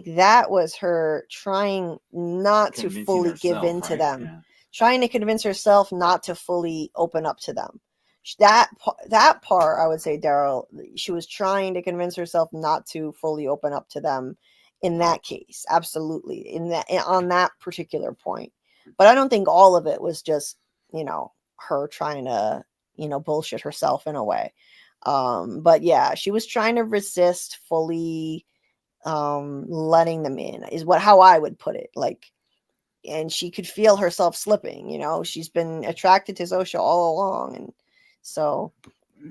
that was her trying not to fully give in to them. Yeah. Trying to convince herself not to fully open up to them. That part, I would say, Daryl, she was trying to convince herself not to fully open up to them in that case. Absolutely. On that particular point. But I don't think all of it was just, her trying to, bullshit herself in a way. But yeah, she was trying to resist fully letting them in, is how I would put it. Like, and she could feel herself slipping, she's been attracted to Zosha all along. And so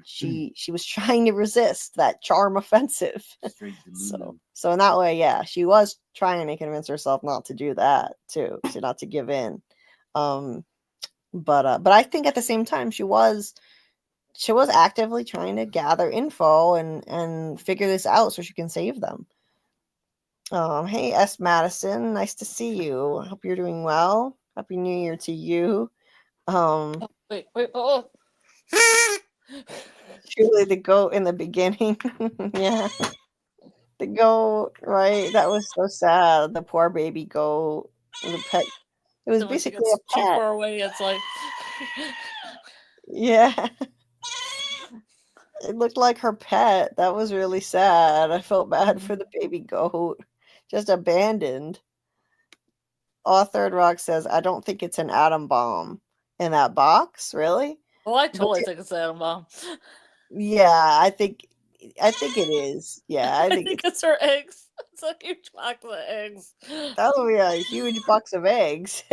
she was trying to resist that charm offensive. Straight delusion. So in that way, yeah, she was trying to convince herself not to do that too, so not to give in. But I think at the same time she was actively trying to gather info and figure this out so she can save them. Hey S. Madison, nice to see you. I hope you're doing well. Happy New Year to you. Wait, oh. Truly the goat in the beginning. Yeah. The goat, right? That was so sad. The poor baby goat. The pet. It was So when she basically gets a too pet. far away, it's like Yeah. It looked like her pet. That was really sad. I felt bad for the baby goat. Just abandoned. Authored Rock says, I don't think it's an atom bomb in that box. Really? well, I totally think it's Atom Bomb. Yeah, I think it is. Yeah, I I think think it's her eggs. It's a huge box of eggs. that would be a huge box of eggs.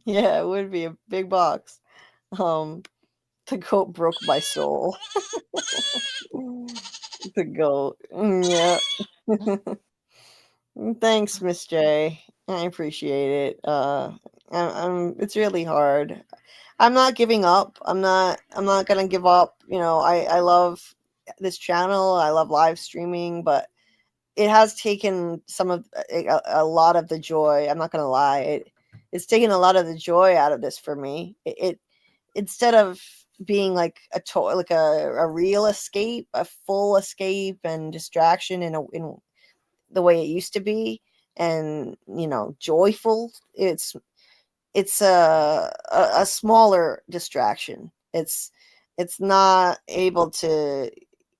Yeah, it would be a big box. The goat broke my soul. The goat. Yeah. Thanks, Miss J. I appreciate it. It's really hard. I'm not giving up. I'm not gonna give up. I love this channel. I love live streaming, but it has taken a lot of the joy. I'm not gonna lie. It's taken a lot of the joy out of this for me. It instead of being like a real escape, a full escape and distraction in the way it used to be, and joyful. It's a smaller distraction. It's not able to.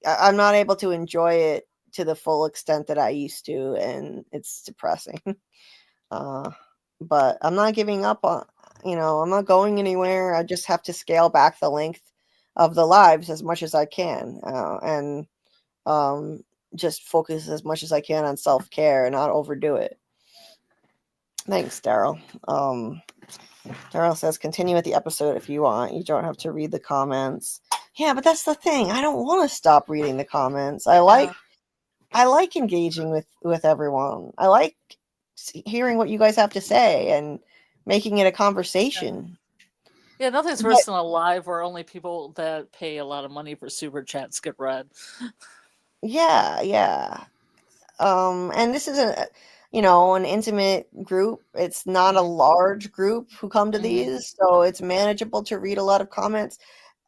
I'm not able to enjoy it to the full extent that I used to, and it's depressing. But I'm not giving up on. I'm not going anywhere. I just have to scale back the length of the lives as much as I can, and just focus as much as I can on self-care and not overdo it. Thanks, Daryl. Daryl says, continue with the episode if you want. You don't have to read the comments. Yeah, but that's the thing. I don't want to stop reading the comments. I like engaging with everyone. I like hearing what you guys have to say and making it a conversation. Yeah, nothing's worse than a live where only people that pay a lot of money for super chats get read. Yeah. And this is an intimate group. It's not a large group who come to these, so it's manageable to read a lot of comments.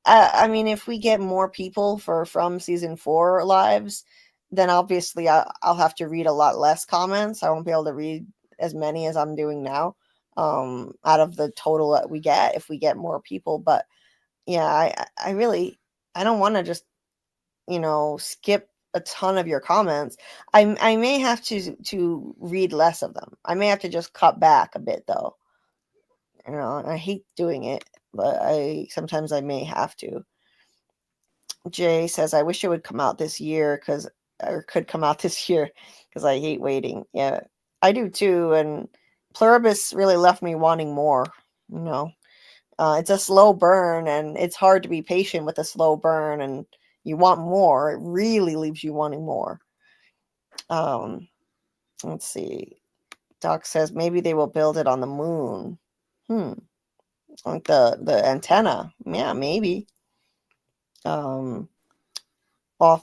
I mean, if we get more people from season 4 lives, then obviously I'll have to read a lot less comments. I won't be able to read as many as I'm doing now, out of the total that we get if we get more people. But yeah, I don't want to just skip a ton of your comments. I may have to read less of them. I may have to just cut back a bit though. I hate doing it, but sometimes I may have to. Jay says, I wish it would come out this year could come out this year because I hate waiting. Yeah, I do too. And Pluribus really left me wanting more. It's a slow burn, and it's hard to be patient with a slow burn, and you want more. It really leaves you wanting more. Let's see. Doc says maybe they will build it on the moon. Like the antenna. Yeah, maybe.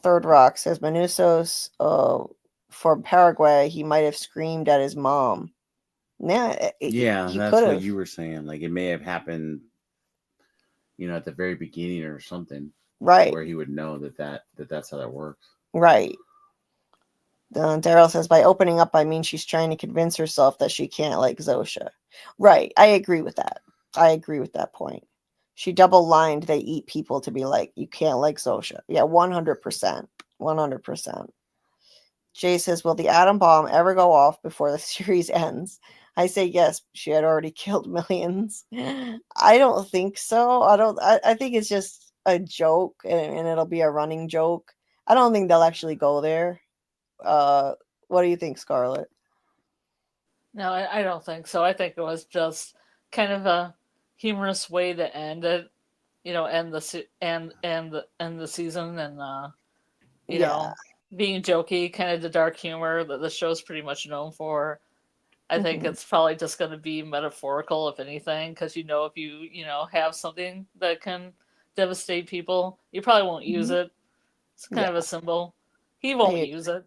Third Rock says Manusos for Paraguay, he might have screamed at his mom. Yeah, that's what you were saying. Like it may have happened, at the very beginning or something, right? Where he would know that's how that works, right? Daryl says by opening up, I mean she's trying to convince herself that she can't like Zosha. Right? I agree with that. I agree with that point. She double-lined they eat people to be like, you can't like Zosha. Yeah, 100%. 100%. Jay says, will the atom bomb ever go off before the series ends? I say yes. She had already killed millions. I don't think so. I think it's just a joke, and it'll be a running joke. I don't think they'll actually go there. What do you think, Scarlet? No, I don't think so. I think it was just kind of a humorous way to end it. end the season, and you Yeah. know, being jokey, kind of the dark humor that the show's pretty much known for. I think it's probably just going to be metaphorical, if anything, because if you have something that can devastate people, you probably won't use it. It's kind of a symbol. He won't use it.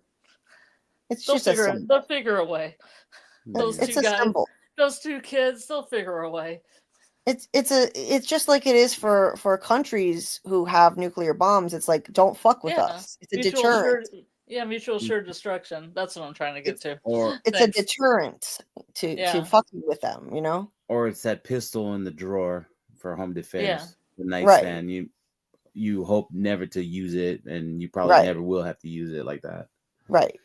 It's just a symbol. They'll figure a way. Those It's two a guys, symbol. those two kids, they'll figure a way. It's just like it is for countries who have nuclear bombs. It's like, don't fuck with us. It's a deterrent. Mutual assured destruction. That's what I'm trying to get to. Or It's a deterrent to fucking with them, or it's that pistol in the drawer for home defense. Yeah. The nightstand. You hope never to use it, and you probably never will have to use it like that. Right.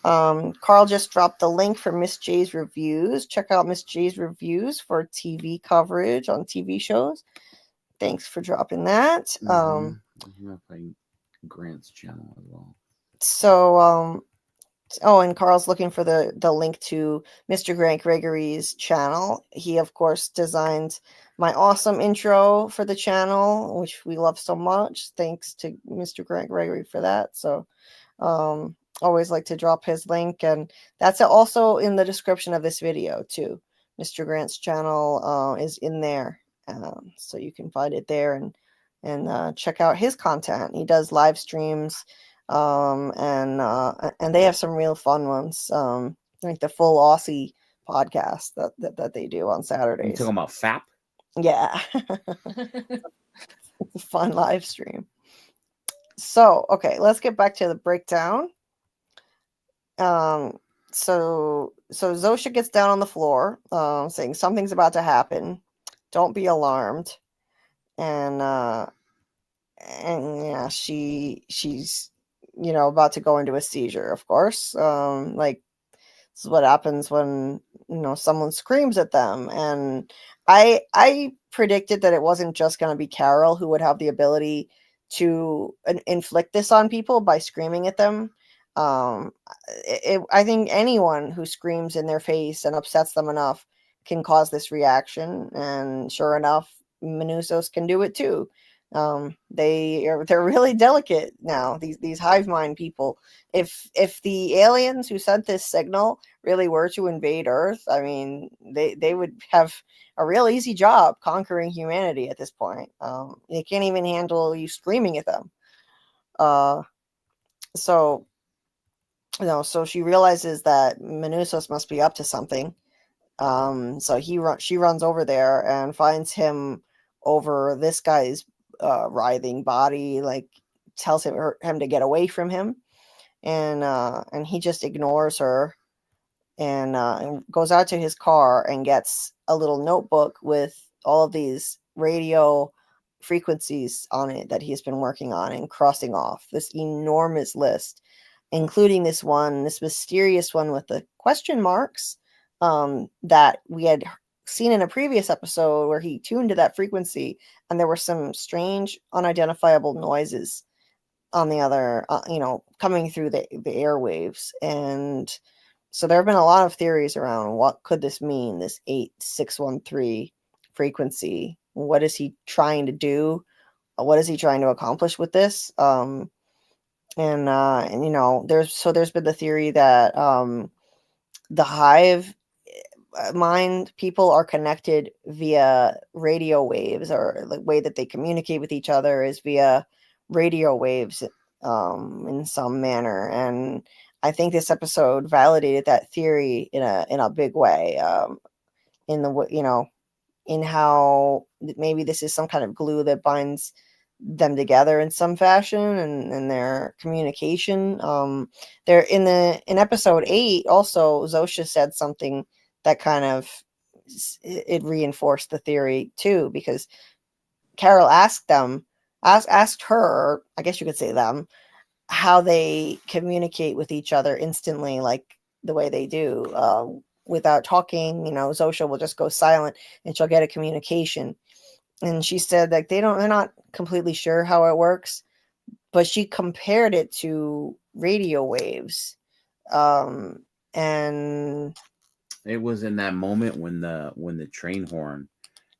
Karl just dropped the link for Miss J's reviews. Check out Miss J's reviews for TV coverage on TV shows. Thanks for dropping that. I'm playing Grant's channel as well. So, and Karl's looking for the link to Mr. Grant Gregory's channel. He, of course, designed my awesome intro for the channel, which we love so much. Thanks to Mr. Grant Gregory for that. So, always like to drop his link, and that's also in the description of this video too. Mr. Grant's channel is in there, so you can find it there and check out his content. He does live streams, and they have some real fun ones, like the Full Aussie podcast that they do on Saturdays. You talking about FAP? Yeah. It's a fun live stream. So, okay, let's get back to the breakdown. So Zosha gets down on the floor, saying something's about to happen. Don't be alarmed. And yeah, she's about to go into a seizure, of course. Like, this is what happens when someone screams at them. And I predicted that it wasn't just going to be Carol who would have the ability to inflict this on people by screaming at them. I think anyone who screams in their face and upsets them enough can cause this reaction, and sure enough, Minusos can do it too. They're really delicate now, these hive mind people. If the aliens who sent this signal really were to invade Earth, I mean, they would have a real easy job conquering humanity at this point. They can't even handle you screaming at them. So she realizes that Minusos must be up to something. So she runs over there and finds him over this guy's writhing body, like tells him to get away from him, and he just ignores her and goes out to his car and gets a little notebook with all of these radio frequencies on it that he's been working on and crossing off this enormous list, including this mysterious one with the question marks that we had seen in a previous episode where he tuned to that frequency, and there were some strange unidentifiable noises on the other, coming through the airwaves. And so there have been a lot of theories around what could this mean, this 8613 frequency. What is he trying to do? What is he trying to accomplish with this? There's been the theory that the hive mind people are connected via radio waves, or the way that they communicate with each other is via radio waves in some manner. And I think this episode validated that theory in a big way, in how maybe this is some kind of glue that binds them together in some fashion, and their communication. There in episode 8 also, Zosha said something that kind of it reinforced the theory too, because Carol asked her, I guess you could say them, how they communicate with each other instantly, like the way they do, without talking. Zosha will just go silent and she'll get a communication. And she said like they're not completely sure how it works, but she compared it to radio waves. And it was in that moment when the train horn,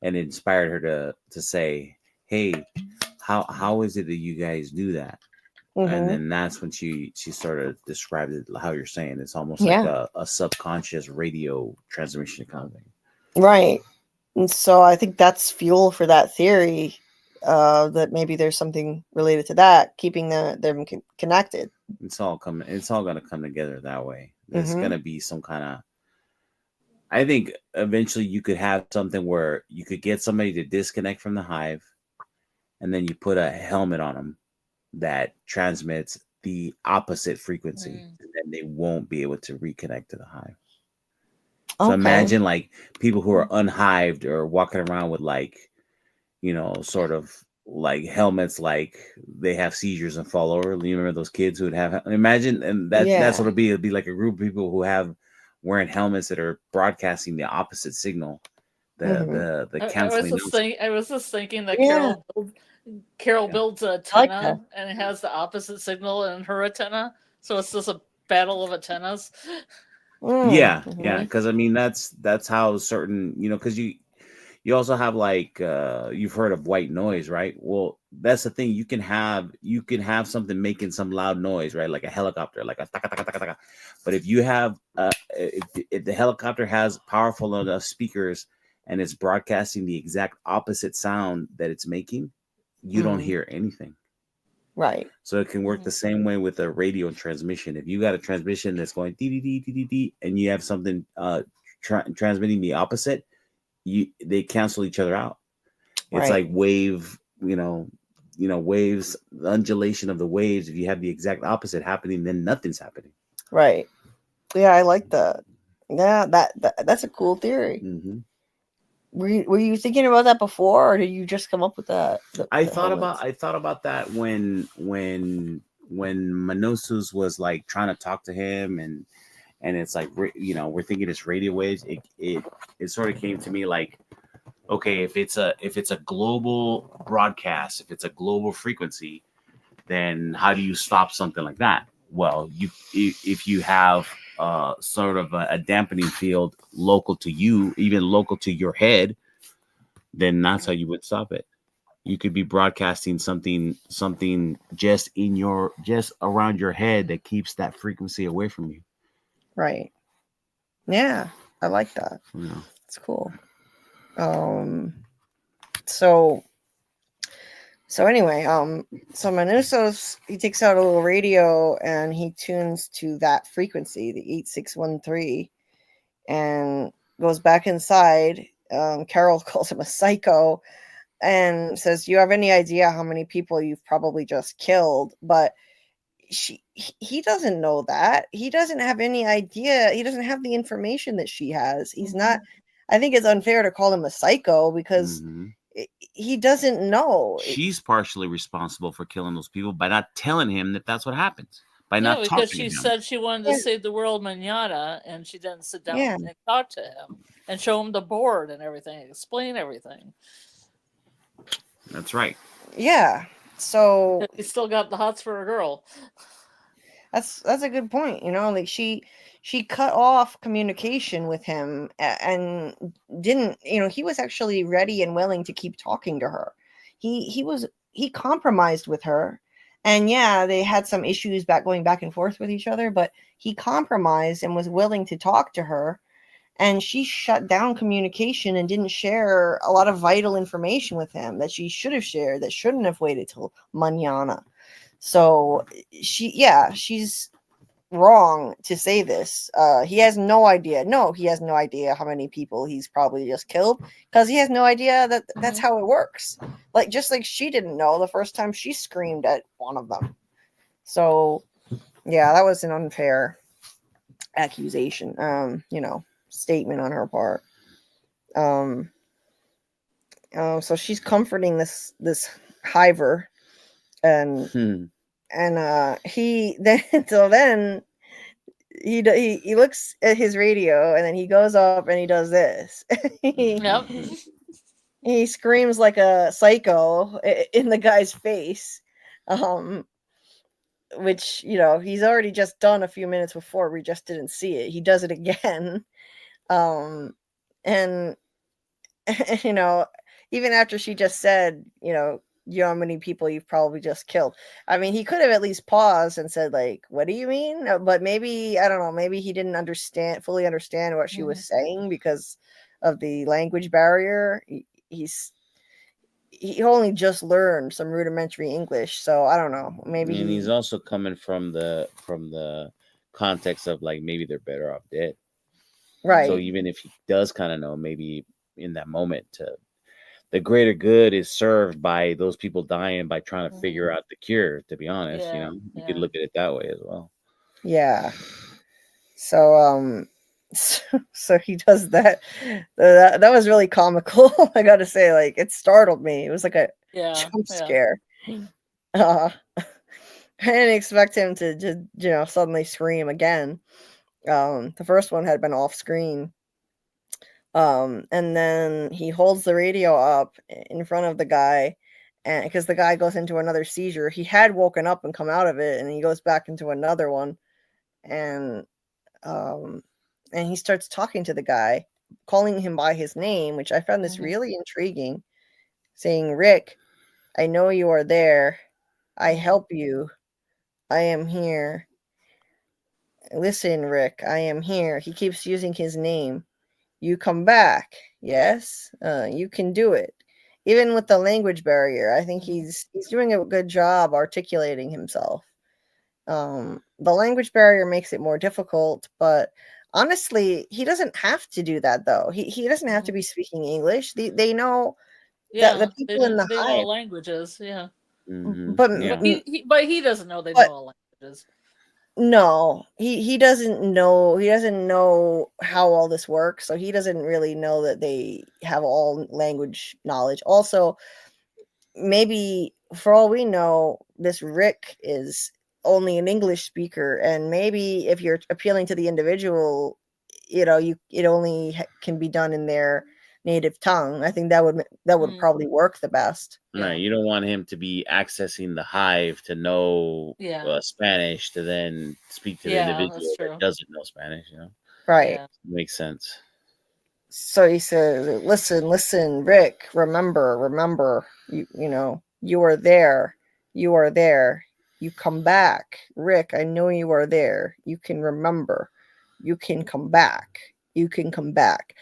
and it inspired her to say, hey, how is it that you guys do that? And Mhm. then that's when she sort of described it how you're saying. It's almost like a subconscious radio transmission kind of thing. Right. And so I think that's fuel for that theory, that maybe there's something related to that, keeping them connected. It's all gonna come together that way. There's Mhm. gonna be some kind of. I think eventually you could have something where you could get somebody to disconnect from the hive, and then you put a helmet on them that transmits the opposite frequency, and then they won't be able to reconnect to the hive. So Okay. imagine like people who are unhived or walking around with like, sort of like helmets, like they have seizures and fall over. You remember those kids who would have? Imagine, and that's what it'd be. It'd be like a group of people who have wearing helmets that are broadcasting the opposite signal. The counseling. I was just thinking that Yeah. Carol builds an I like antenna and it has the opposite signal in her antenna, so it's just a battle of antennas. Yeah, Mhm. because I mean that's how certain, because you also have like you've heard of white noise, right? Well, that's the thing. You can have something making some loud noise, right? Like a helicopter, like a taka, taka, taka, taka. But if you have if the helicopter has powerful enough speakers and it's broadcasting the exact opposite sound that it's making, you don't hear anything. Right. So it can work the same way with a radio transmission. If you got a transmission that's going dee dee dee dee dee dee, and you have something transmitting the opposite, they cancel each other out. It's like wave, waves, the undulation of the waves. If you have the exact opposite happening, then nothing's happening. Right. Yeah, I like that. Yeah, that's a cool theory. Mm-hmm. Were you thinking about that before, or did you just come up with that? I thought about that when Manosus was like trying to talk to him, and it's like, we're thinking it's radio waves. It sort of came to me like, okay, if it's a global broadcast, if it's a global frequency, then how do you stop something like that? Well, if you have sort of a dampening field local to you, even local to your head, then that's how you would stop it. You could be broadcasting something just around your head that keeps that frequency away from you. Right. Yeah, I like that. Yeah. It's cool. So anyway, so Manusos, he takes out a little radio and he tunes to that frequency, the 8613, and goes back inside. Carol calls him a psycho and says, "You have any idea how many people you've probably just killed?" But he doesn't know that. He doesn't have any idea. He doesn't have the information that she has. He's not. I think it's unfair to call him a psycho because he doesn't know. She's partially responsible for killing those people by not telling him that that's what happens. By not talking because to she him. said she wanted to save the world manana, and she didn't sit down and talk to him and show him the board and everything, explain everything. That's right. Yeah. So he still got the hots for a girl. That's a good point. Like she cut off communication with him and didn't. He was actually ready and willing to keep talking to her. He compromised with her, and yeah, they had some issues going back and forth with each other. But he compromised and was willing to talk to her. And she shut down communication and didn't share a lot of vital information with him that she should have shared, that shouldn't have waited till mañana. So she's wrong to say this. He has no idea. No, he has no idea how many people he's probably just killed because he has no idea that that's how it works. Just like she didn't know the first time she screamed at one of them. So yeah, that was an unfair accusation. Statement on her part. So she's comforting this hiver, and he then he looks at his radio, and then he goes up and he does this. Yep. He screams like a psycho in the guy's face, which he's already just done a few minutes before. We just didn't see it. He does it again. And even after she just said, you know how many people you've probably just killed. I mean, he could have at least paused and said, like, what do you mean? But maybe, I don't know, maybe he didn't fully understand what she was saying because of the language barrier. He only just learned some rudimentary English, so I don't know. Maybe And he's also coming from the context of like maybe they're better off dead. right. So even if he does kind of know, maybe in that moment, the greater good is served by those people dying by trying to figure out the cure. To be honest, Yeah, you could look at it that way as well. Yeah. So so he does that. That was really comical. I gotta say, like, it startled me. It was like a jump scare. I didn't expect him to just suddenly scream again. The first one had been off screen. And then he holds the radio up in front of the guy, and because the guy goes into another seizure. He had woken up and come out of it, and he goes back into another one, and he starts talking to the guy, calling him by his name, which I found this really intriguing, saying, Rick, I know you are there. I help you. I am here. Listen, Rick, I am here. He keeps using his name. You come back. Yes, you can do it. Even with the language barrier, I think he's doing a good job articulating himself. The language barrier makes it more difficult, but honestly, he doesn't have to do that, though. He doesn't have to be speaking English. They know that the people in the they know hive, all languages. Yeah, but but he doesn't know they know all languages. No, he doesn't know. He doesn't know how all this works, so he doesn't really know that they have all language knowledge. Also, maybe for all we know, this Rick is only an English speaker, and maybe if you're appealing to the individual, it only can be done in their native tongue. I think that would probably work the best. Right, you don't want him to be accessing the hive to know Spanish to then speak to the individual that doesn't know Spanish. Right? Makes sense. So he says, listen, Rick, remember, you are there. You are there. You come back. Rick, I know you are there. You can remember. You can come back. You can come back.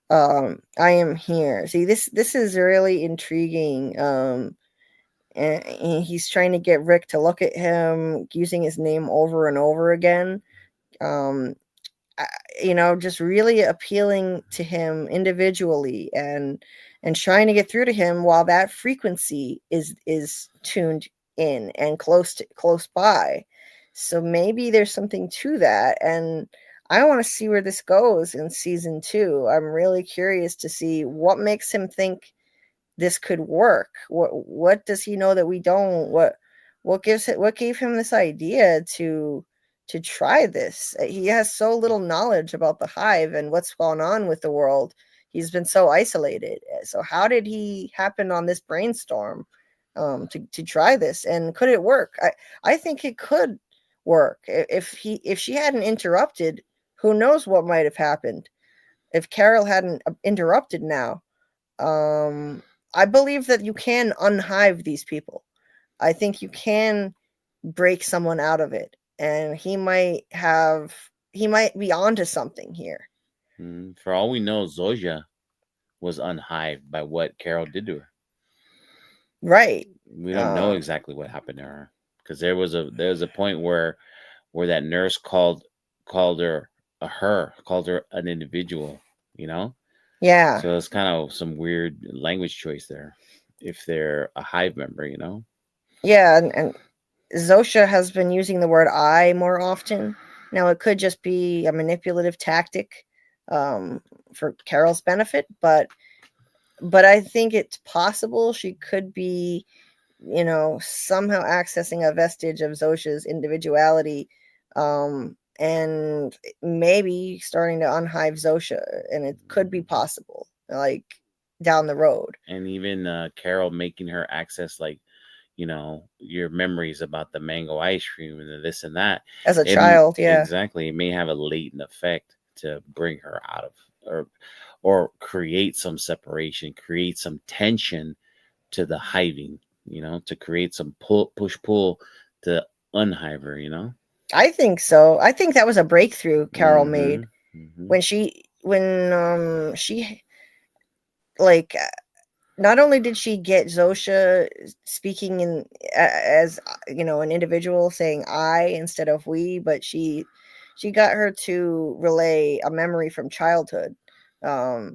I am here. See, this is really intriguing. And he's trying to get Rick to look at him, using his name over and over again. Just really appealing to him individually and trying to get through to him while that frequency is tuned in and close by. So maybe there's something to that, and I want to see where this goes in season 2. I'm really curious to see what makes him think this could work. What does he know that we don't? What gave him this idea to try this? He has so little knowledge about the hive and what's going on with the world. He's been so isolated. So how did he happen on this brainstorm to try this? And could it work? I think it could work. If she hadn't interrupted, who knows what might have happened? If Carol hadn't interrupted now, I believe that you can unhive these people. I think you can break someone out of it, and he might be onto something here. For all we know, Zoja was unhived by what Carol did to her. Right. We don't know exactly what happened to her, because there was a point where that nurse called her an individual. Yeah. So it's kind of some weird language choice there, if they're a hive member. Yeah, and Zosha has been using the word I more often. Now, it could just be a manipulative tactic for Carol's benefit, but I think it's possible she could be, somehow accessing a vestige of Zosha's individuality, and maybe starting to unhive Zosha, and it could be possible, like, down the road. And even Carol making her access, like, your memories about the mango ice cream and this and that as a child. Yeah, exactly. It may have a latent effect to bring her out of, or create some separation, create some tension to the hiving, to create some push pull to unhive her, I think so. I think that was a breakthrough Carol made Mm-hmm. when she like not only did she get Zosha speaking as an individual, saying I instead of we, but she got her to relay a memory from childhood, a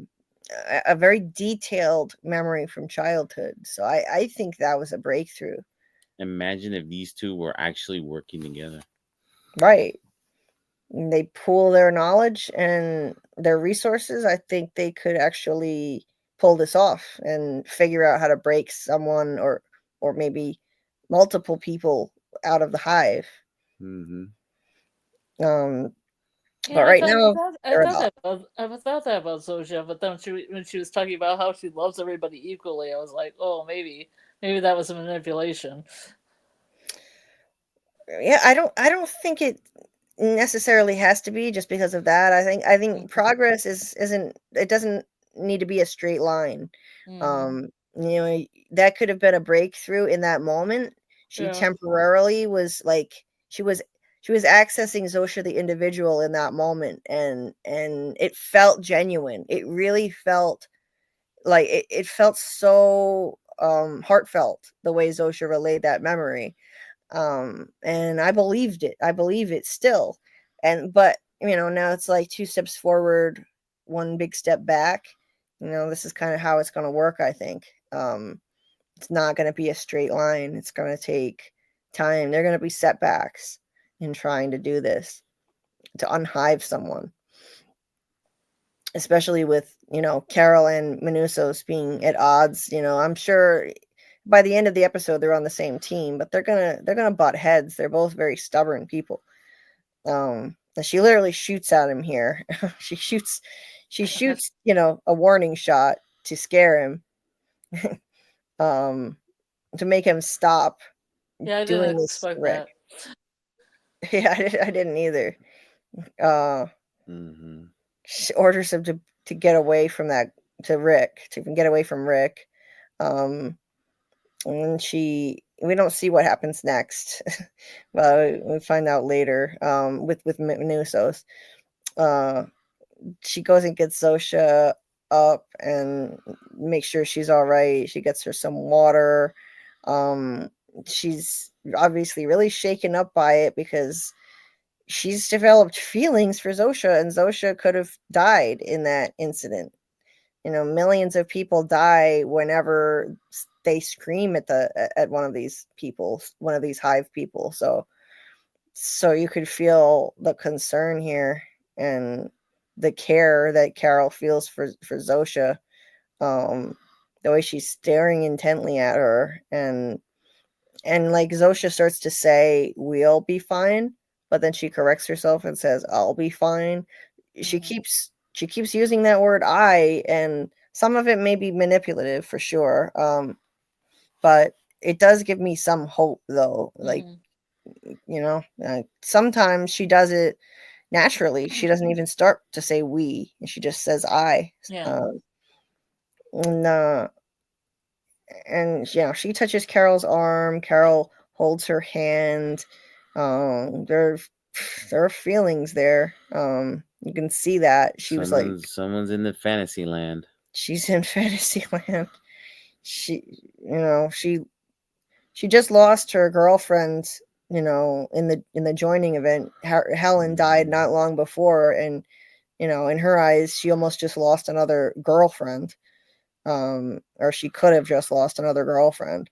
very detailed memory from childhood. So I think that was a breakthrough. Imagine if these two were actually working together. Right. They pool their knowledge and their resources. I think they could actually pull this off and figure out how to break someone or maybe multiple people out of the hive. Mm-hmm. But Yeah, right now I thought that about Zosha, but then when she was talking about how she loves everybody equally, I was like, oh, maybe that was a manipulation. yeah, I don't think it necessarily has to be just because of that. I think progress isn't it doesn't need to be a straight line. That could have been a breakthrough in that moment. She temporarily was like she was accessing Zosha the individual in that moment, and it felt genuine. It really felt like it felt so heartfelt the way Zosha relayed that memory. And I believed it. I believe it still. But now it's like 2 steps forward, 1 big step back. This is kind of how it's going to work, I think. It's not going to be a straight line. It's going to take time. There're going to be setbacks in trying to do this, to unhive someone, especially with Carol and Minusos being at odds. I'm sure by the end of the episode they're on the same team, but they're gonna butt heads. They're both very stubborn people. And she literally shoots at him here. she shoots a warning shot to scare him, to make him stop Yeah, I doing didn't this to expect Rick. that. Yeah, I didn't either. Mm-hmm. She orders him to get away from that, to Rick, to get away from Rick. And we don't see what happens next. Well, we find out later, with Minusos. She goes and gets Zosha up and makes sure she's all right. She gets her some water. She's obviously really shaken up by it because she's developed feelings for Zosha, and Zosha could have died in that incident. Millions of people die whenever they scream at one of these hive people. So you could feel the concern here and the care that Carol feels for Zosha. The way she's staring intently at her, and like Zosha starts to say, "We'll be fine," but then she corrects herself and says, "I'll be fine." She keeps using that word "I," and some of it may be manipulative for sure. But it does give me some hope, though. Like, sometimes she does it naturally. She doesn't even start to say "we," and she just says "I." Yeah. And she touches Carol's arm. Carol holds her hand. There are feelings there. You can see that Someone's in the fantasy land. She's in fantasy land. She just lost her girlfriend, in the joining event. Helen died not long before, and in her eyes, she almost just lost another girlfriend. Or she could have just lost another girlfriend.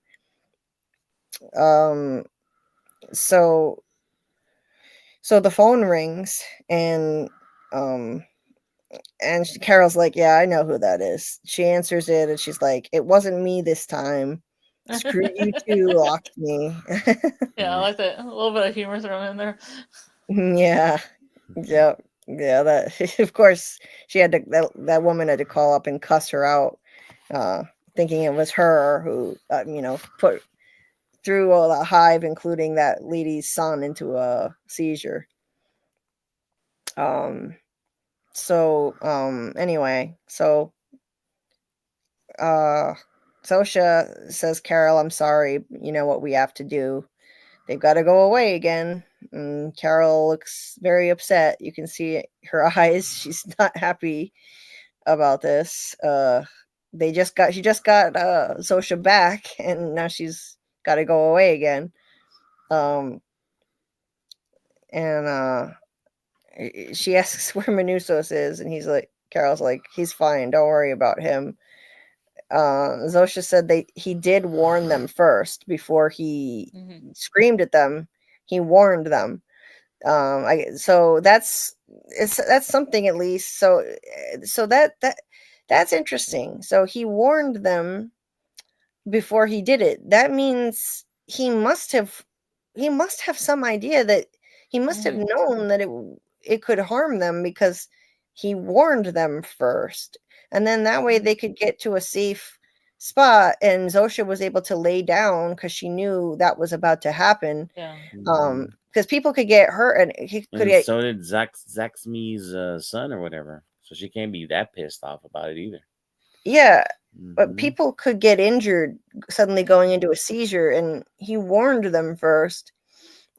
So the phone rings, and Carol's like, "Yeah, I know who that is." She answers it, and she's like, "It wasn't me this time. Screw you too, locked me." Yeah, I like that. A little bit of humor thrown in there. Yeah. Yep. Yeah, that of course she had to that woman had to call up and cuss her out, thinking it was her who put threw all the hive, including that lady's son, into a seizure. Anyway, so Sosha says, Carol, I'm sorry, you know what we have to do. They've got to go away again. And Carol looks very upset. You can see her eyes. She's not happy about this. She just got Sosha back, and now she's got to go away again. And she asks where Manusos is, and Carol's like, he's fine, don't worry about him. Zosha said he did warn them first before he screamed at them. He warned them. So that's something at least. So that's interesting. So he warned them before he did it. That means he must have some idea that he must have known that it could harm them, because he warned them first. And then that way they could get to a safe spot, and Zosha was able to lay down because she knew that was about to happen. Yeah. Because people could get hurt, and he could And get. so did Zaxmi's son or whatever. So she can't be that pissed off about it either. Yeah, but people could get injured suddenly going into a seizure, and he warned them first.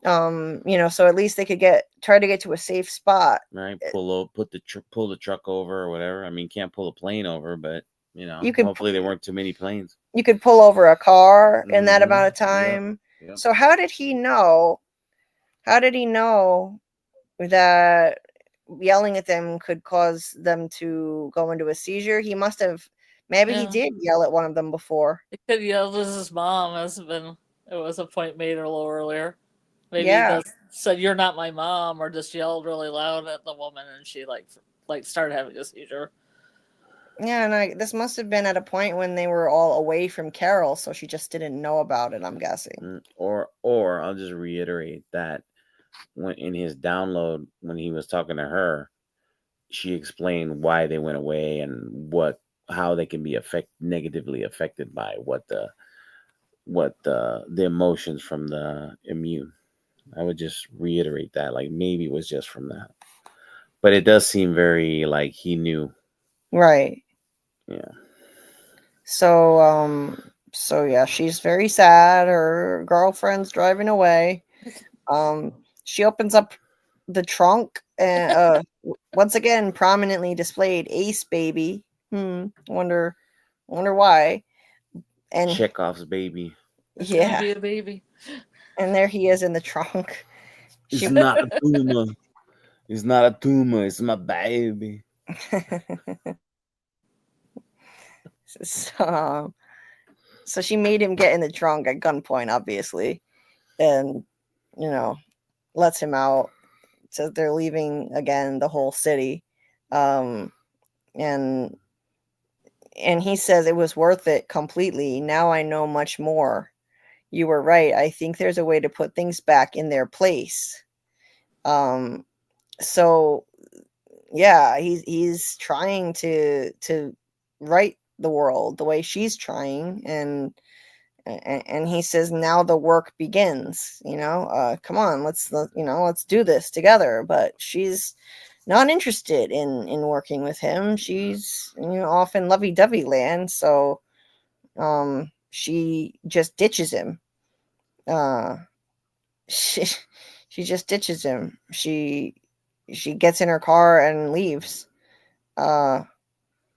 So at least they could try to get to a safe spot. Right, pull the truck over or whatever. I mean, can't pull a plane over, but hopefully there weren't too many planes. You could pull over a car in that amount of time. Yep. So how did he know? How did he know that yelling at them could cause them to go into a seizure? He must have. Maybe he did yell at one of them before. He could yell at his mom. It was a point made a little earlier. Maybe he said, "You're not my mom," or just yelled really loud at the woman, and she like started having a seizure. Yeah, and this must have been at a point when they were all away from Carol, so she just didn't know about it, I'm guessing. Or I'll just reiterate that when in his download, when he was talking to her, she explained why they went away and how they can be negatively affected by what the emotions from the immune. I would just reiterate that, like maybe it was just from that, but it does seem very like he knew. Right. Yeah. So yeah, she's very sad. Her girlfriend's driving away. She opens up the trunk, and once again, prominently displayed Ace Baby. Wonder why. And Chekhov's baby. Yeah. Be a baby. And there he is in the trunk. It's not a tumor. It's not a tumor. It's my baby. So she made him get in the trunk at gunpoint, obviously, and lets him out. Says they're leaving again, the whole city, and he says it was worth it completely. Now I know much more. You were right. I think there's a way to put things back in their place. So yeah, he's trying to right the world the way she's trying, and he says now the work begins. Come on, let's do this together. But she's not interested in working with him. She's off in lovey-dovey land, so she just ditches him. She just ditches him. She gets in her car and leaves.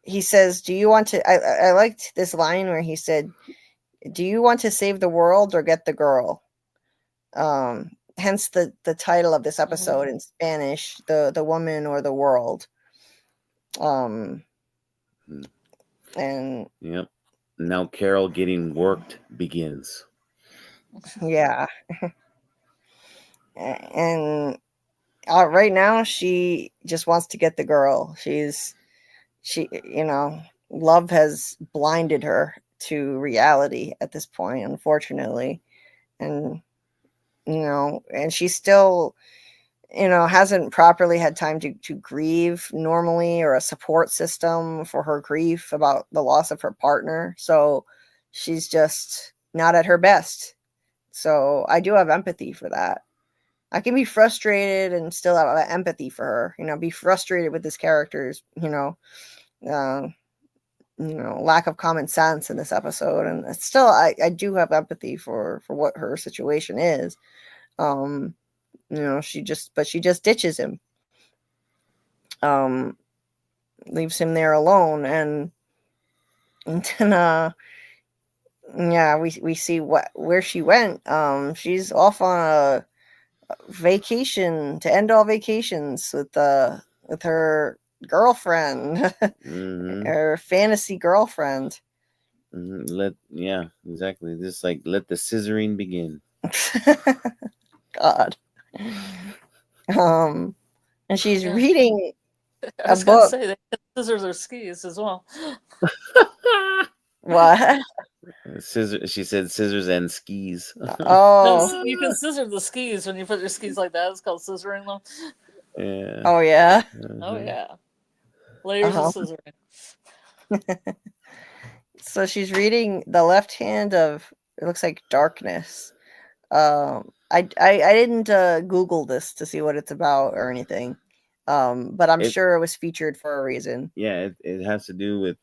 He says, do you want to, I liked this line where he said, do you want to save the world or get the girl? Hence the title of this episode in Spanish, the woman or the world. And yep. Now Carol getting worked begins. Yeah. And right now she just wants to get the girl. Love has blinded her to reality at this point, unfortunately. And and she still hasn't properly had time to grieve normally, or a support system for her grief about the loss of her partner. So she's just not at her best. So I do have empathy for that. I can be frustrated and still have empathy for her. Be frustrated with this character's, lack of common sense in this episode, and still, I do have empathy for what her situation is. She just ditches him, leaves him there alone, and then we see where she went. She's off on a vacation to end all vations with her girlfriend, her fantasy girlfriend. Exactly. Just like let the scissoring begin. God. And she's reading I was a gonna book. say they can scissor their skis as well. What? She said scissors and skis. Oh. No, you can scissor the skis when you put your skis like that. It's called scissoring them. Yeah. Oh yeah. Oh yeah. Layers of scissoring. So she's reading the left hand of, it looks like, darkness. I didn't Google this to see what it's about or anything. But I'm sure it was featured for a reason. Yeah, it has to do with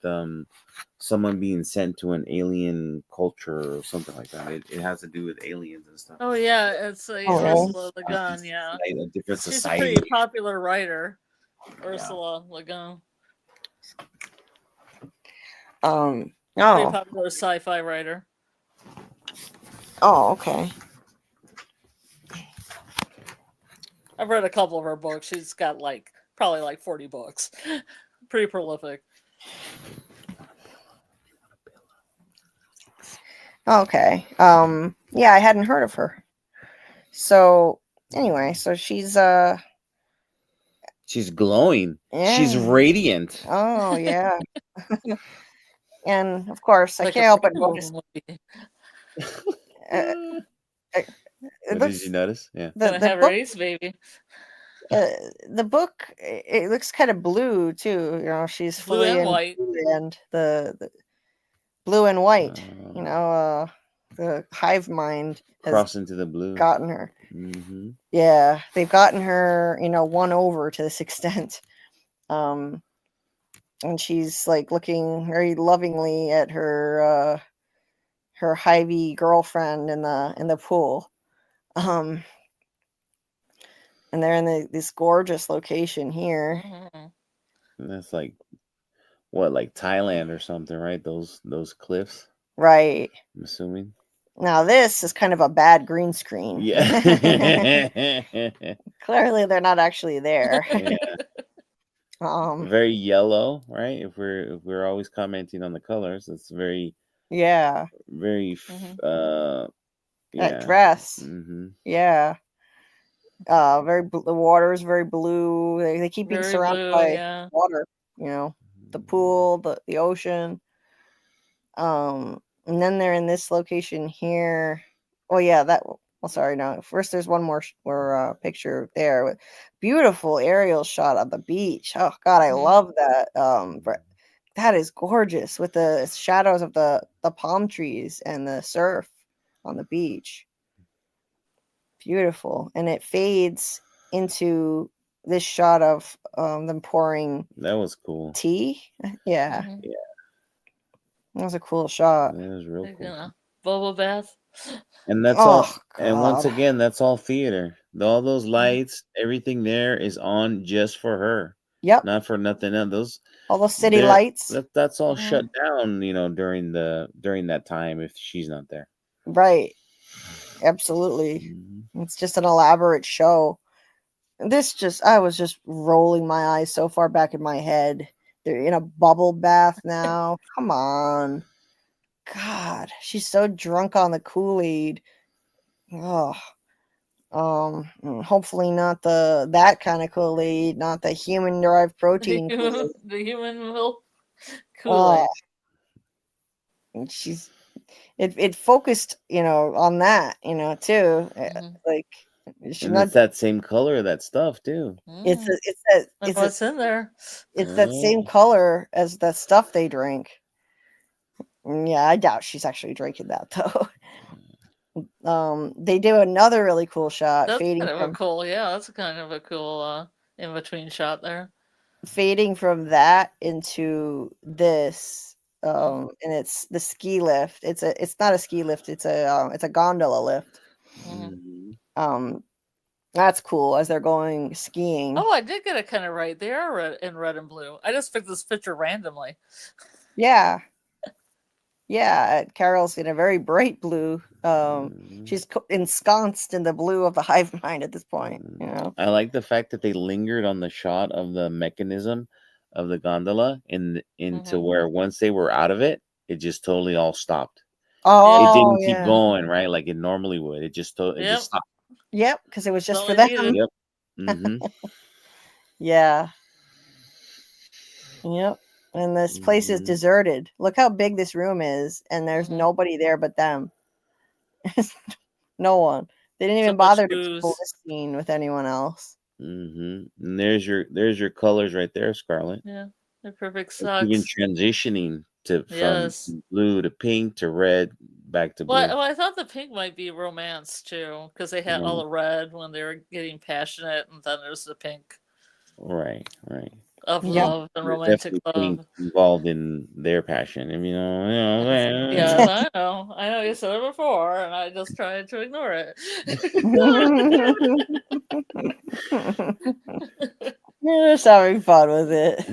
someone being sent to an alien culture or something like that. It has to do with aliens and stuff. Oh yeah, it's Ursula Le Guin. Yeah, like a different she's society. a pretty popular writer, Ursula Le Guin. Pretty popular sci-fi writer. Oh, okay. I've read a couple of her books. She's got probably 40 books. Pretty prolific. Okay. Yeah, I hadn't heard of her. So anyway, so she's glowing. Yeah. She's radiant. Oh yeah. And of course, I can't help but notice. What did you notice? Yeah. The have book, race, baby. The book, it looks kind of blue too. She's blue and white, and the blue and white. The hive mind has crossed into the blue. Gotten her. Mm-hmm. Yeah, they've gotten her. Won over to this extent. And she's like looking very lovingly at her hivey girlfriend in the pool. And they're in this gorgeous location here. And that's like Thailand or something, right? Those cliffs. Right. I'm assuming. Now this is kind of a bad green screen. Yeah. Clearly they're not actually there. Yeah. Very yellow, right? If we're always commenting on the colors, it's very very that dress. Mm-hmm. Yeah. The water is very blue. They keep being surrounded by water. The pool, the ocean. And then they're in this location here. Oh yeah, sorry, no. First, there's one more picture there. Beautiful aerial shot of the beach. Oh God, I love that. That is gorgeous with the shadows of the palm trees and the surf on the beach. Beautiful. And it fades into this shot of them pouring. That was cool. Tea. Yeah. Mm-hmm. Yeah. That was a cool shot. That was real cool. Bubble bath. And that's all. God. And once again, that's all theater. All those lights, everything there is on just for her. Yep. Not for nothing else. All those city lights. That's all shut down, during that time if she's not there. Right. Absolutely. Mm-hmm. It's just an elaborate show. I was just rolling my eyes so far back in my head. They're in a bubble bath now. Come on. God, she's so drunk on the Kool-Aid. Oh. Hopefully not that kind of Kool-Aid, not the human-derived protein. The human milk Kool-Aid. It focused, on that, too. Like, it's that same color of that stuff too. It's what's in there. It's that same color as the stuff they drink. Yeah, I doubt she's actually drinking that though. They do another really cool shot, That's fading kind of a from cool, yeah, that's kind of a cool in between shot there. that into this. And it's the ski lift. It's not a ski lift, it's a gondola lift. Mhm. Um that's cool as they're going skiing. Oh, I did get it kind of right. They are in red and blue. I just picked this picture randomly. Yeah. Yeah, Carol's in a very bright blue. She's ensconced in the blue of the hive mind at this point. You know, I like the fact that they lingered on the shot of the mechanism of the gondola into where once they were out of it, it just totally all stopped. oh, It didn't keep yeah, going, right? Like it normally would. It just it Yep. just stopped. yep, because it was just all for they them. needed. Yep. Mm-hmm. Yeah, yep. And this place is deserted. Look how big this room is, and there's nobody there but them. No one. They didn't So even much bother to booze. people this scene with anyone else. And there's your colors right there, Scarlet. Yeah, they're perfect It's even socks. transitioning from Yes. blue to pink to red back to blue. Well, I thought the pink might be romance too, because they had all the red when they were getting passionate, and then there's the pink Right. of Yeah. love and There's romantic definitely love. pink involved in their passion. You know. Yes, I know you said it before, and I just tried to ignore it. You're just having fun with it.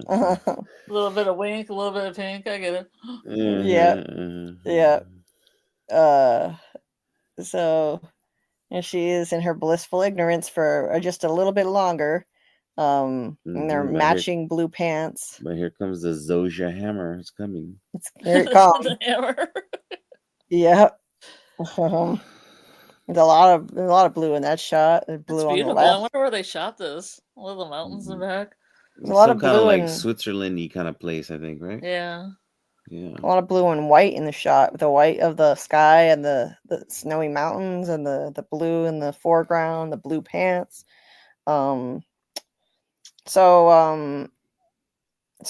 A little bit of wink, a little bit of pink. I get it. Yeah. So and she is in her blissful ignorance for just a little bit longer. And they're But matching blue pants. But here comes the Zosia hammer. It's coming. Here it comes. The hammer. Yep. There's a lot of blue in that shot. There's It's blue on the beautiful. I left. wonder where they shot this. All the mountains in the back. There's a lot Some of kind of blue like and Switzerland-y kind of place, I think, right? Yeah. Yeah. a lot of blue and white in the shot, with the white of the sky and the snowy mountains, and the blue in the foreground, the blue pants. So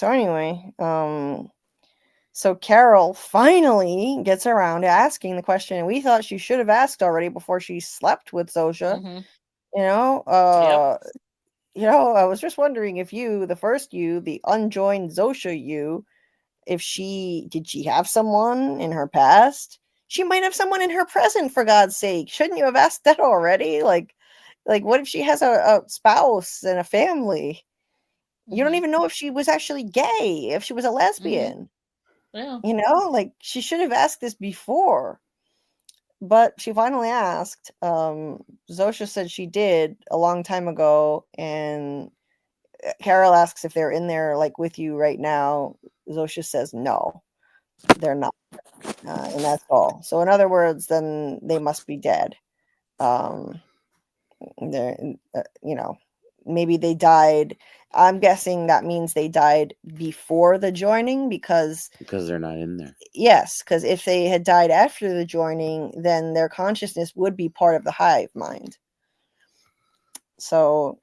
anyway, so Carol finally gets around to asking the question, and we thought she should have asked already before she slept with Zosha. You know, I was just wondering if you, the first you, the unjoined Zosha you, if she have someone in her past? She might have someone in her present, for God's sake. Shouldn't you have asked that already? Like what if she has a spouse and a family? You don't even know if she was actually gay, if she was a lesbian. Yeah. You know, like she should have asked this before. But she finally asked. Zosha said she did a long time ago, and Carol asks if they're in there like with you right now. Zosha says no, they're not, and that's all. So in other words, then they must be dead. They're maybe they died. I'm guessing that means they died before the joining, because they're not in there. Yes, because if they had died after the joining, then their consciousness would be part of the hive mind. So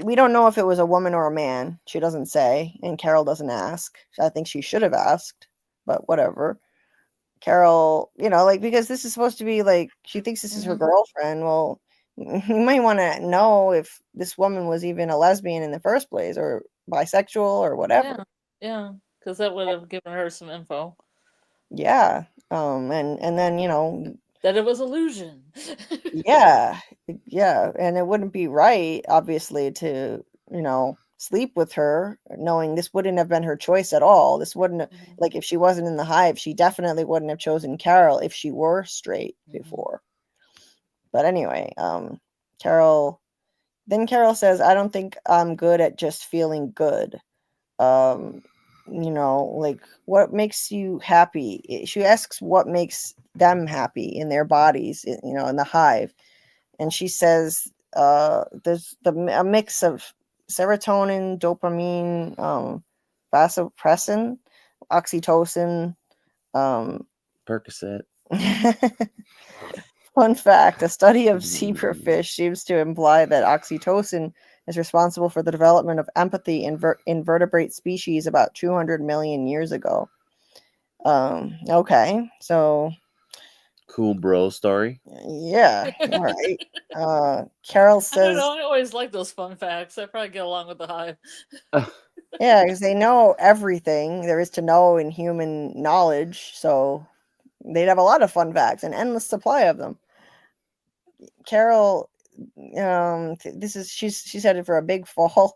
we don't know if it was a woman or a man. She doesn't say, and Carol doesn't ask. I think she should have asked, but whatever. Carol, because this is supposed to be like, she thinks this is her girlfriend. Well, you might want to know if this woman was even a lesbian in the first place, or bisexual, or whatever. Yeah, because that would have given her some info. Yeah. And then, that it was illusion. Yeah. And it wouldn't be right, obviously, to, sleep with her, knowing this wouldn't have been her choice at all. This wouldn't like, if she wasn't in the hive, she definitely wouldn't have chosen Carol if she were straight before. But anyway, Carol says, I don't think I'm good at just feeling good. What makes you happy? She asks what makes them happy in their bodies, in the hive. And she says, there's a mix of serotonin, dopamine, vasopressin, oxytocin, Percocet. Fun fact, a study of zebrafish seems to imply that oxytocin is responsible for the development of empathy in invertebrate species about 200 million years ago. Okay, so Cool bro story. Yeah. All right. Carol I don't says, know. I always like those fun facts. I probably get along with the hive. yeah, because they know everything there is to know in human knowledge. So they'd have a lot of fun facts, an endless supply of them. Carol, she's headed for a big fall.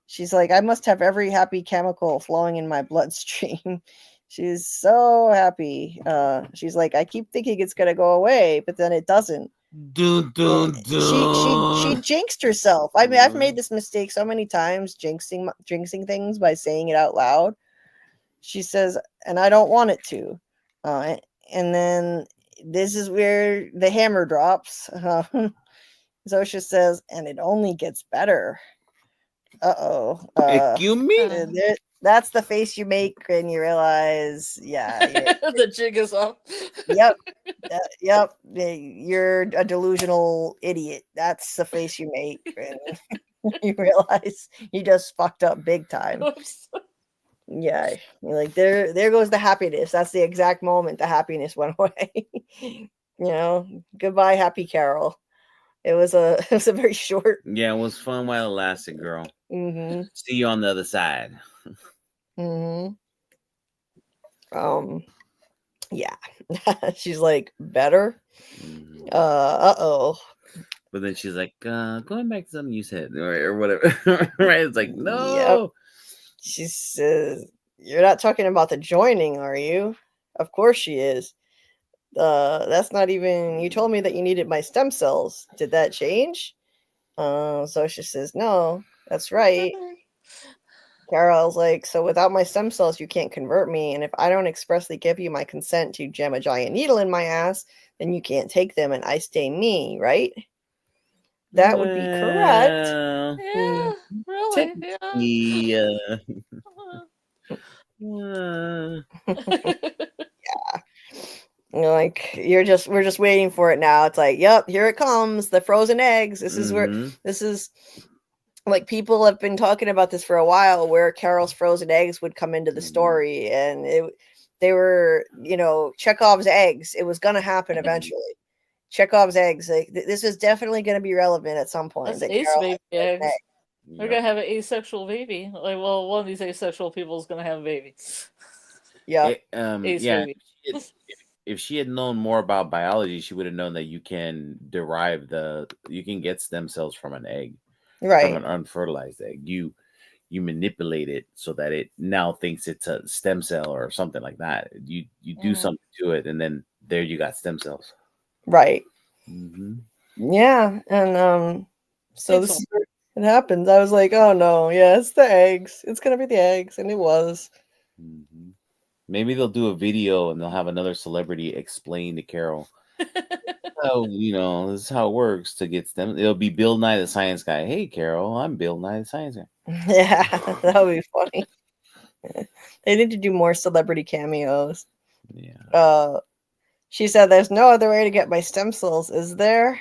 She's like, I must have every happy chemical flowing in my bloodstream. She's so happy. She's like, I keep thinking it's gonna go away, but then it doesn't. Dun, dun, She dun. jinxed herself. I mean, I've made this mistake so many times, jinxing things by saying it out loud. She says, and I don't want it to. And then this is where the hammer drops. Zosha says, and it only gets better. You mean? That's the face you make when you realize, yeah, The jig is up. yep, yep, you're a delusional idiot. That's the face you make when you realize you just fucked up big time. Oops. Yeah, you're like, there goes the happiness. That's the exact moment the happiness went away. Goodbye, happy Carol. It was a very short. Yeah, it was fun while it lasted, girl. Mm-hmm. See you on the other side. Mm-hmm. Yeah. She's like, better. Mhm. Uh-oh. But then she's like, going back to something you said, or whatever. Right? It's like, no. Yep. She says, you're not talking about the joining, are you? Of course she is. That's not even, you told me that you needed my stem cells. Did that change? So she says, no, that's right. Carol's like, so without my stem cells, you can't convert me. And if I don't expressly give you my consent to jam a giant needle in my ass, then you can't take them and I stay me, right? That would be correct. Yeah, really? Yeah. Like we're just waiting for it now. It's like, yep, here it comes, the frozen eggs. This is where this is like people have been talking about this for a while, where Carol's frozen eggs would come into the story, and they were, Chekhov's eggs. It was gonna happen eventually. Chekhov's eggs. Like this is definitely gonna be relevant at some point. That's ace baby eggs. We're gonna have an asexual baby. Like, well, one of these asexual people is gonna have a baby. Yeah. Baby. If she had known more about biology, she would have known that you can get stem cells from an egg, right? From an unfertilized egg. You manipulate it so that it now thinks it's a stem cell or something like that. You do something to it, and then there you got stem cells. Right. Mm-hmm. Yeah, and so this is where it happens. I was like, oh no, yeah, it's the eggs. It's gonna be the eggs, and it was. Mm-hmm. Maybe they'll do a video and they'll have another celebrity explain to Carol. Oh, this is how it works to get them. It'll be Bill Nye the Science Guy. Hey, Carol, I'm Bill Nye the Science Guy. Yeah, that would be funny. They need to do more celebrity cameos. Yeah. She said, "There's no other way to get my stem cells, is there?"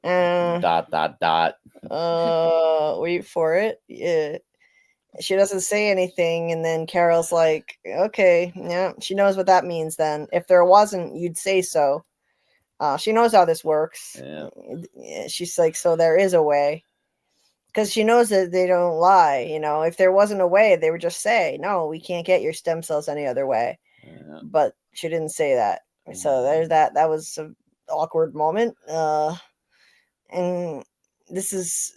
Dot. Wait for it. Yeah. She doesn't say anything, and then Carol's like, okay, yeah, she knows what that means then. If there wasn't, you'd say so. She knows how this works. Yeah. She's like, so there is a way. Because she knows that they don't lie. If there wasn't a way, they would just say, no, we can't get your stem cells any other way. Yeah. But she didn't say that. So there's that. That was an awkward moment. And this is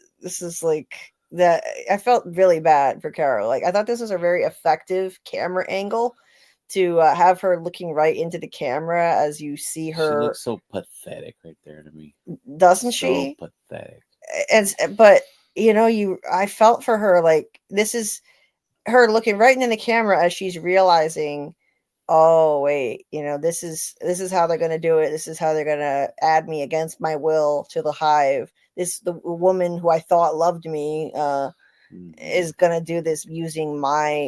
like that. I felt really bad for Carol. Like, I thought this was a very effective camera angle to have her looking right into the camera as you see her. She looks so pathetic right there to me. Doesn't she? So pathetic. But I felt for her, like, this is her looking right into the camera as she's realizing, oh wait, this is how they're going to do it. This is how they're going to add me against my will to the hive. The woman who I thought loved me is going to do this using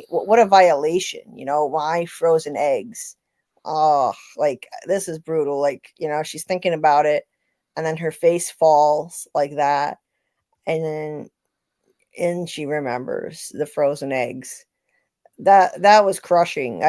what a violation, my frozen eggs. Oh, like, this is brutal. Like, she's thinking about it, and then her face falls like that. And then she remembers the frozen eggs. That was crushing.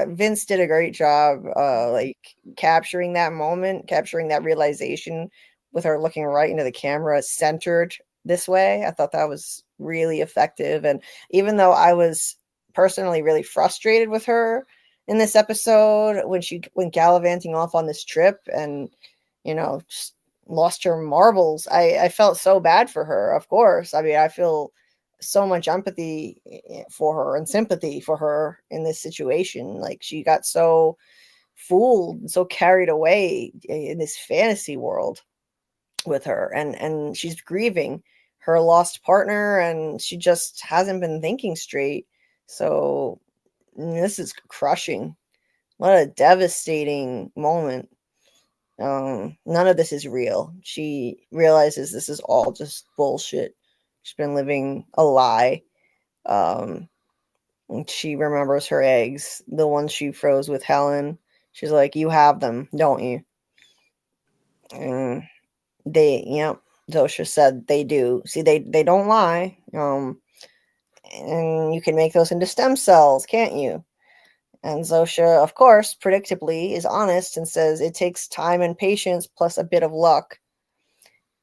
Vince did a great job, like capturing that moment, capturing that realization with her looking right into the camera, centered this way. I thought that was really effective. And even though I was personally really frustrated with her in this episode when she went gallivanting off on this trip and, just lost her marbles, I felt so bad for her, of course. I mean, I feel so much empathy for her and sympathy for her in this situation. Like, she got so fooled and so carried away in this fantasy world with her, and she's grieving her lost partner, and she just hasn't been thinking straight. So this is crushing. What a devastating moment. None of this is real. She realizes this is all just bullshit. She's been living a lie. And she remembers her eggs, the ones she froze with Helen. She's like, you have them, don't you? And Zosha said they do. See, they don't lie. And you can make those into stem cells, can't you? And Zosha, of course, predictably, is honest and says it takes time and patience plus a bit of luck.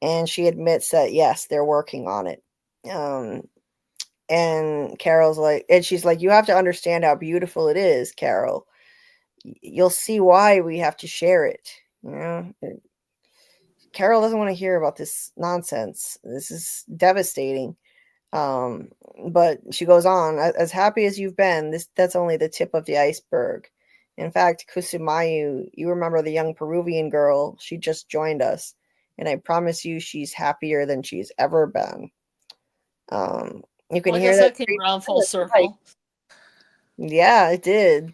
And she admits that, yes, they're working on it. And Carol's like, and she's like, you have to understand how beautiful it is, Carol. You'll see why we have to share it. Carol doesn't want to hear about this nonsense. This is devastating. But she goes on, as happy as you've been, that's only the tip of the iceberg. In fact, Kusumayu, you remember the young Peruvian girl? She just joined us. And I promise you she's happier than she's ever been. You can hear that came around full circle. Yeah, it did.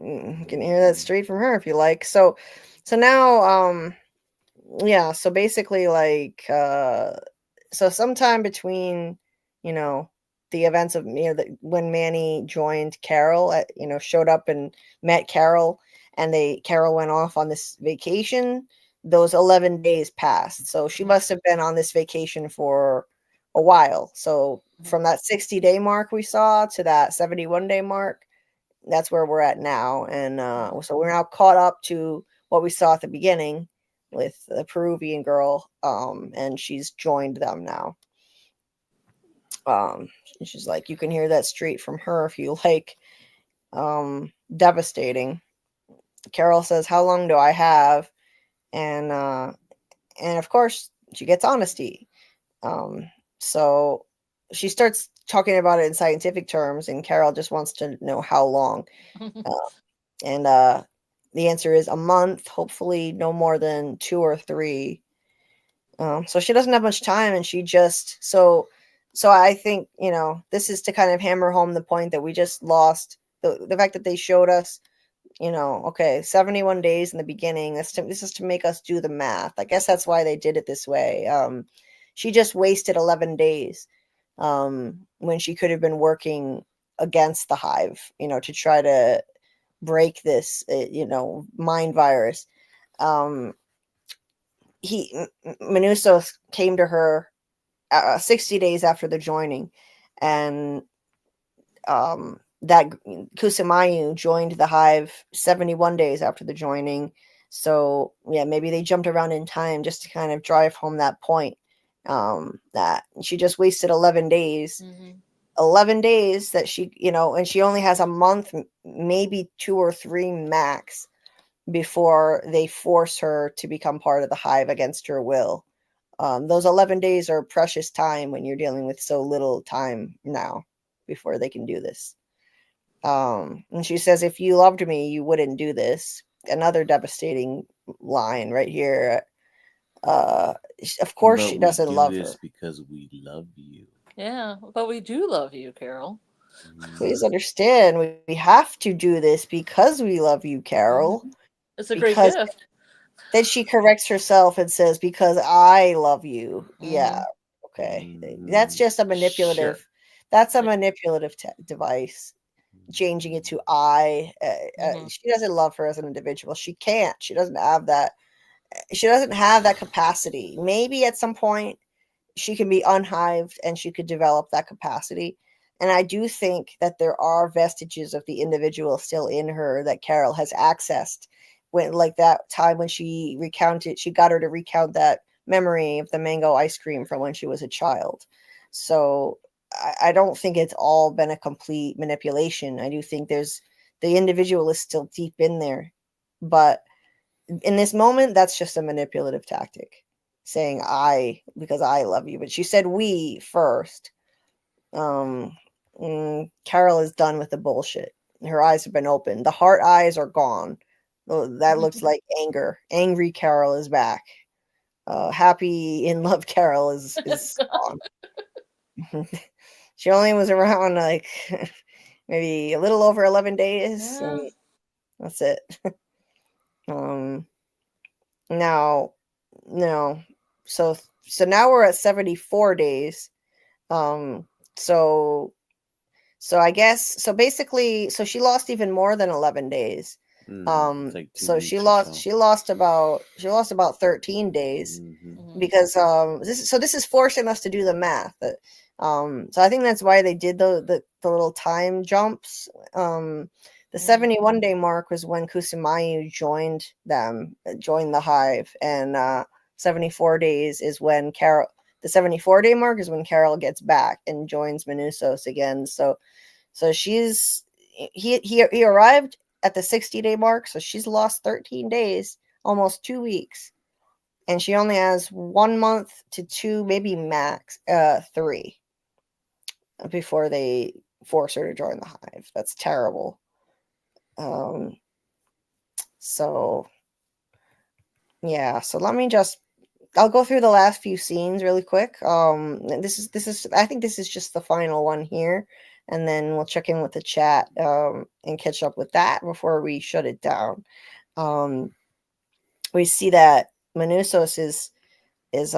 You can hear that straight from her if you like. So now, so basically, like, so sometime between, the events of, when Manny joined Carol, showed up and met Carol, and Carol went off on this vacation, those 11 days passed. So she must have been on this vacation for a while. So from that 60-day mark we saw to that 71-day mark, that's where we're at now. And so we're now caught up to what we saw at the beginning with the Peruvian girl, and she's joined them now. She's like, you can hear that straight from her if you like. Devastating. Carol says, how long do I have? And of course she gets honesty. So she starts talking about it in scientific terms, and Carol just wants to know how long. And the answer is a month, hopefully no more than 2 or 3. So she doesn't have much time, and she just so I think, this is to kind of hammer home the point that we just lost, the fact that they showed us, okay, 71 days in the beginning. This is to make us do the math. I guess that's why they did it this way. She just wasted 11 days when she could have been working against the hive, to try to break this, mind virus. Minuso came to her 60 days after the joining, and that Kusumayu joined the hive 71 days after the joining. So yeah, maybe they jumped around in time just to kind of drive home that point, that she just wasted 11 days. 11 days that she, and she only has a month, maybe 2 or 3 max, before they force her to become part of the hive against her will. Those 11 days are precious time when you're dealing with so little time now before they can do this. And she says, if you loved me, you wouldn't do this. Another devastating line right here. Of course, she doesn't love her. Because we love you. Yeah, but we do love you, Carol. Please understand, we have to do this because we love you, Carol. It's a great gift. Then she corrects herself and says, because I love you. Yeah. Okay. That's just a manipulative. Sure. That's a manipulative device. Changing it to I. She doesn't love her as an individual. She can't. She doesn't have that. She doesn't have that capacity. Maybe at some point she can be unhived and she could develop that capacity. And I do think that there are vestiges of the individual still in her that Carol has accessed when like that time when she got her to recount that memory of the mango ice cream from when she was a child. So I don't think it's all been a complete manipulation. I do think there's the individual is still deep in there, but in this moment, that's just a manipulative tactic, saying I because I love you. But she said we first. Carol is done with the bullshit. Her eyes have been opened. The heart eyes are gone. That looks like anger. Angry Carol is back. Happy in love Carol is gone. She only was around like maybe a little over 11 days. Yeah. And that's it. Now, no. So now we're at 74 days. So I guess so basically so she lost even more than 11 days. It's like 2 So weeks she or lost about 13 days because this is forcing us to do the math. So I think that's why they did the little time jumps. The 71 day mark was when Kusumayu joined the hive, and 74 days is when the 74 day mark is when Carol gets back and joins Minusos again. So he arrived at the 60 day mark, so she's lost 13 days, almost 2 weeks, and she only has 1 month to 2, maybe max 3 before they force her to join the hive. That's terrible. So yeah, so I'll go through the last few scenes really quick. This is I think this is just the final one here, and then we'll check in with the chat and catch up with that before we shut it down. We see that Minusos is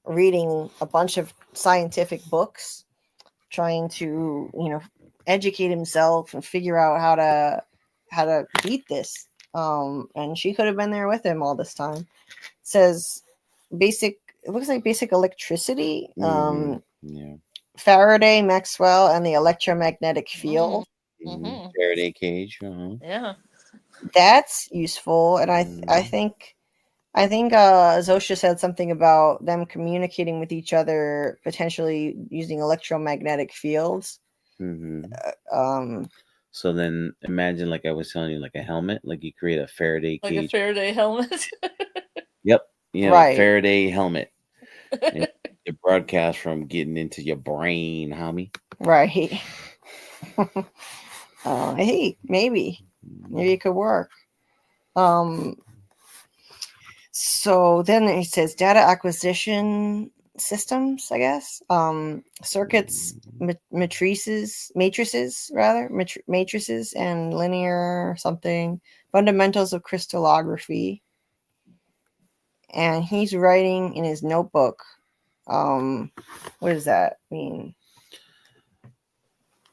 reading a bunch of scientific books, trying to educate himself and figure out how to beat this. And she could have been there with him all this time. It says it looks like basic electricity, Faraday, Maxwell, and the electromagnetic field. Faraday cage. Yeah. That's useful, and I think Zosha said something about them communicating with each other, potentially using electromagnetic fields. So then imagine, like I was telling you, like a helmet, like you create a Faraday cage. Like a Faraday helmet. Yep. Yeah, right. Faraday helmet. And the broadcast from getting into your brain, homie. Right. Hey, maybe it could work. So then it says data acquisition systems, I guess. Circuits, matrices, and linear something. Fundamentals of crystallography. And he's writing in his notebook. What does that mean?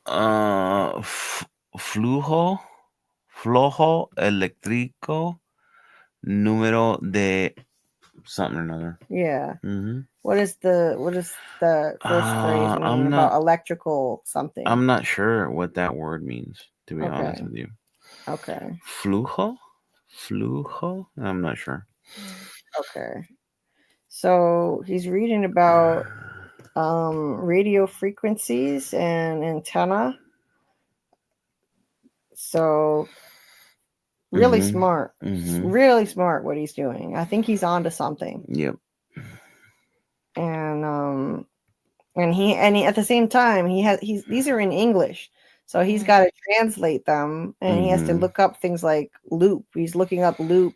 Flujo eléctrico número de something or another. Yeah. What is the first phrase mean about electrical something? I'm not sure what that word means, to be honest with you. Okay. Flujo? I'm not sure. Okay. So he's reading about radio frequencies and antenna. So really smart. Really smart what he's doing. I think he's onto something. Yep. And he at the same time these are in English. So he's got to translate them, and he has to look up things like loop. He's looking up loop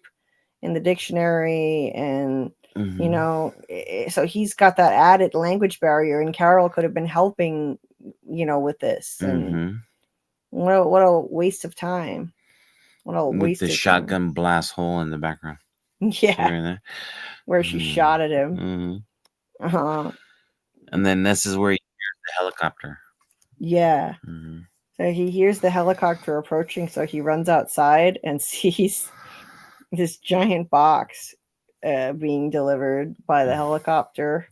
in the dictionary, and so he's got that added language barrier, and Carol could have been helping with this. And what a waste of time. With the shotgun blast hole in the background. Yeah. Where she shot at him. And then this is where he hears the helicopter. Yeah. So he hears the helicopter approaching, so he runs outside and sees this giant box being delivered by the helicopter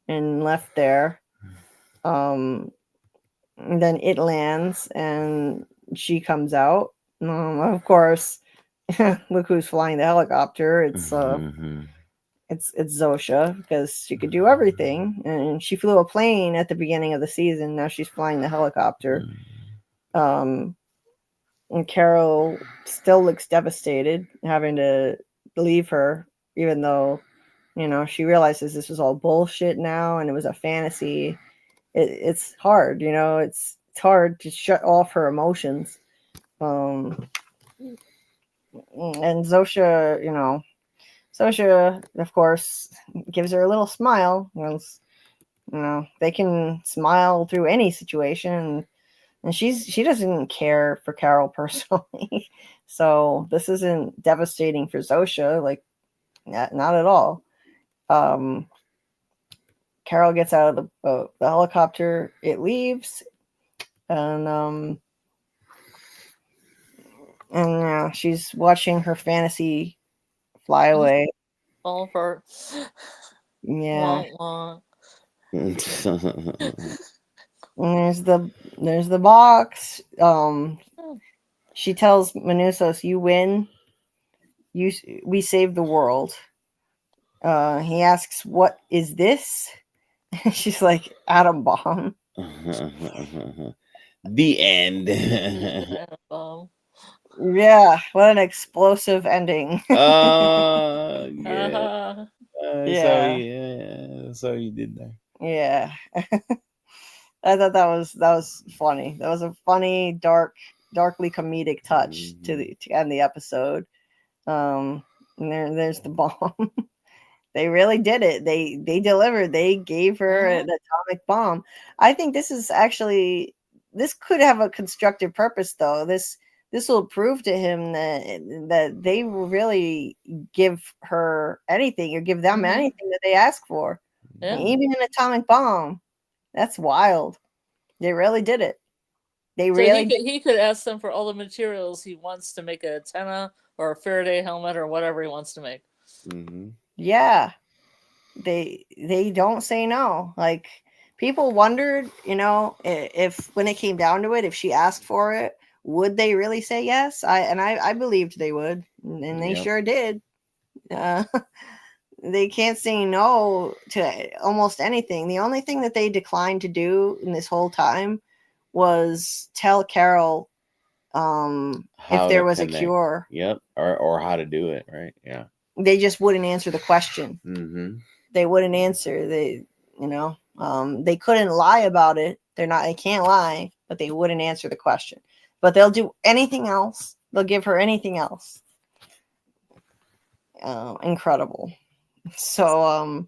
and left there. And then it lands and she comes out. Of course, look who's flying the helicopter. It's Mhm. it's Zosha, because she could do everything, and she flew a plane at the beginning of the season. Now she's flying the helicopter. And Carol still looks devastated, having to leave her, even though, you know, she realizes this was all bullshit now and it was a fantasy. It's hard, you know, it's hard to shut off her emotions. And Zosha, you know, Zosha, of course, gives her a little smile. You know, they can smile through any situation, and she doesn't care for Carol personally. So this isn't devastating for Zosha, like not at all. Carol gets out of the helicopter, it leaves, and she's watching her fantasy fly away. All apart. Yeah. Wah, wah. And there's the box. She tells Manusos, "You win. We saved the world." He asks, "What is this?" She's like, "Atom bomb." The end. Yeah, what an explosive ending. Yeah. Yeah. So you did that. Yeah. I thought that was funny. That was a funny, darkly comedic touch to end the episode. And there's the bomb. They really did it. They delivered. They gave her an atomic bomb. I think this could have a constructive purpose, though. This will prove to him that they will really give her anything, or give them anything that they ask for. Yeah. Even an atomic bomb. That's wild. They really did it. They So really he could ask them for all the materials he wants to make a antenna or a Faraday helmet or whatever he wants to make. Yeah. They don't say no. Like, people wondered, you know, if when it came down to it, if she asked for it, would they really say yes? I believed they would, and they sure did. They can't say no to almost anything. The only thing that they declined to do in this whole time was tell Carol if there was a cure. Yep. Or how to do it, right? Yeah. They just wouldn't answer the question. They wouldn't answer. They couldn't lie about it. They can't lie, but they wouldn't answer the question. But they'll do anything else. They'll give her anything else. Incredible. So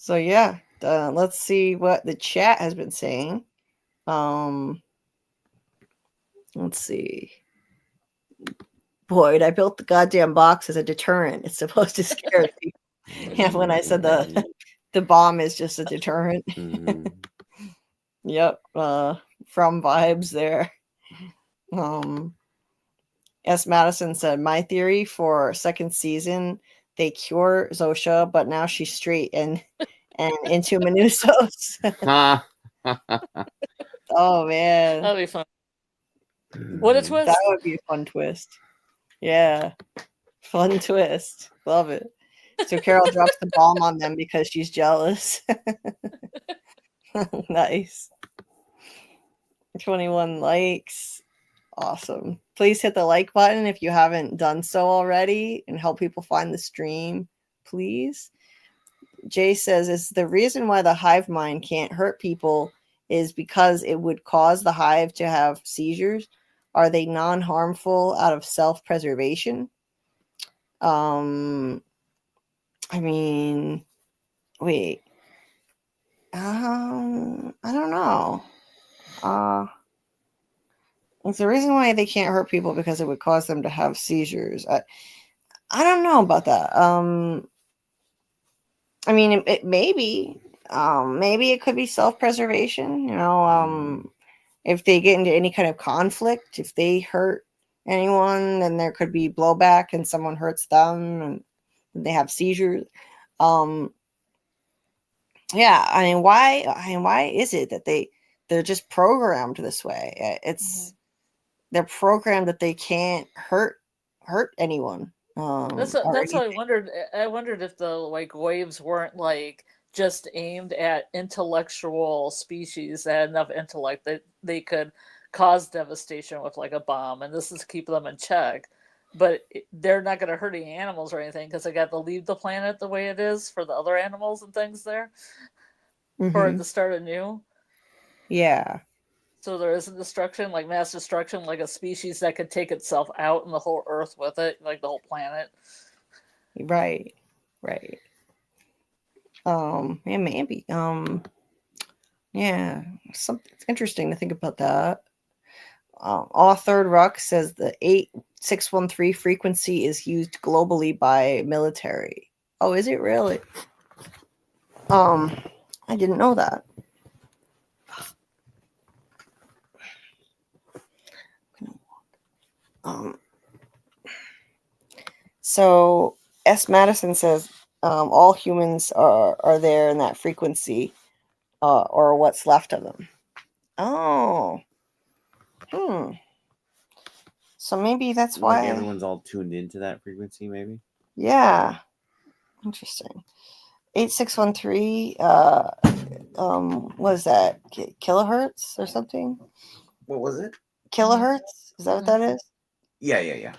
yeah, let's see what the chat has been saying. Let's see. Boyd, I built the goddamn box as a deterrent. It's supposed to scare people. Yeah, when I said the bomb is just a deterrent. Yep. From vibes there. S. Madison said, "My theory for second season, they cure Zosha, but now she's straight and into Manusos." Oh man, That'd be fun. What a twist! That would be a fun twist. Yeah, fun twist. Love it. So Carol drops the bomb on them because she's jealous. Nice. 21 likes. Awesome. Please hit the like button if you haven't done so already, and help people find the stream, please. Jay says, "Is the reason why the hive mind can't hurt people is because it would cause the hive to have seizures? Are they non-harmful out of self-preservation?" I mean, wait. I don't know. It's the reason why they can't hurt people because it would cause them to have seizures. I don't know about that. I mean, it maybe it could be self-preservation. You know, if they get into any kind of conflict, if they hurt anyone, then there could be blowback, and someone hurts them, and they have seizures. Yeah, I mean, why is it that they're just programmed this way? they're programmed that they can't hurt anyone. That's Or that's what I anything. wondered. I wondered if the like waves weren't like just aimed at intellectual species that had enough intellect that they could cause devastation with like a bomb, and this is to keep them in check. But they're not going to hurt any animals or anything because they got to leave the planet the way it is for the other animals and things there, or Mhm. to start anew. Yeah. So there isn't destruction, like mass destruction, like a species that could take itself out and the whole Earth with it, like the whole planet. Right. Right. Yeah, maybe. Yeah, something interesting to think about that. Authored Ruck says the 8613 frequency is used globally by military. Oh, is it really? I didn't know that. So S. Madison says all humans are there in that frequency, or what's left of them. Oh, so maybe that's Like why everyone's all tuned into that frequency, maybe. Yeah, interesting. 8613. What is that? Kilohertz or something? What was it? Kilohertz? Is that what that is? Yeah.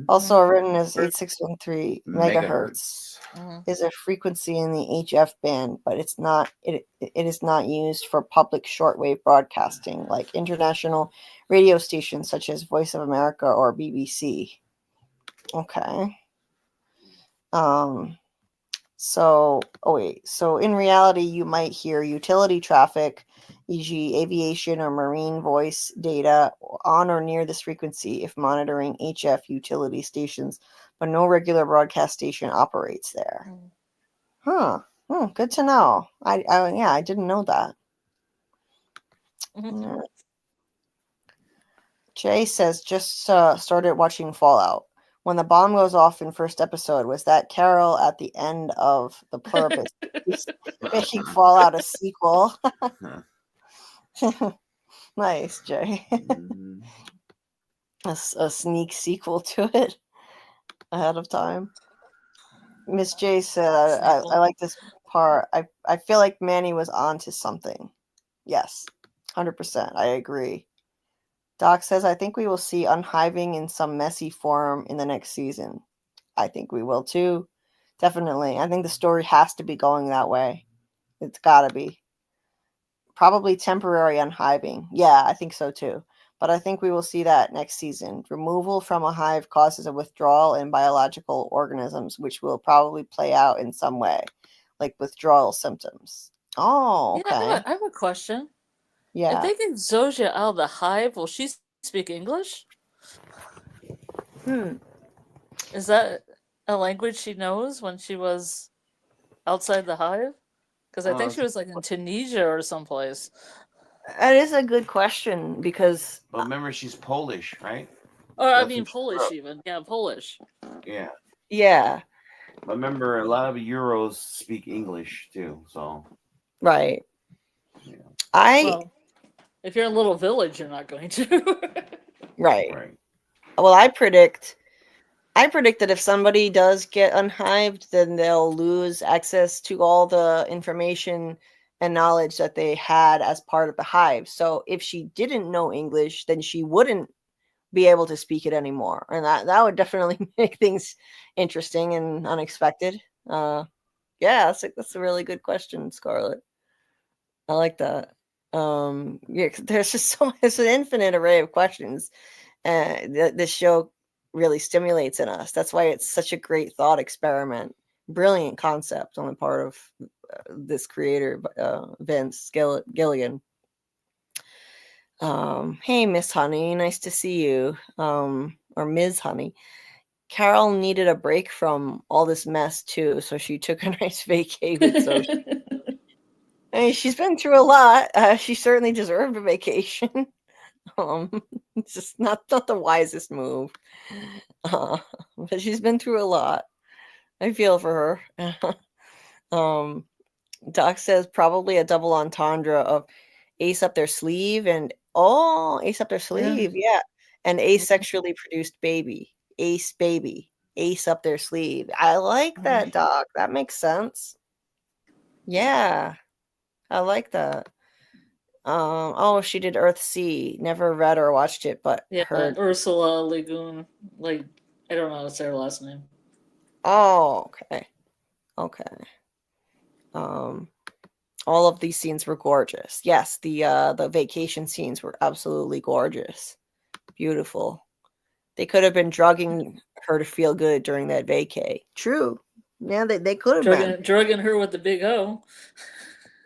Also written as 8613 megahertz. Megahertz. Is a frequency in the HF band, but it's not. It is not used for public shortwave broadcasting like international radio stations such as Voice of America or BBC. Okay. So in reality, you might hear utility traffic, e.g., aviation or marine voice data on or near this frequency if monitoring HF utility stations, but no regular broadcast station operates there. Huh. Good to know. I didn't know that. Yeah. Jay says just started watching Fallout. When the bomb goes off in first episode, was that Carol at the end of the Pluribus making Fallout a sequel? Nice, Jay. a sneak sequel to it ahead of time. Miss J said, I like this part. I feel like Manny was onto something. Yes, 100%. I agree. Doc says, I think we will see unhiving in some messy form in the next season. I think we will too. Definitely. I think the story has to be going that way. It's got to be. Probably temporary unhiving. Yeah, I think so too. But I think we will see that next season. Removal from a hive causes a withdrawal in biological organisms, which will probably play out in some way, like withdrawal symptoms. Oh, okay. Yeah, I have a question. Yeah. If they get Zosia out of the hive, will she speak English? Is that a language she knows when she was outside the hive? Because I think she was like in Tunisia or someplace. That is a good question because. But remember, she's Polish, right? Or I mean Polish even. Yeah, Polish. Yeah. Yeah. But remember, a lot of Euros speak English too, so. Right. Yeah. Well, if you're in a little village, you're not going to. Right. Well, I predict that if somebody does get unhived, then they'll lose access to all the information and knowledge that they had as part of the hive. So if she didn't know English, then she wouldn't be able to speak it anymore. And that would definitely make things interesting and unexpected. Yeah, that's a really good question, Scarlet. I like that. Yeah, there's an infinite array of questions. This show really stimulates in us. That's why it's such a great thought experiment. Brilliant concept on the part of this creator, Vince Gilligan. Hey, Miss Honey, nice to see you. Or Ms. Honey. Carol needed a break from all this mess too, so she took a nice vacay with Zoe. I mean, she's been through a lot. She certainly deserved a vacation. It's just not the wisest move. But she's been through a lot. I feel for her. Doc says probably a double entendre of ace up their sleeve and ace up their sleeve, yeah. an asexually produced baby. Ace baby. Ace up their sleeve. I like that, Doc. That makes sense. Yeah, I like that. Oh, she did Earthsea. Never read or watched it, but Yeah, heard. Ursula Lagoon. Like, I don't know how to say her last name. Oh, okay. Okay. All of these scenes were gorgeous. Yes, the vacation scenes were absolutely gorgeous. Beautiful. They could have been drugging her to feel good during that vacay. True. Yeah, they could have been. Drugging her with the big O.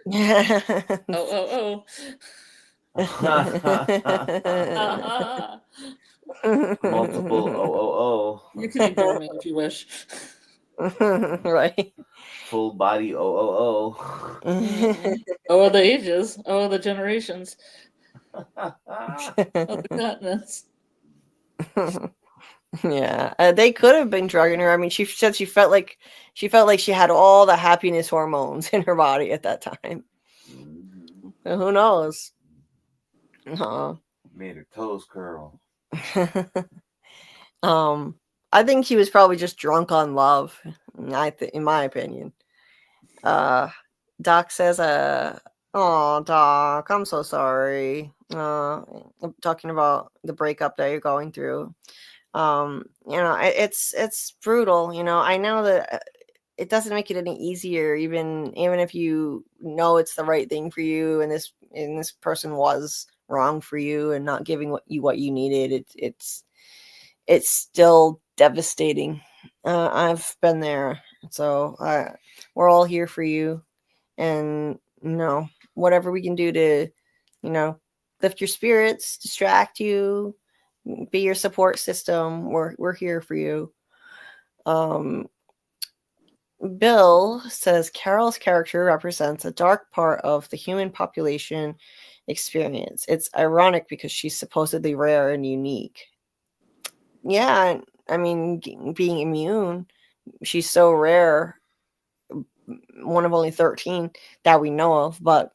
Yeah. Oh. Multiple You can ignore me if you wish. Right. full body Oh, the ages. Oh, the generations. Oh, the continents. Yeah, they could have been drugging her. I mean, she said she felt like she had all the happiness hormones in her body at that time. Who knows? Made her toes curl. I think she was probably just drunk on love. In my opinion. Doc says, "Oh, Doc, I'm so sorry. I'm talking about the breakup that you're going through. It's brutal. I know that it doesn't make it any easier, even if you know it's the right thing for you, and this person was wrong for you and not giving what you needed. It's still devastating. I've been there, so we're all here for you, and whatever we can do to lift your spirits, distract you, be your support system, we're here for you. Bill says Carol's character represents a dark part of the human population experience. It's ironic because she's supposedly rare and unique. Yeah, I mean, being immune, she's so rare, one of only 13 that we know of. But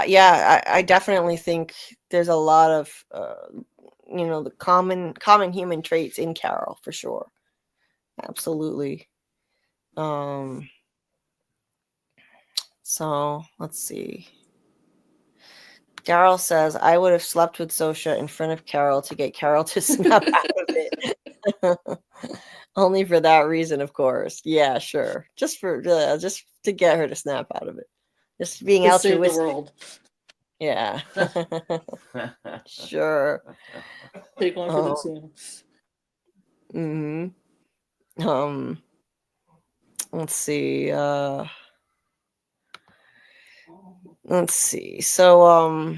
yeah, I definitely think there's a lot of the common human traits in Carol for sure. Absolutely. So let's see. Daryl says, I would have slept with Sosha in front of Carol to get Carol to snap out of it. Only for that reason, of course. Yeah, sure. Just to get her to snap out of it. Just being To save the altruistic. world. Yeah. Sure. Take one for the team. Let's see. So,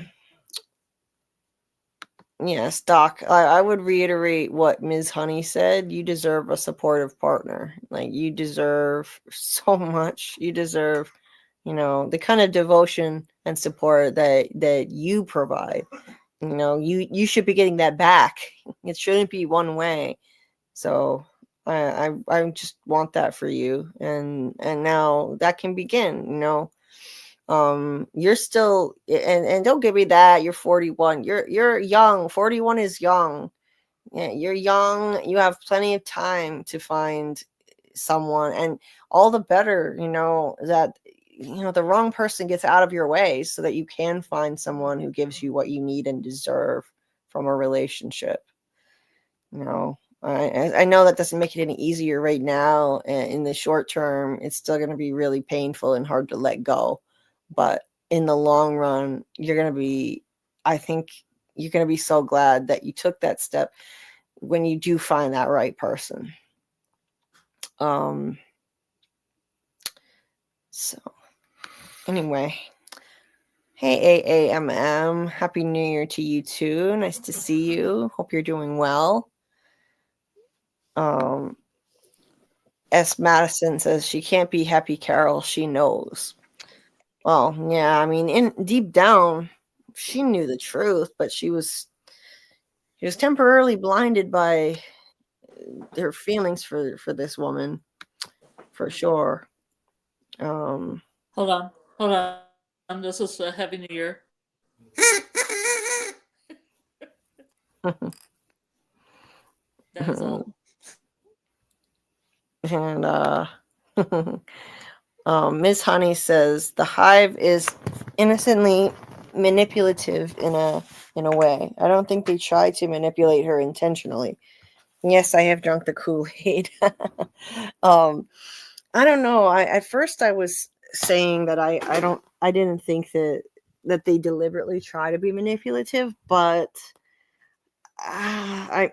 yes, Doc, I would reiterate what Ms. Honey said. You deserve a supportive partner. Like, you deserve so much. You deserve, the kind of devotion and support that you provide. You should be getting that back. It shouldn't be one way. So I just want that for you. And now that can begin, you're still, and don't give me that you're 41. You're young. 41 is young. Yeah, you're young. You have plenty of time to find someone, and all the better, that the wrong person gets out of your way so that you can find someone who gives you what you need and deserve from a relationship. I know that doesn't make it any easier right now. In the short term, it's still going to be really painful and hard to let go. But in the long run, I think you're going to be so glad that you took that step when you do find that right person. So anyway, hey, AAMM, Happy New Year to you too. Nice to see you. Hope you're doing well. S. Madison says she can't be happy, Carol. She knows. Well, yeah, I mean, in deep down, she knew the truth, but she was temporarily blinded by her feelings for this woman, for sure. Hold on. This is a Happy New Year. That's all. And Ms. Honey says the hive is innocently manipulative in a way. I don't think they try to manipulate her intentionally. Yes, I have drunk the Kool-Aid. I don't know. At first I was saying that I didn't think that they deliberately try to be manipulative, but I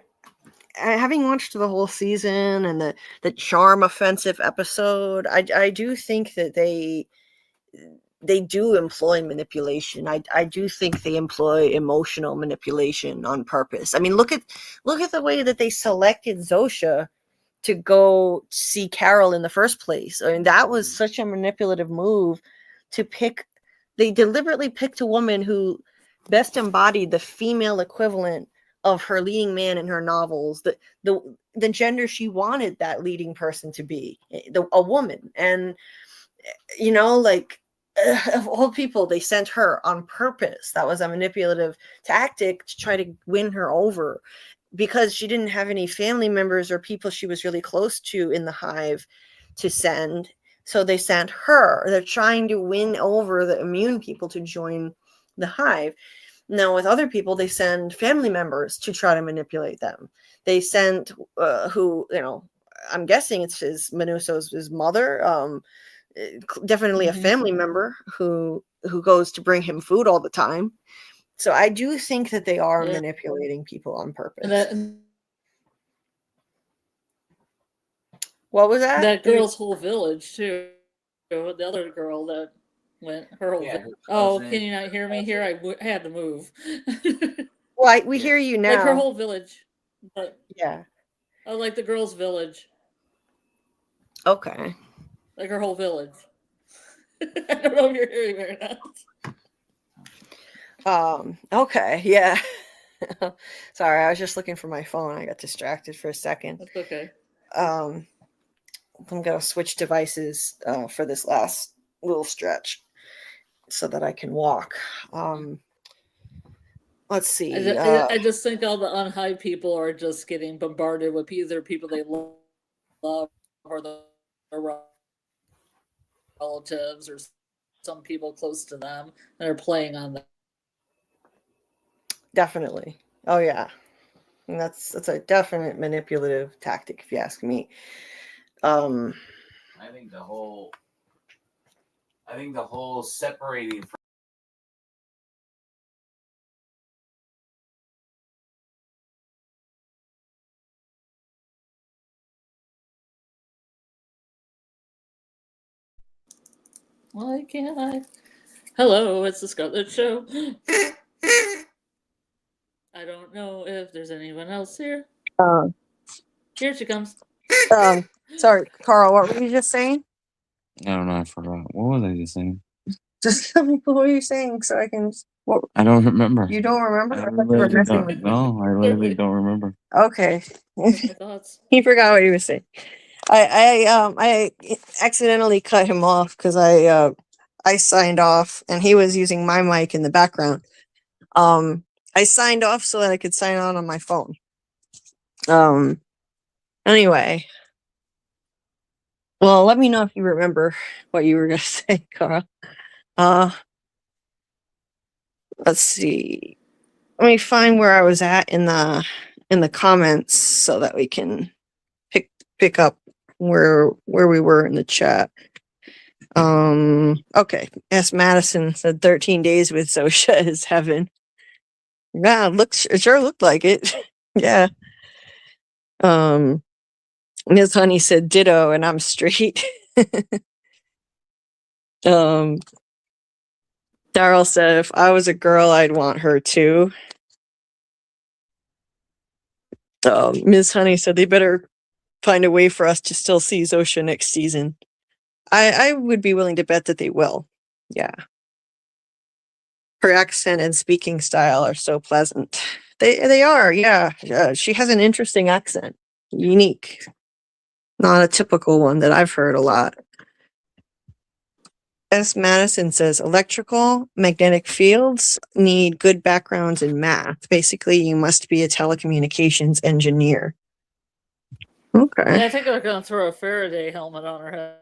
having watched the whole season and the charm offensive episode, I do think that they do employ manipulation. I do think they employ emotional manipulation on purpose. I mean, look at the way that they selected Zosha to go see Carol in the first place. I mean, that was such a manipulative move to pick. They deliberately picked a woman who best embodied the female equivalent of her leading man in her novels, the gender she wanted that leading person to be, a woman. And, you know, like, of all people, they sent her on purpose. That was a manipulative tactic to try to win her over, because she didn't have any family members or people she was really close to in the hive to send. So they sent her. They're trying to win over the immune people to join the hive. Now, with other people, they send family members to try to manipulate them. They sent who, you know, I'm guessing it's his mother, definitely a family member who goes to bring him food all the time. So I do think that they are manipulating people on purpose. What was that? That girl's whole village too. The other girl that went her whole. Oh, can you not hear me here? I had to move. Well, we hear you now. Like her whole village. But yeah. Oh, like the girl's village. Okay. Like her whole village. I don't know if you're hearing me or not. Okay, yeah. Sorry, I was just looking for my phone. I got distracted for a second. That's okay. I'm gonna switch devices for this last little stretch so that I can walk. Let's see. I just think all the unhigh people are just getting bombarded with either people they love or the relatives or some people close to them that are playing on that. Definitely. Oh yeah. And that's a definite manipulative tactic, if you ask me. I think the whole separating from Why can't I? Hello, it's the Scarlet Show. I don't know if there's anyone else here. Here she comes. Sorry, Carl, what were you just saying? I don't know. I forgot. What was I just saying? Just tell me what were you saying so I can. I don't remember. You don't remember? I really don't. No, I really don't remember. Okay. Thoughts. He forgot what he was saying. I accidentally cut him off because I signed off and he was using my mic in the background. I signed off so that I could sign on my phone. Anyway. Well, let me know if you remember what you were gonna say, Carl. Let's see. Let me find where I was at in the comments so that we can pick up where we were in the chat. Okay. S. Madison said 13 days with Zosha is heaven. Yeah, it sure looked like it. Yeah. Ms. Honey said ditto and I'm straight. Daryl said if I was a girl, I'd want her too. Ms. Honey said they better find a way for us to still see Zosha next season. I would be willing to bet that they will. Yeah. Her accent and speaking style are so pleasant. They are, yeah. She has an interesting accent. Unique. Not a typical one that I've heard a lot. S. Madison says electrical magnetic fields need good backgrounds in math. Basically, you must be a telecommunications engineer. Okay. Yeah, I think they're gonna throw a Faraday helmet on her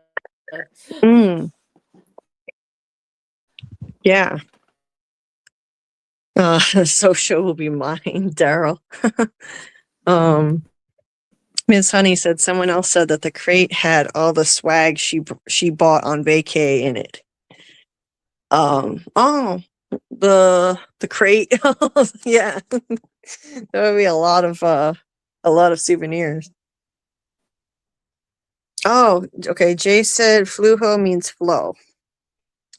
head. Mm. Yeah. Social will be mine, Daryl. Ms. Honey said someone else said that the crate had all the swag she bought on vacay in it. Oh, the crate. Yeah. There would be a lot of souvenirs. Oh, okay. Jay said flujo means flow.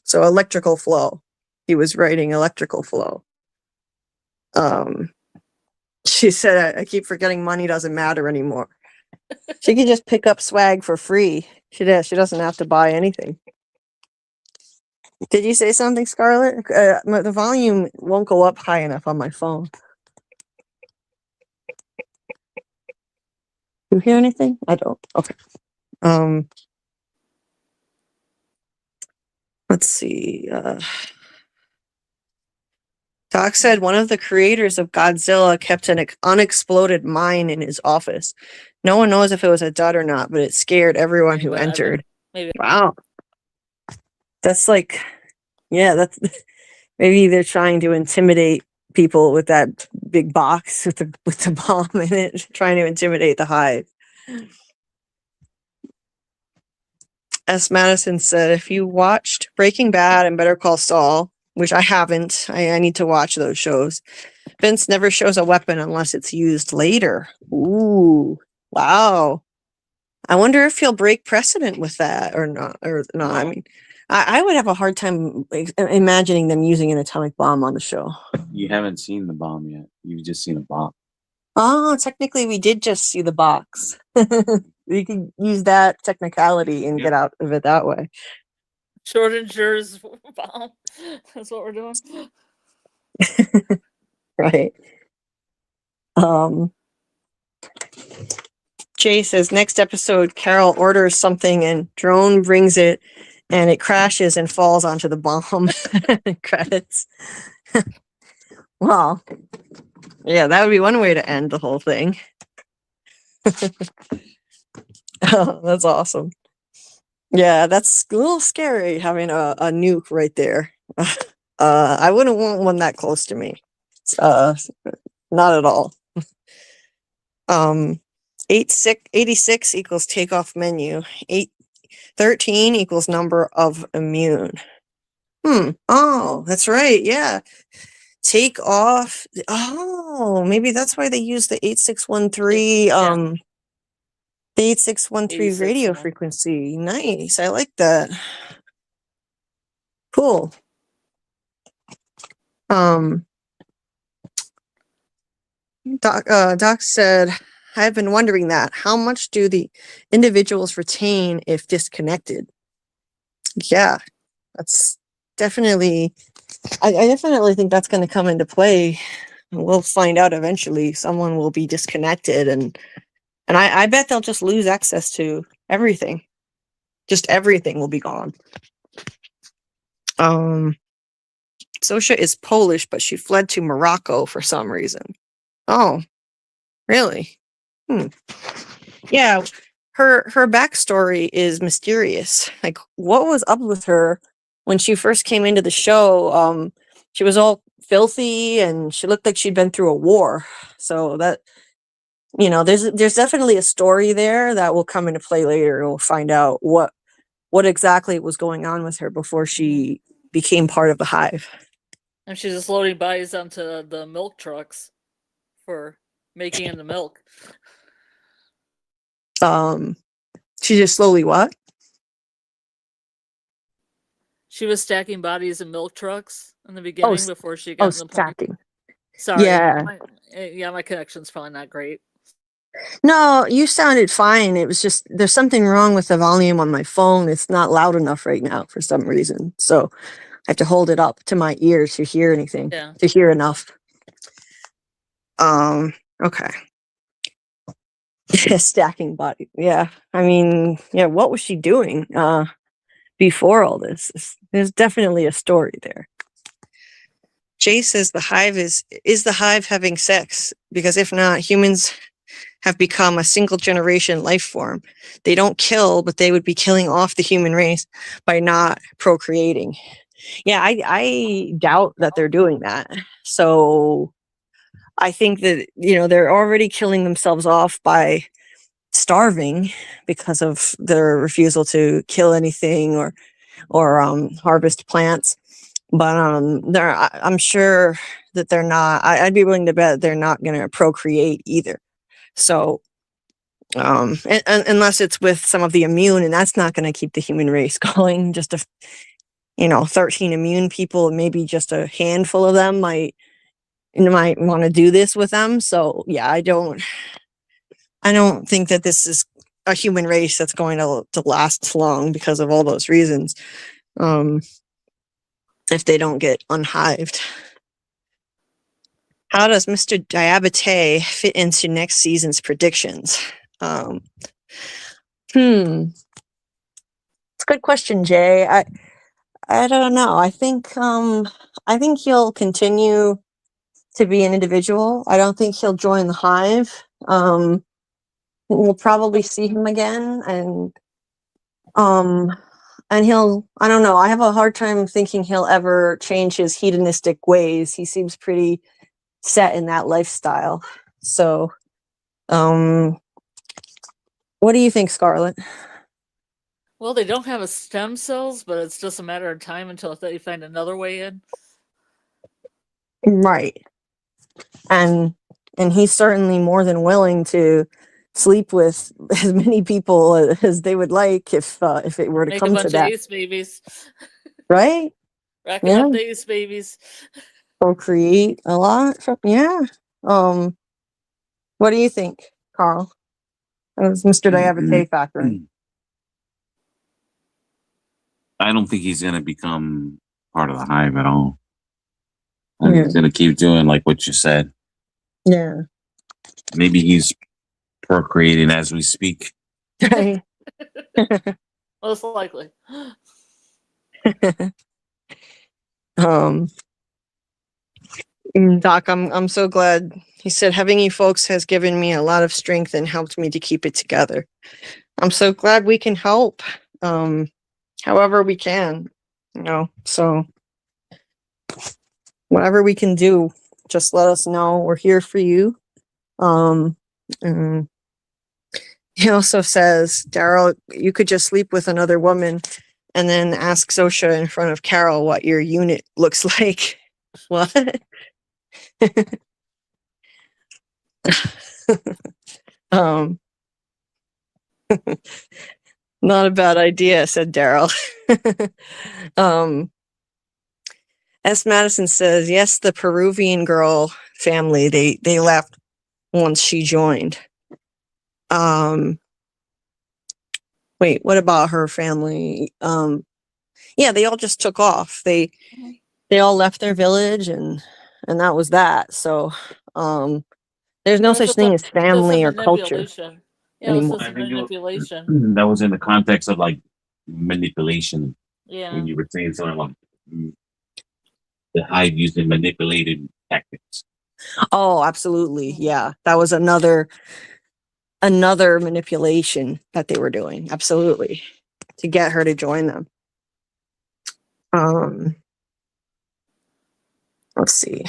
So electrical flow. He was writing electrical flow. She said, I keep forgetting money doesn't matter anymore. She can just pick up swag for free. She doesn't have to buy anything. Did you say something, Scarlet? The volume won't go up high enough on my phone. You hear anything? I don't. Okay. Let's see. Doc said one of the creators of Godzilla kept an unexploded mine in his office. No one knows if it was a dud or not, but it scared everyone who entered. Maybe. Wow. That's like, yeah, that's maybe they're trying to intimidate people with that big box with the bomb in it, trying to intimidate the hive. S. Madison said, if you watched Breaking Bad and Better Call Saul, which I haven't, I need to watch those shows. Vince never shows a weapon unless it's used later. Ooh, wow. I wonder if he'll break precedent with that or not. I mean, I would have a hard time imagining them using an atomic bomb on the show. You haven't seen the bomb yet. You've just seen a bomb. Oh, technically, we did just see the box. We can use that technicality and get out of it that way. Schrodinger's bomb. That's what we're doing. Right. Jay says next episode, Carol orders something and drone brings it and it crashes and falls onto the bomb. Credits. Well, yeah, that would be one way to end the whole thing. Oh, that's awesome. Yeah, that's a little scary having a nuke right there. I wouldn't want one that close to me. Not at all. 86 equals takeoff menu. 13 equals number of immune. Oh, that's right. Yeah. Take off. Oh, maybe that's why they use the 8613 the 8613 radio frequency. Nice. I like that. Cool. Doc said, I've been wondering that. How much do the individuals retain if disconnected? Yeah, that's definitely, I definitely think that's going to come into play. We'll find out eventually. Someone will be disconnected and I bet they'll just lose access to everything. Just everything will be gone. Sosha is Polish, but she fled to Morocco for some reason. Oh, really? Yeah, her backstory is mysterious. Like, what was up with her when she first came into the show? She was all filthy and she looked like she'd been through a war. So that, there's definitely a story there that will come into play later. We'll find out what exactly was going on with her before she became part of the hive. And she's just loading bodies onto the milk trucks for making in the milk. She just slowly what? She was stacking bodies in milk trucks in the beginning before she got in the stacking. Sorry. Yeah. My connection's probably not great. No, you sounded fine. It was just there's something wrong with the volume on my phone. It's not loud enough right now for some reason. So I have to hold it up to my ears to hear anything. Yeah. To hear enough. Okay. Stacking body. Yeah. I mean, yeah, what was she doing before all this? There's definitely a story there. Jay says the hive is the hive having sex? Because if not, humans have become a single generation life form. They don't kill, but they would be killing off the human race by not procreating. Yeah, I doubt that they're doing that. So I think that, they're already killing themselves off by starving because of their refusal to kill anything or harvest plants. But I'm sure that they're not. I'd be willing to bet they're not going to procreate either. So, and unless it's with some of the immune, and that's not going to keep the human race going. Just 13 immune people, maybe just a handful of them might want to do this with them. So yeah, I don't think that this is a human race that's going to last long because of all those reasons. If they don't get unhived. How does Mr. Diabete fit into next season's predictions? It's a good question, Jay. I don't know. I think he'll continue to be an individual. I don't think he'll join the hive. We'll probably see him again, and he'll, I don't know, I have a hard time thinking he'll ever change his hedonistic ways. He seems pretty set in that lifestyle. So, what do you think, Scarlet? Well, they don't have a stem cells, but it's just a matter of time until they find another way in. Right. And he's certainly more than willing to sleep with as many people as they would like if it were to Make come a bunch to that. of ace babies. Right? Racking up the ace babies. Procreate a lot from what do you think, Karl? How does Mr. Diabete factor in? I don't think he's going to become part of the hive at all. I think he's going to keep doing like what you said. Yeah. Maybe he's procreating as we speak. Right. Most likely. Doc, I'm so glad. He said, having you folks has given me a lot of strength and helped me to keep it together. I'm so glad we can help. However we can, so whatever we can do, just let us know. We're here for you. He also says, Daryl, you could just sleep with another woman and then ask Sosha in front of Carol what your unit looks like. What? Not a bad idea, said Daryl. S. Madison says, yes, the Peruvian girl family, they left once she joined. Wait, what about her family? Yeah, they all just took off. They all left their village and that was that. So there's no such thing as family or culture. Yeah, it's just a manipulation. That was in the context of like manipulation. Yeah. When you were saying something like the hive using manipulated tactics. Oh, absolutely. Yeah. That was another manipulation that they were doing. Absolutely. To get her to join them. Let's see.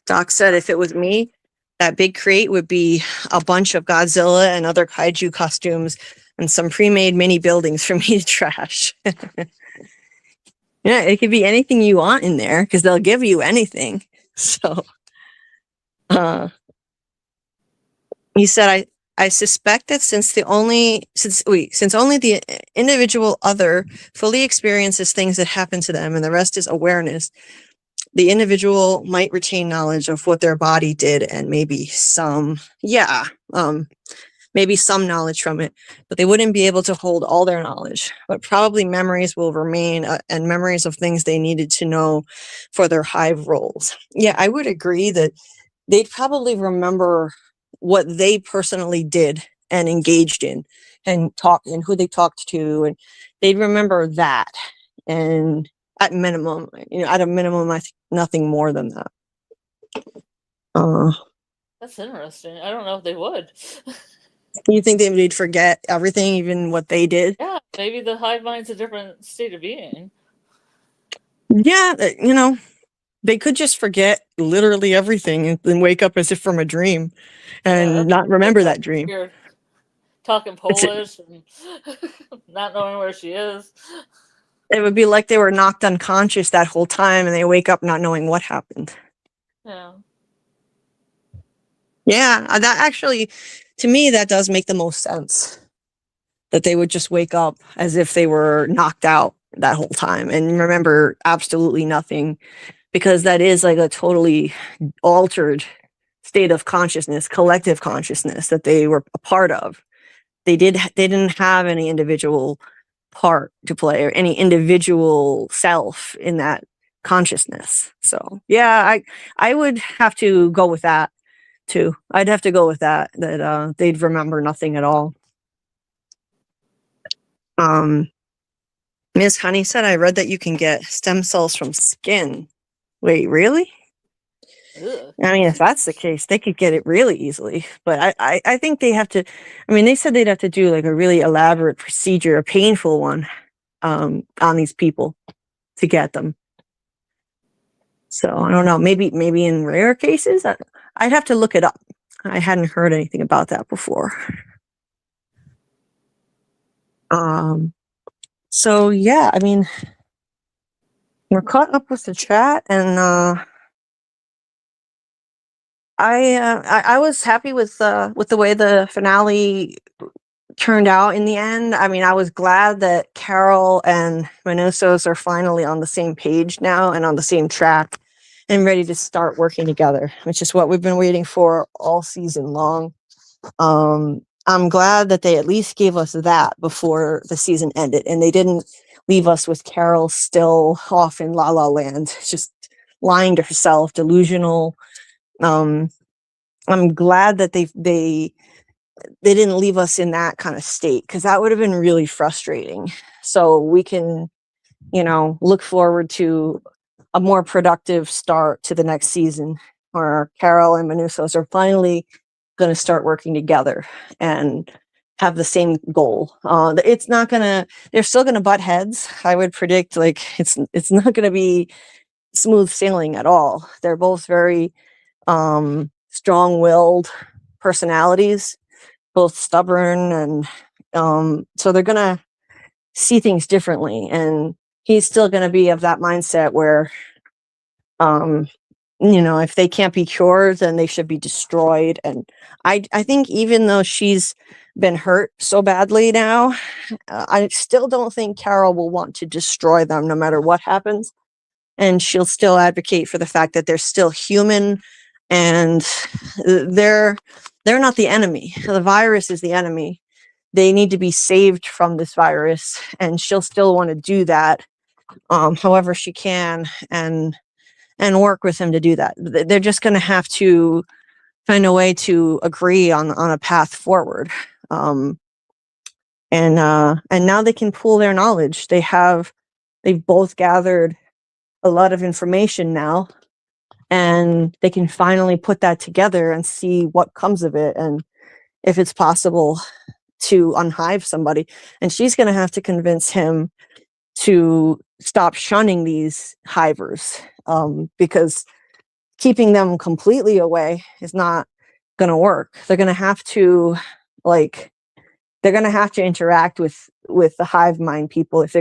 Doc said if it was me, that big crate would be a bunch of Godzilla and other kaiju costumes and some pre-made mini buildings for me to trash. Yeah, it could be anything you want in there because they'll give you anything. So, he said, I suspect that since only the individual other fully experiences things that happen to them and the rest is awareness, the individual might retain knowledge of what their body did and maybe some knowledge from it, but they wouldn't be able to hold all their knowledge. But probably memories will remain and memories of things they needed to know for their hive roles. Yeah, I would agree that they'd probably remember what they personally did and engaged in and who they talked to, and they'd remember that. And at a minimum, I think nothing more than that. That's interesting. I don't know if they would. You think they'd forget everything, even what they did? Yeah, maybe the hive mind's a different state of being. Yeah, they could just forget literally everything and then wake up as if from a dream and not remember that dream. You're talking Polish and not knowing where she is. It would be like they were knocked unconscious that whole time and they wake up not knowing what happened. Yeah. Yeah, that actually, to me, that does make the most sense. That they would just wake up as if they were knocked out that whole time and remember absolutely nothing, because that is like a totally altered state of consciousness, collective consciousness that they were a part of. They didn't have any individual part to play or any individual self in that consciousness. So yeah, I would have to go with that too. I'd have to go with that they'd remember nothing at all. Ms. Honey said, I read that you can get stem cells from skin. Wait, really? Ugh. I mean, if that's the case, they could get it really easily. But I think they have to, I mean, they said they'd have to do like a really elaborate procedure, a painful one, on these people to get them. So I don't know, maybe in rare cases, I'd have to look it up. I hadn't heard anything about that before. So yeah, I mean, we're caught up with the chat, and I was happy with the way the finale turned out in the end. I mean, I was glad that Carol and Manusos are finally on the same page now and on the same track and ready to start working together, which is what we've been waiting for all season long. I'm glad that they at least gave us that before the season ended, and they didn't leave us with Carol still off in La La Land, just lying to herself, delusional. I'm glad that they didn't leave us in that kind of state, because that would have been really frustrating. So we can, look forward to a more productive start to the next season, where Carol and Manusos are finally going to start working together and have the same goal. It's not gonna, they're still gonna butt heads. I would predict, like, it's not gonna be smooth sailing at all. They're both very strong-willed personalities, both stubborn, and so they're gonna see things differently. And he's still gonna be of that mindset where if they can't be cured, then they should be destroyed. And I think even though she's been hurt so badly now, I still don't think Carol will want to destroy them no matter what happens. And she'll still advocate for the fact that they're still human, and they're not the enemy. The virus is the enemy. They need to be saved from this virus, and she'll still want to do that however she can, and work with him to do that. They're just going to have to find a way to agree on a path forward. And now they can pool their knowledge. They've both gathered a lot of information now, and they can finally put that together and see what comes of it, and if it's possible to unhive somebody. And she's going to have to convince him to stop shunning these hivers, because keeping them completely away is not going to work. They're going to have to interact with the hive mind people if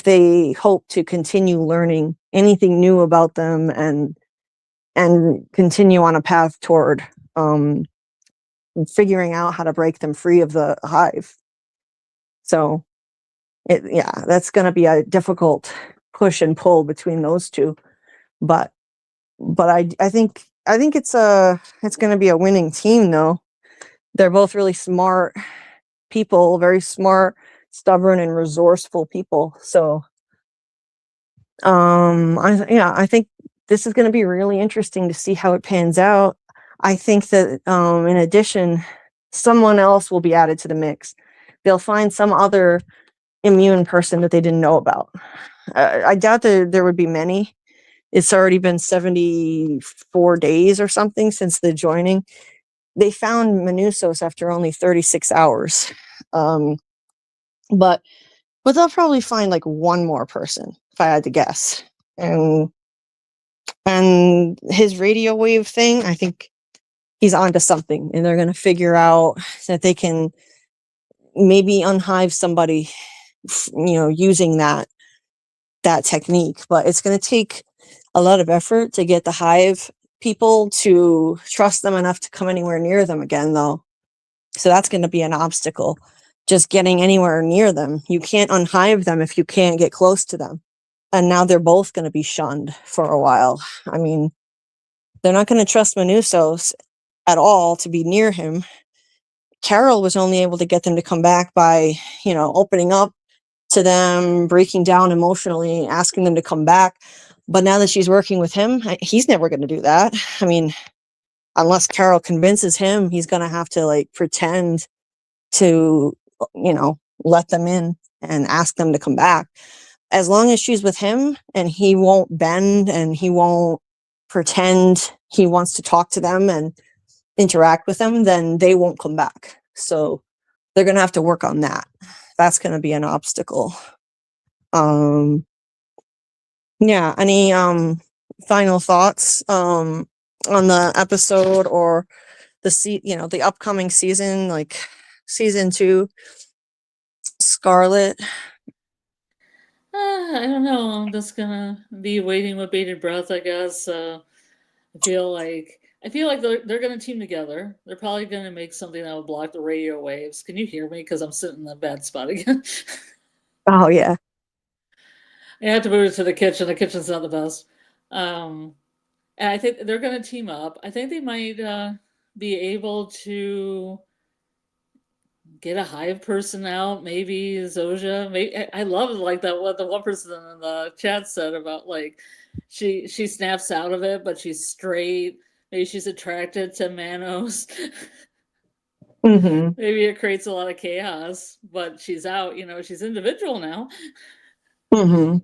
they hope to continue learning anything new about them and continue on a path toward figuring out how to break them free of the hive. So that's going to be a difficult push and pull between those two, but I think it's going to be a winning team, though. They're both really smart people, very smart, stubborn, and resourceful people. So I think this is going to be really interesting to see how it pans out. I think that in addition, someone else will be added to the mix. They'll find some other immune person that they didn't know about. I doubt that there would be many. It's already been 74 days or something since the joining. they found Manusos after only 36 hours. But they'll probably find like one more person, if I had to guess. And his radio wave thing, I think he's onto something, and they're going to figure out that they can maybe unhive somebody, using that technique. But it's going to take a lot of effort to get the hive people to trust them enough to come anywhere near them again, though. So that's going to be an obstacle, just getting anywhere near them. You can't unhive them if you can't get close to them. And now they're both going to be shunned for a while. I mean, they're not going to trust Manusos at all to be near him. Carol was only able to get them to come back by, opening up to them, breaking down emotionally, asking them to come back. But now that she's working with him, he's never going to do that. I mean, unless Carol convinces him, he's going to have to like pretend to, let them in and ask them to come back. As long as she's with him and he won't bend and he won't pretend he wants to talk to them and interact with them, then they won't come back. So they're going to have to work on that. That's going to be an obstacle. Yeah. Any final thoughts on the episode or the upcoming season, like season 2, Scarlet? I don't know. I'm just gonna be waiting with bated breath, I guess. I feel like they're gonna team together. They're probably gonna make something that will block the radio waves. Can you hear me? Because I'm sitting in a bad spot again. Oh yeah. I had to move to the kitchen. The kitchen's not the best. And I think they're gonna team up. I think they might be able to get a hive person out, maybe Zoja. Maybe I love like that what the one person in the chat said about like she snaps out of it, but she's straight. Maybe she's attracted to Manos. Mm-hmm. Maybe it creates a lot of chaos, but she's out. She's individual now. Mm-hmm.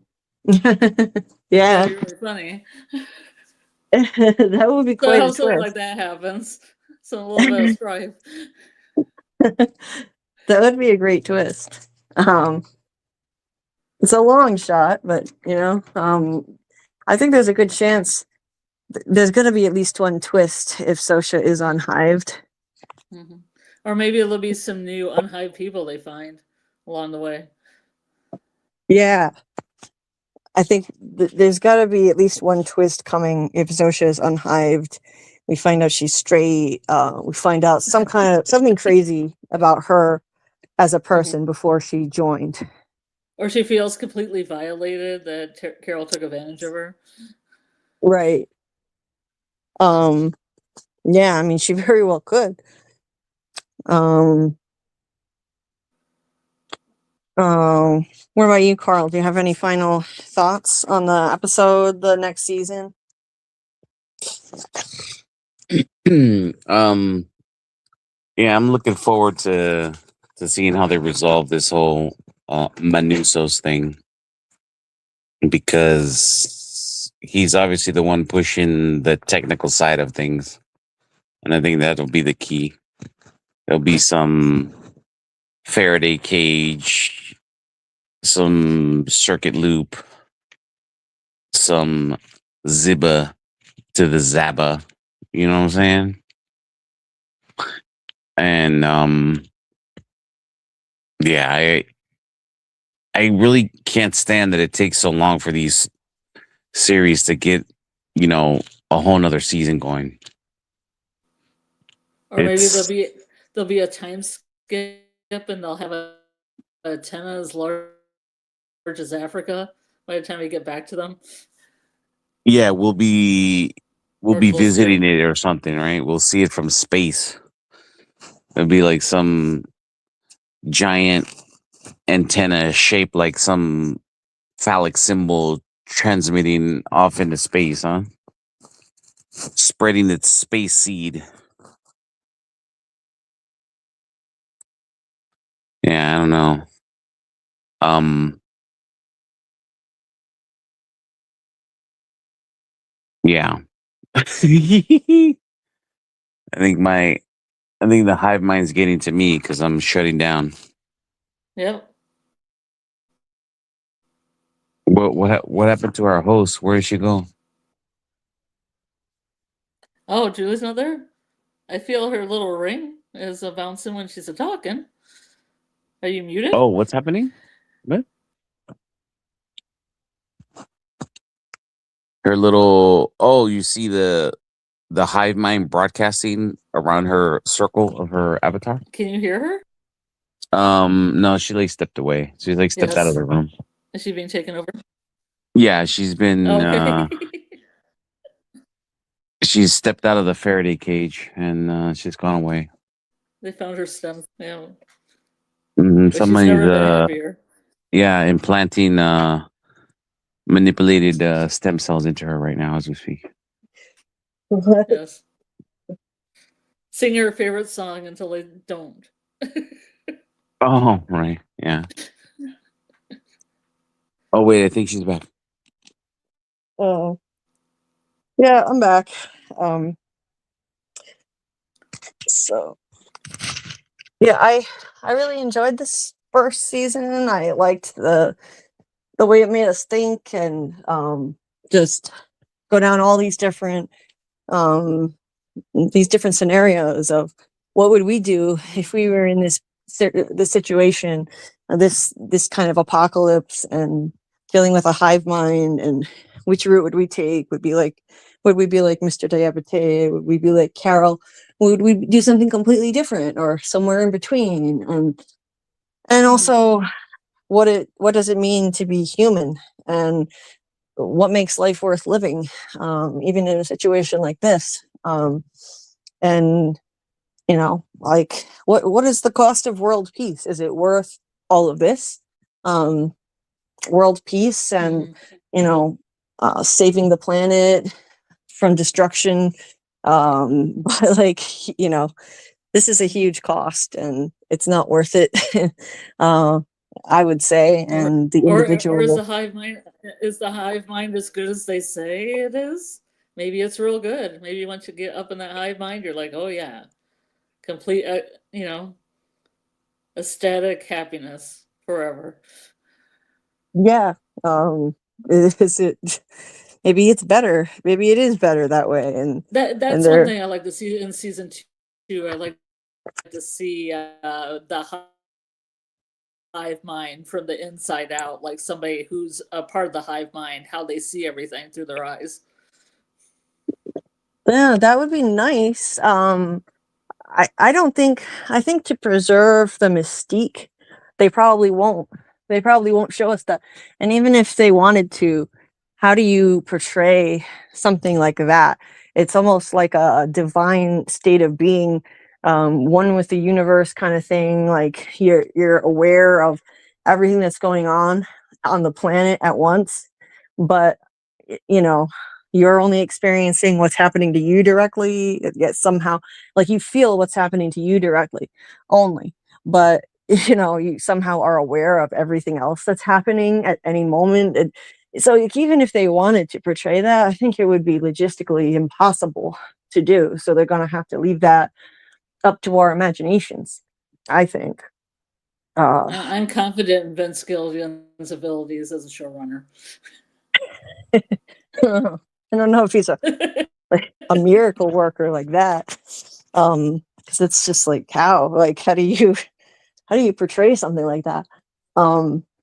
Yeah. That'd be really funny. That would be So I quite a hope something twist. like that happens. So a little bit of strife. That would be a great twist. It's a long shot, but I think there's a good chance there's going to be at least one twist if Sosha is unhived. Mm-hmm. Or maybe there'll be some new unhived people they find along the way. Yeah. I think there's got to be at least one twist coming if Zosha is unhived. We find out she's straight. We find out something crazy about her as a person before she joined. Or she feels completely violated that Carol took advantage of her. Right. Yeah, I mean, she very well could. What about you, Karl? Do you have any final thoughts on the episode, the next season? Yeah, I'm looking forward to seeing how they resolve this whole Manusos thing, because he's obviously the one pushing the technical side of things, and I think that'll be the key. There'll be some Faraday cage, some circuit loop, some zibba to the zabba. You know what I'm saying? And yeah, I really can't stand that it takes so long for these series to get, a whole nother season going. Or maybe there'll be a time skip and they'll have a antenna as large as Africa by the time we get back to them. Yeah, we'll be visiting it or something, right? We'll see it from space. It'll be like some giant antenna shaped like some phallic symbol transmitting off into space, huh? Spreading its space seed. Yeah, I don't know. Yeah. I think my I think the hive mind's getting to me because I'm shutting down. Yep. What happened to our host? Where did she go? Oh, Julie's not there? I feel her little ring is bouncing when she's talking. Are you muted? Oh, what's happening? What? Her little. Oh, you see the hive mind broadcasting around her circle of her avatar. Can you hear her? No, she like stepped away. She like stepped out of Yes. the room. Is she being taken over? Yeah, she's been. Okay. She's stepped out of the Faraday cage and she's gone away. They found her stems. Yeah. Mm-hmm. But she's never been happier. Yeah, implanting manipulated stem cells into her right now as we speak. Yes. Sing your favorite song until they don't. Oh, right. Yeah. Oh, wait, I think she's back. Oh. Yeah, I'm back. So yeah, I really enjoyed this first season. I liked the way it made us think and just go down all these different scenarios of what would we do if we were in this situation, this kind of apocalypse and dealing with a hive mind, and which route would we take? Would we be like Mr. Diabete? Would we be like Carol? Would we do something completely different or somewhere in between? And also what does it mean to be human, and what makes life worth living, even in a situation like this? And like what is the cost of world peace? Is it worth all of this? World peace and saving the planet from destruction, but this is a huge cost and it's not worth it. I would say. And the individual, or is the hive mind as good as they say it is? Maybe it's real good. Maybe once you get up in that hive mind, you're like, oh yeah, complete ecstatic happiness forever. Yeah. Is it? Maybe it's better. Maybe it is better that way. And that's one thing I like to see in season 2. I like to see the hive mind from the inside out, like somebody who's a part of the hive mind, how they see everything through their eyes. Yeah, that would be nice. I don't think, I think to preserve the mystique, they probably won't show us that. And even if they wanted to, how do you portray something like that? It's almost like a divine state of being, one with the universe kind of thing. Like you're aware of everything that's going on the planet at once, but you're only experiencing what's happening to you directly, yet somehow like you feel what's happening to you directly only, but you somehow are aware of everything else that's happening at any moment. And so even if they wanted to portray that, I think it would be logistically impossible to do. So they're going to have to leave that up to our imaginations, I think. I'm confident in Vince Gilligan's abilities as a showrunner. I don't know if he's a miracle worker like that, because it's just like how do you portray something like that,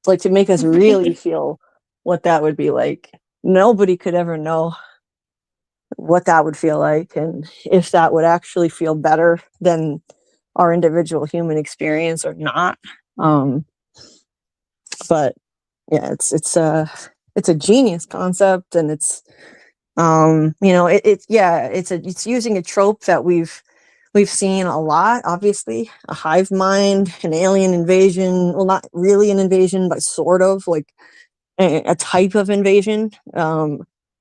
like to make us really feel what that would be like. Nobody could ever know what that would feel like, and if that would actually feel better than our individual human experience or not. But yeah, it's a genius concept, and it's it's using a trope that we've seen a lot. Obviously, a hive mind, an alien invasion. Well, not really an invasion, but sort of like a type of invasion,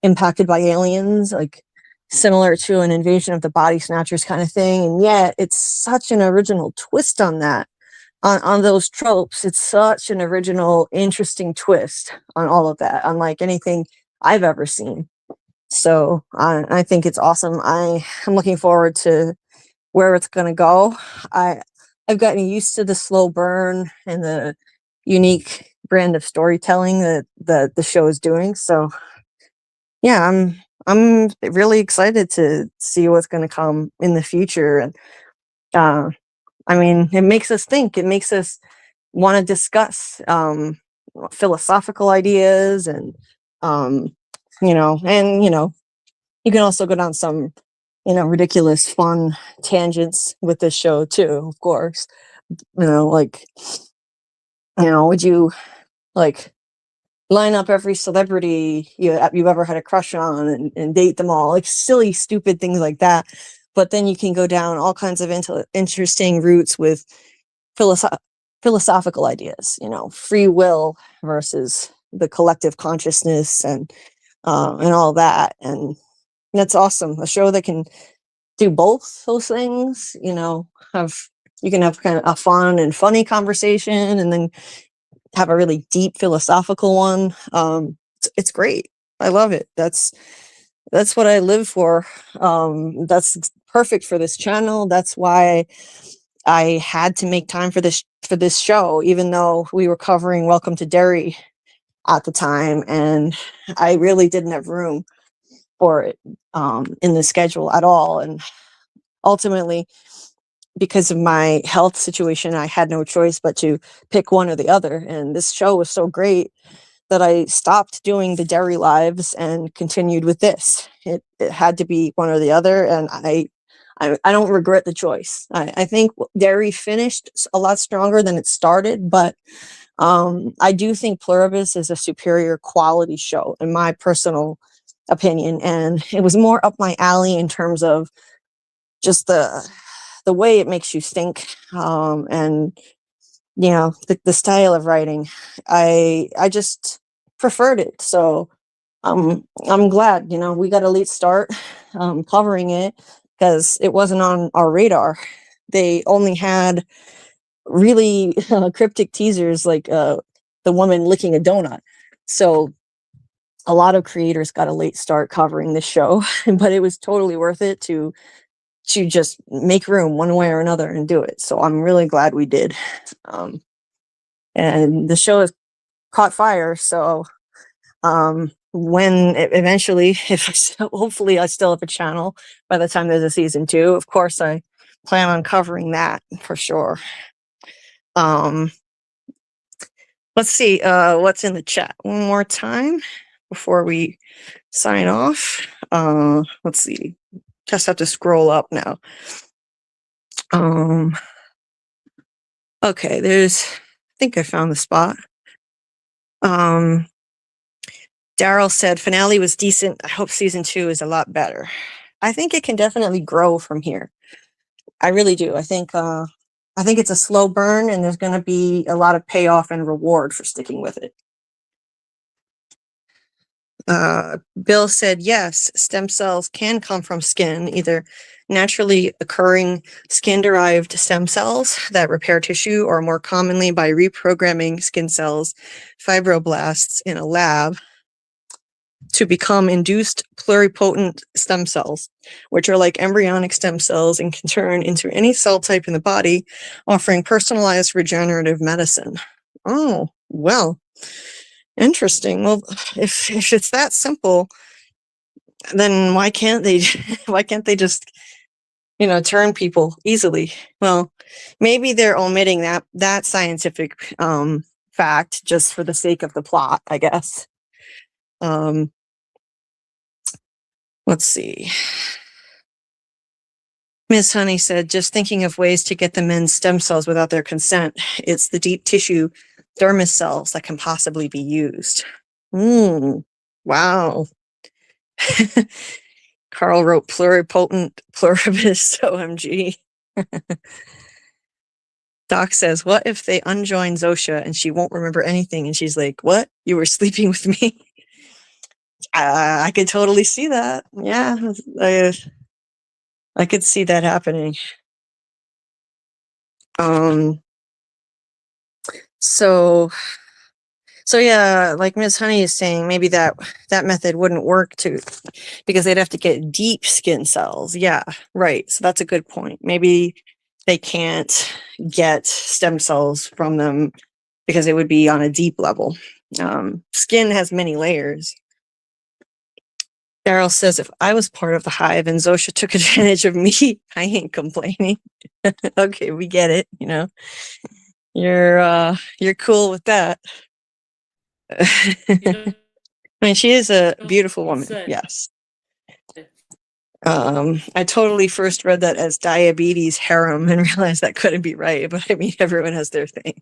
impacted by aliens, like similar to an invasion of the body snatchers kind of thing. And yet it's such an original twist on that, on those tropes. It's such an original, interesting twist on all of that, unlike anything I've ever seen. So I think it's awesome. I'm looking forward to where it's going to go. I've gotten used to the slow burn and the unique brand of storytelling that the show is doing. So yeah, I'm really excited to see what's going to come in the future. And I mean, it makes us think. It makes us want to discuss philosophical ideas, and you can also go down some ridiculous fun tangents with this show too, of course. Like, would you like line up every celebrity you've ever had a crush on and date them all, like silly stupid things like that. But then you can go down all kinds of interesting routes with philosophical ideas, free will versus the collective consciousness, and all that. And that's awesome. A show that can do both those things, you can have kind of a fun and funny conversation, and then have a really deep philosophical one. It's great. I love it. That's what I live for. That's perfect for this channel. That's why I had to make time for this show, even though we were covering Welcome to Derry at the time, and I really didn't have room for it in the schedule at all. And ultimately, because of my health situation, I had no choice but to pick one or the other. And this show was so great that I stopped doing the Derry lives and continued with this. It had to be one or the other, and I don't regret the choice. I think Derry finished a lot stronger than it started, but I do think Pluribus is a superior quality show, in my personal opinion, and it was more up my alley in terms of just the way it makes you think, and the style of writing. I just preferred it. So I'm glad we got a late start covering it, because it wasn't on our radar. They only had really cryptic teasers, like the woman licking a donut. So a lot of creators got a late start covering this show, but it was totally worth it to just make room one way or another and do it. So I'm really glad we did. And the show has caught fire. So when eventually, hopefully I still have a channel by the time there's a season 2, of course I plan on covering that for sure. Let's see what's in the chat one more time before we sign off. Let's see. Just have to scroll up now. Okay, I think I found the spot. Daryl said finale was decent. I hope season 2 is a lot better. I think it can definitely grow from here. I really do. I think it's a slow burn, and there's going to be a lot of payoff and reward for sticking with it. Bill said, yes, stem cells can come from skin, either naturally occurring skin-derived stem cells that repair tissue, or more commonly by reprogramming skin cells, fibroblasts, in a lab to become induced pluripotent stem cells, which are like embryonic stem cells and can turn into any cell type in the body, offering personalized regenerative medicine. Oh, well. Interesting. Well, if it's that simple, then why can't they just turn people easily? Well, maybe they're omitting that scientific fact just for the sake of the plot, I guess. Let's see. Miss Honey said, just thinking of ways to get the men's stem cells without their consent. It's the deep tissue dermis cells that can possibly be used. Wow. Karl wrote pluripotent pluribus, OMG. Doc says, what if they unjoin Zosha and she won't remember anything? And she's like, what? You were sleeping with me? I could totally see that. Yeah, I could see that happening. So So yeah, like Ms. Honey is saying, maybe that method wouldn't work too, because they'd have to get deep skin cells. Yeah, right. So that's a good point. Maybe they can't get stem cells from them because it would be on a deep level. Skin has many layers. Daryl says, if I was part of the hive and Zosha took advantage of me, I ain't complaining. Okay, we get it. You know, you're cool with that. I mean, she is a beautiful woman. Yes. I totally first read that as diabetes harem and realized that couldn't be right, but I mean, everyone has their thing.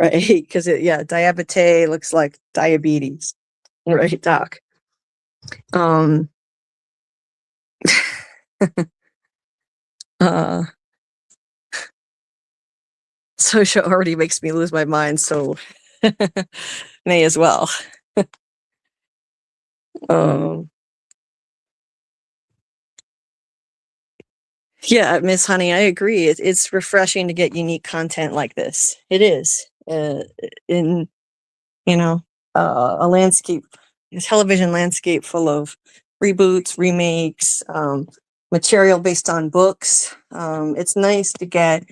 Right? Because diabetes looks like diabetes. Right, Doc? Sosha already makes me lose my mind, so may as well. Yeah, Miss Honey, I agree. It's refreshing to get unique content like this. It is in a landscape, a television landscape full of reboots, remakes, material based on books. It's nice to get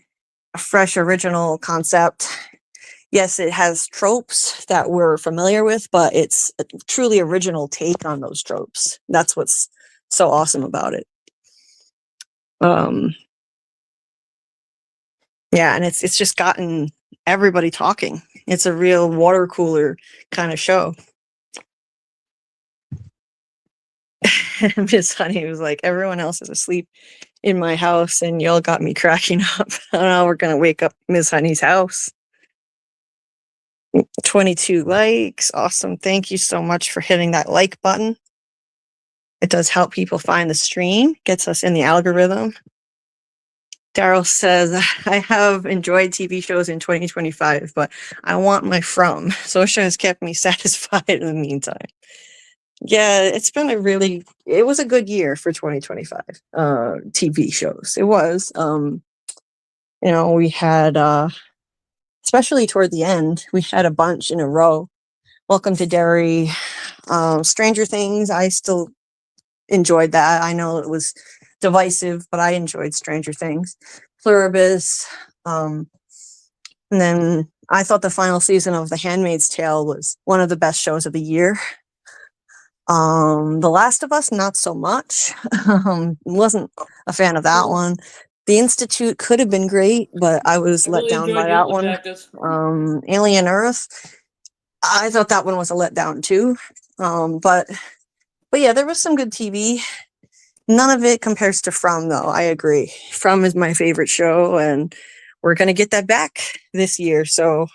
a fresh, original concept. Yes, it has tropes that we're familiar with, but it's a truly original take on those tropes. That's what's so awesome about it. Yeah, and it's just gotten everybody talking. It's a real water cooler kind of show. Miss Honey was like, everyone else is asleep in my house, and y'all got me cracking up. Now we're gonna wake up Miss Honey's house. 22 likes. Awesome. Thank you so much for hitting that like button. It does help people find the stream, gets us in the algorithm. Daryl says, I have enjoyed TV shows in 2025, but I want my from. Sosha has kept me satisfied in the meantime. Yeah, it was a good year for 2025 TV shows. It was. We had, especially toward the end, we had a bunch in a row. Welcome to Derry. Stranger Things, I still enjoyed that. I know it was divisive, but I enjoyed Stranger Things. Pluribus. And then I thought the final season of The Handmaid's Tale was one of the best shows of the year. The Last of Us, not so much. Wasn't a fan of that one. The Institute could have been great, but I was let down by that one. Alien Earth, I thought that one was a letdown too. But yeah, there was some good TV. None of it compares to From, though. I agree. From is my favorite show, and we're going to get that back this year. So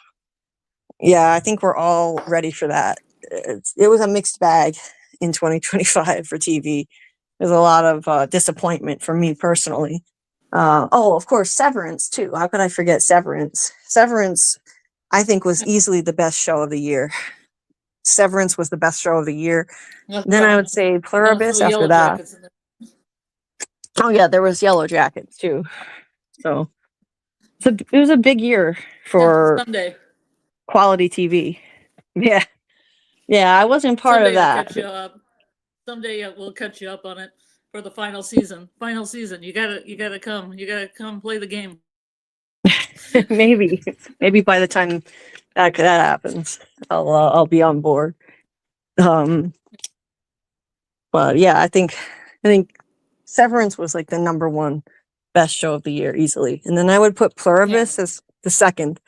yeah, I think we're all ready for that. It was a mixed bag in 2025 for TV. There's a lot of disappointment for me personally. Of course, Severance too. How could I forget Severance? Severance, I think, was easily the best show of the year. Severance was the best show of the year. Then I would say Pluribus after that. Oh yeah, there was Yellow Jackets too. So it was a big year for Sunday. Quality TV. Yeah. Yeah, I wasn't part of that. I'll catch you up. Someday we'll catch you up on it for the final season. Final season. You gotta come. You gotta come play the game. Maybe by the time that happens, I'll be on board. But yeah, I think Severance was like the number one best show of the year easily, and then I would put Pluribus as the second.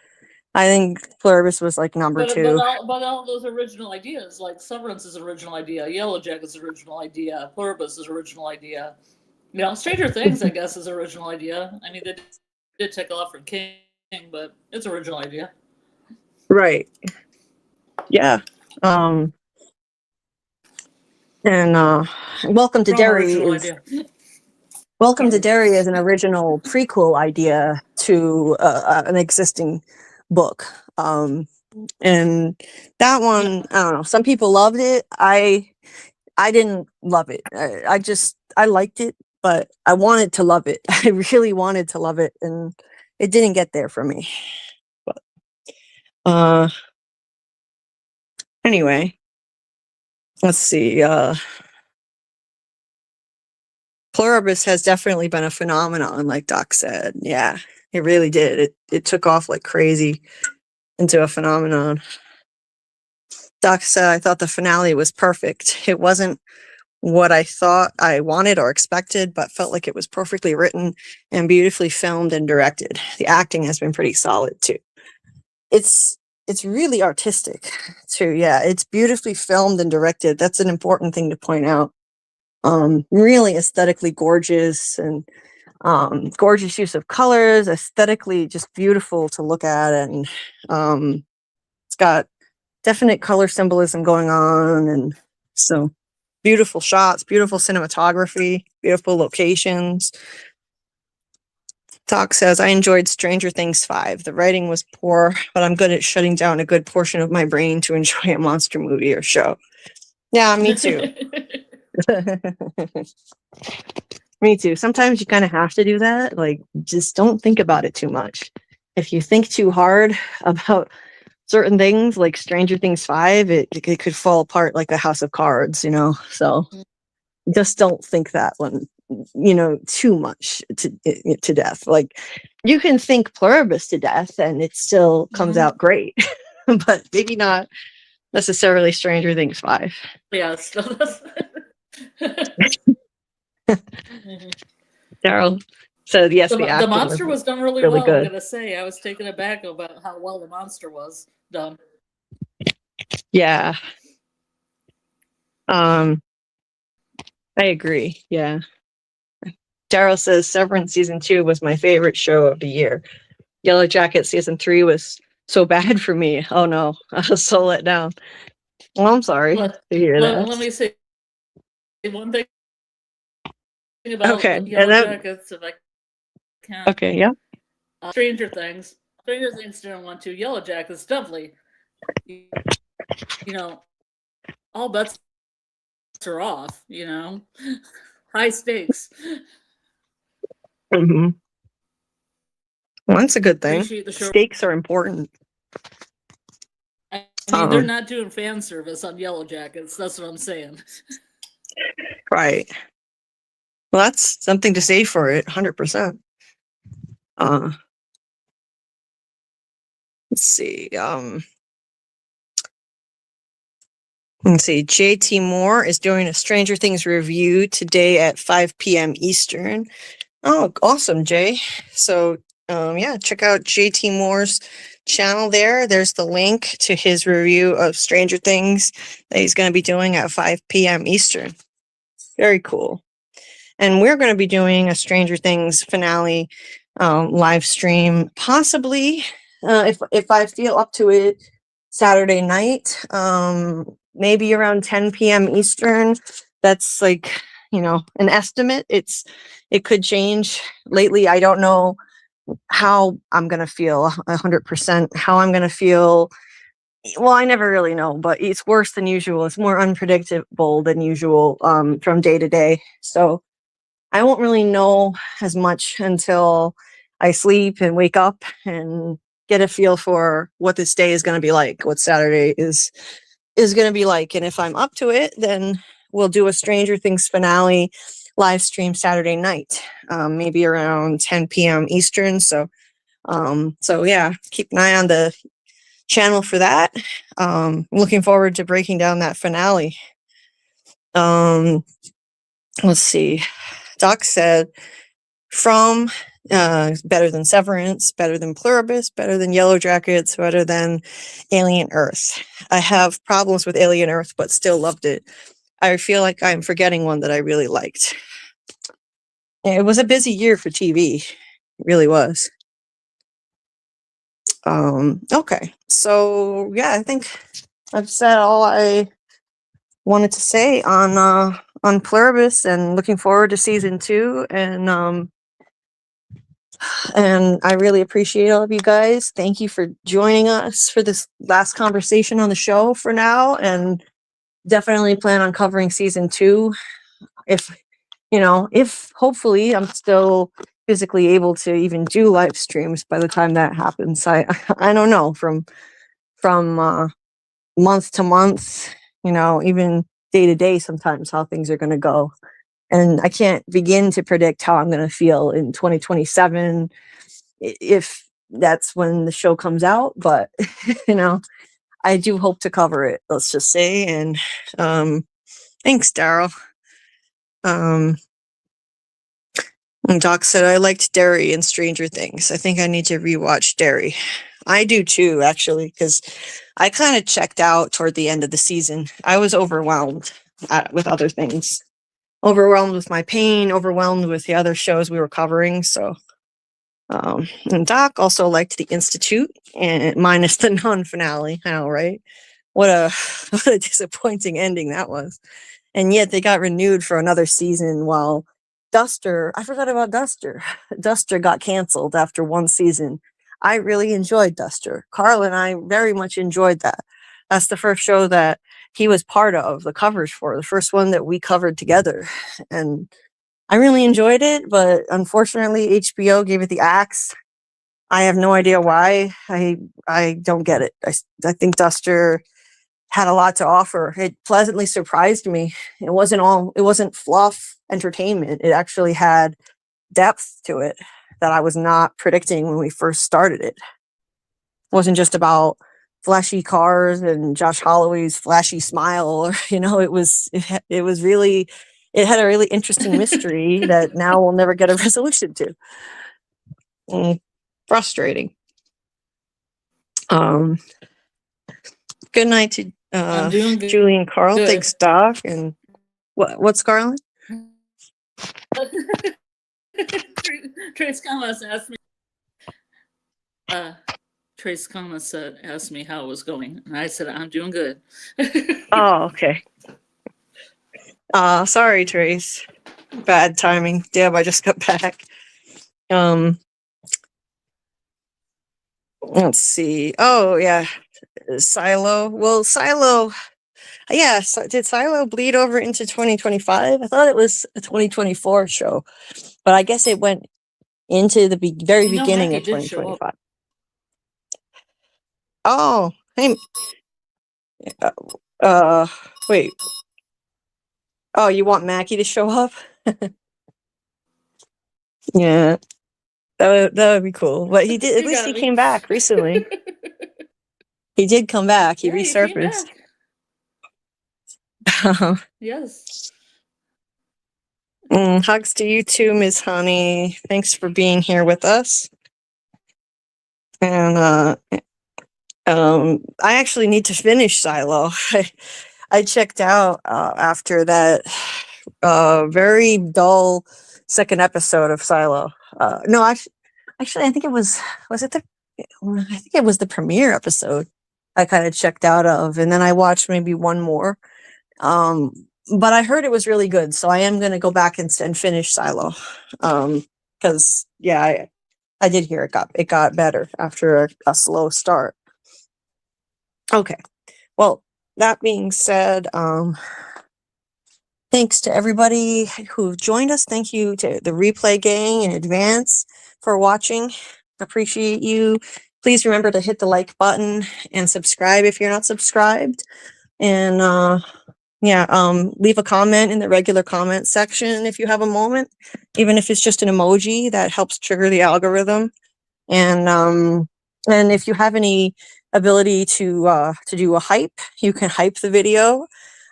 I think Pluribus was like number two. But all those original ideas, like Severance's original idea, Yellow Jacket's original idea, Pluribus's original idea, Stranger Things, I guess, is original idea. I mean, they did take a lot from King, but it's original idea. Right. Yeah. And Welcome to Derry Welcome to Derry is an original prequel idea to an existing book. And that one, I don't know, some people loved it. I didn't love it. I liked it, but I wanted to love it. I really wanted to love it, and it didn't get there for me. But Anyway, let's see. Pluribus has definitely been a phenomenon, like Doc said. Yeah, it really did. It took off like crazy into a phenomenon. Doc said, I thought the finale was perfect. It wasn't what I thought I wanted or expected, but felt like it was perfectly written and beautifully filmed and directed. The acting has been pretty solid too. It's really artistic too. Yeah, it's beautifully filmed and directed. That's an important thing to point out. Really aesthetically gorgeous and gorgeous use of colors, aesthetically just beautiful to look at, and it's got definite color symbolism going on, and so beautiful shots, beautiful cinematography, beautiful locations. Doc says, I enjoyed Stranger Things 5. The writing was poor, but I'm good at shutting down a good portion of my brain to enjoy a monster movie or show. Yeah, me too. Me too. Sometimes you kind of have to do that. Like, just don't think about it too much. If you think too hard about certain things, like Stranger Things 5, it could fall apart like a house of cards, you know? So just don't think that one, you know, too much to death. Like, you can think Pluribus to death and it still comes out great, but maybe not necessarily Stranger Things 5. Yeah, it still does. Daryl said, yes, the The monster was done really well. good. I'm gonna say I was taken aback about how well the monster was done. Yeah. I agree. Yeah. Daryl says Severance season 2 was my favorite show of the year. Yellow Jacket season 3 was so bad for me. Oh no, I was so let down. Well, I'm sorry to hear that. Let me say one thing about Okay, Yellow and then Jackets, if I can. okay, yeah. Stranger Things. Stranger Things didn't want to. Yellow Jackets definitely. You know, all bets are off. You know, high stakes. Mm-hmm. Well, that's a good thing. Appreciate the show. Stakes are important. I mean, they're not doing fan service on Yellow Jackets. That's what I'm saying. Right. Well, that's something to say for it, 100%. Let's see. Let's see. JT Moore is doing a Stranger Things review today at 5 p.m. Eastern. Oh, awesome, Jay. So, yeah, check out JT Moore's channel there. There's the link to his review of Stranger Things that he's going to be doing at 5 p.m. Eastern. Very cool. And we're going to be doing a Stranger Things finale live stream, possibly, if I feel up to it, Saturday night, maybe around 10 p.m. Eastern. That's like, you know, an estimate. It could change. Lately, I don't know how I'm going to feel 100%, how I'm going to feel. Well, I never really know, but it's worse than usual. It's more unpredictable than usual from day to day. So I won't really know as much until I sleep and wake up and get a feel for what this day is going to be like, what Saturday is going to be like. And if I'm up to it, then we'll do a Stranger Things finale live stream Saturday night, maybe around 10 p.m. Eastern. So yeah, keep an eye on the channel for that. I'm looking forward to breaking down that finale. Let's see. Doc said, from better than Severance, better than Pluribus, better than Yellow Jackets, better than Alien Earth. I have problems with Alien Earth, but still loved it. I feel like I'm forgetting one that I really liked. It was a busy year for TV. It really was. Okay. So yeah, I think I've said all I wanted to say on Pluribus, and looking forward to season 2. And I really appreciate all of you guys. Thank you for joining us for this last conversation on the show for now, and definitely plan on covering season 2. If hopefully I'm still physically able to even do live streams by the time that happens. I don't know from month to month, even day to day sometimes how things are going to go. And I can't begin to predict how I'm going to feel in 2027 if that's when the show comes out. But, I do hope to cover it, let's just say. And thanks, Daryl. And Doc said, I liked Derry in Stranger Things. I think I need to rewatch Derry. I do too, actually, because I kind of checked out toward the end of the season. I was overwhelmed with other things. Overwhelmed with my pain, overwhelmed with the other shows we were covering. So, and Doc also liked The Institute, and minus the non-finale. I know, right? What a disappointing ending that was. And yet they got renewed for another season while Duster, I forgot about Duster. Duster got canceled after one season. I really enjoyed Duster. Karl and I very much enjoyed that. That's the first show that he was part of the covers for, the first one that we covered together. And I really enjoyed it, but unfortunately HBO gave it the axe. I have no idea why. I don't get it. I think Duster had a lot to offer. It pleasantly surprised me. It wasn't fluff entertainment. It actually had depth to it that I was not predicting when we first started it. It wasn't just about flashy cars and Josh Holloway's flashy smile, or it had a really interesting mystery that now we'll never get a resolution to. Frustrating. Good night to I'm doing good. Julie and Karl. Good. Thanks, Doc. And what's Scarlet? Trace Thomas asked me. Trace Thomas asked me how it was going, and I said I'm doing good. Oh, okay. Sorry, Trace. Bad timing. Damn, I just got back. Let's see. Oh, yeah. Silo. Well, Silo. Yeah. Did Silo bleed over into 2025? I thought it was a 2024 show, but I guess it went into the very beginning Mackie of did show 2025. Oh, hey. Wait. Oh, you want Mackie to show up? Yeah. That would be cool. But he did. At least he came back recently. He did come back. He resurfaced. Yes. Hugs to you too, Ms. Honey. Thanks for being here with us. And I actually need to finish Silo. I checked out after that very dull second episode of Silo. No, actually, I think it was the premiere episode I kind of checked out of, and then I watched maybe one more. But I heard it was really good, so I am going to go back and finish Silo. Because yeah, I did hear it got better after a slow start. Okay, well, that being said, thanks to everybody who joined us. Thank you to the replay gang in advance for watching. Appreciate you. Please remember to hit the like button and subscribe if you're not subscribed. And leave a comment in the regular comment section if you have a moment, even if it's just an emoji. That helps trigger the algorithm. And if you have any ability to do a hype, you can hype the video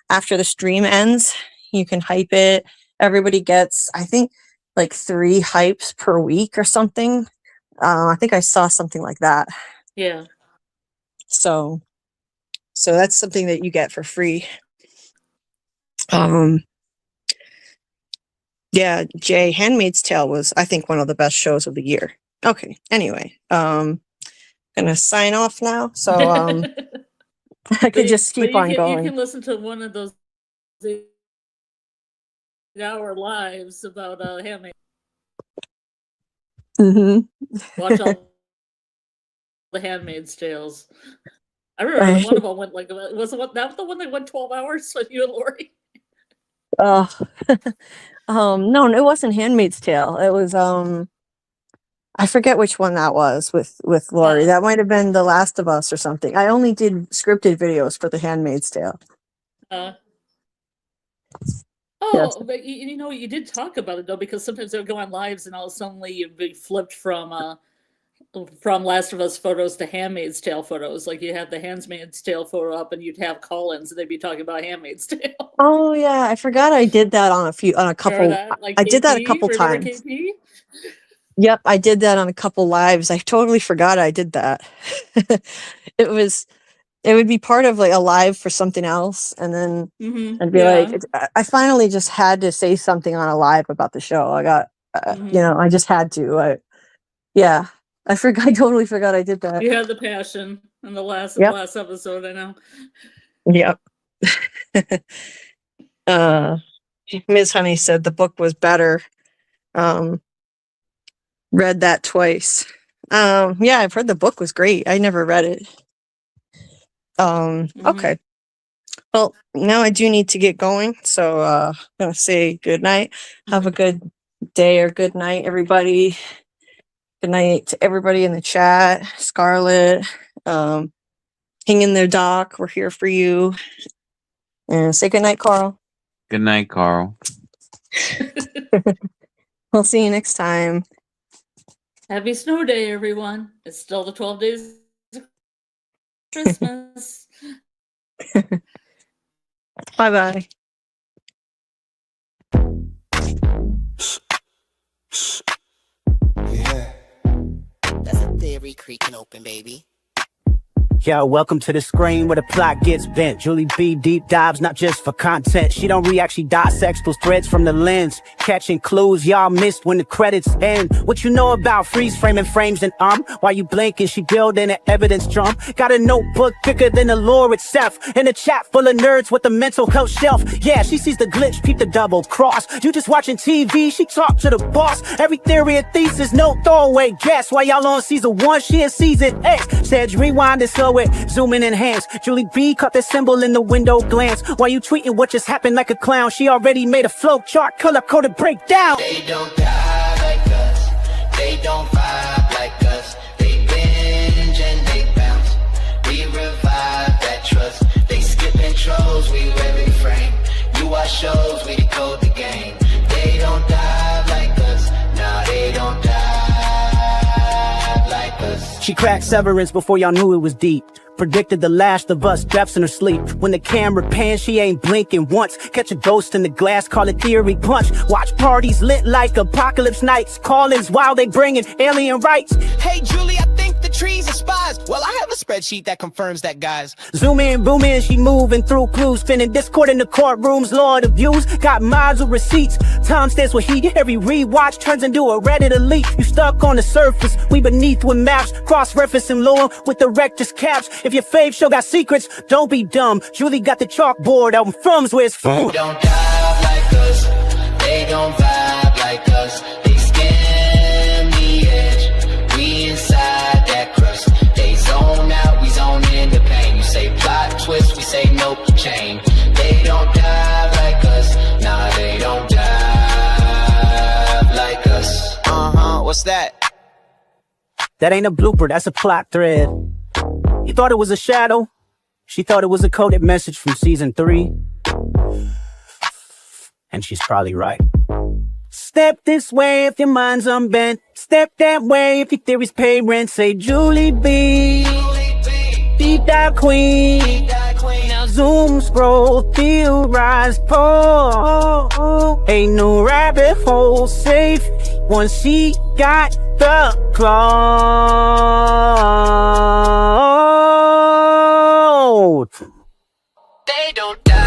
after the stream ends. You can hype it. Everybody gets, I think, like 3 hypes per week or something. I think I saw something like that. Yeah. So that's something that you get for free. Yeah, Jay, Handmaid's Tale was, I think, one of the best shows of the year. Okay, anyway, gonna sign off now. So I could just keep on going. You can listen to one of those hour lives about Handmaid. Watch all the Handmaid's Tales. I remember one of them went was that the one that went 12 hours with you and Lori? No, it wasn't Handmaid's Tale. It was I forget which one that was with Lori. That might have been The Last of Us or something. I only did scripted videos for The Handmaid's Tale. Oh, Yes. but you know, you did talk about it though, because sometimes they'll go on lives and all suddenly you'd be flipped from Last of Us photos to Handmaid's Tale photos. Like you have the Handmaid's Tale photo up, and you'd have call-ins, and they'd be talking about Handmaid's Tale. Oh yeah, I forgot I did that on a couple. Remember that? Like I did that a KP? couple Remember times. KP? Yep, I did that on a couple lives. I totally forgot I did that. It would be part of like a live for something else, and then I'd be like, I finally just had to say something on a live about the show. I got, I just had to. Yeah, I totally forgot I did that. You had the passion in the last episode. I know. Yep. Ms. Honey said the book was better. Read that twice. Yeah, I've heard the book was great. I never read it. Okay. Well, now I do need to get going. So I'm gonna say good night. Have a good day or good night, everybody. Good night to everybody in the chat. Scarlet. Hang in there, Doc. We're here for you. And say good night, Carl. Good night, Carl. We'll see you next time. Happy snow day, everyone. It's still the 12 days of Christmas. Bye-bye. Yeah. That's a theory creaking open, baby. Yo, welcome to the screen where the plot gets bent. Julie B deep dives, not just for content. She don't react, she dissects those threads from the lens. Catching clues y'all missed when the credits end. What you know about freeze framing frames and while you blinking, she building an evidence drum. Got a notebook thicker than the lore itself. In a chat full of nerds with a mental health shelf. Yeah, she sees the glitch, peep the double cross. You just watching TV, she talk to the boss. Every theory and thesis, no throwaway guess. While y'all on season 1, she in season X. Said rewind it slow it, zoom in enhance. Julie B caught the symbol in the window glance. While you tweeting what just happened like a clown, she already made a flow chart, color coded breakdown. They don't die like us. They don't vibe like us. They binge and they bounce. We revive that trust. They skip intros, we wear frame. You watch shows, we decode the game. They don't die like us. Nah, they don't die like us. She cracked Severance before y'all knew it was deep. Predicted the Last of Us deaths in her sleep. When the camera pans, she ain't blinking once. Catch a ghost in the glass, call it theory punch. Watch parties lit like apocalypse nights. Call-ins while they bringing alien rights. Hey, Julie, I think the trees are spies. Well, I have a spreadsheet that confirms that, guys. Zoom in, boom in, she moving through clues. Spinning Discord in the courtrooms, Lord of views. Got miles of receipts. Time stands with heat. Every rewatch turns into a Reddit elite. You stuck on the surface, we beneath with maps. Cross-referencing lore with the rector's caps. If your fave show got secrets, don't be dumb. Julie got the chalkboard out in Frums where it's from. They don't dive like us. They don't vibe like us. They skim the edge. We inside that crust. They zone out, we zone in the pain. You say plot twist, we say nope, chain. They don't dive like us. Nah, they don't dive like us. What's that? That ain't a blooper, that's a plot thread. You thought it was a shadow? She thought it was a coded message from season 3. And she's probably right. Step this way if your mind's unbent. Step that way if your theories pay rent. Say Julie B, deep dive queen. Now zoom, scroll, theorize, pull. Ain't no rabbit hole safe once she got the cloud. They don't die.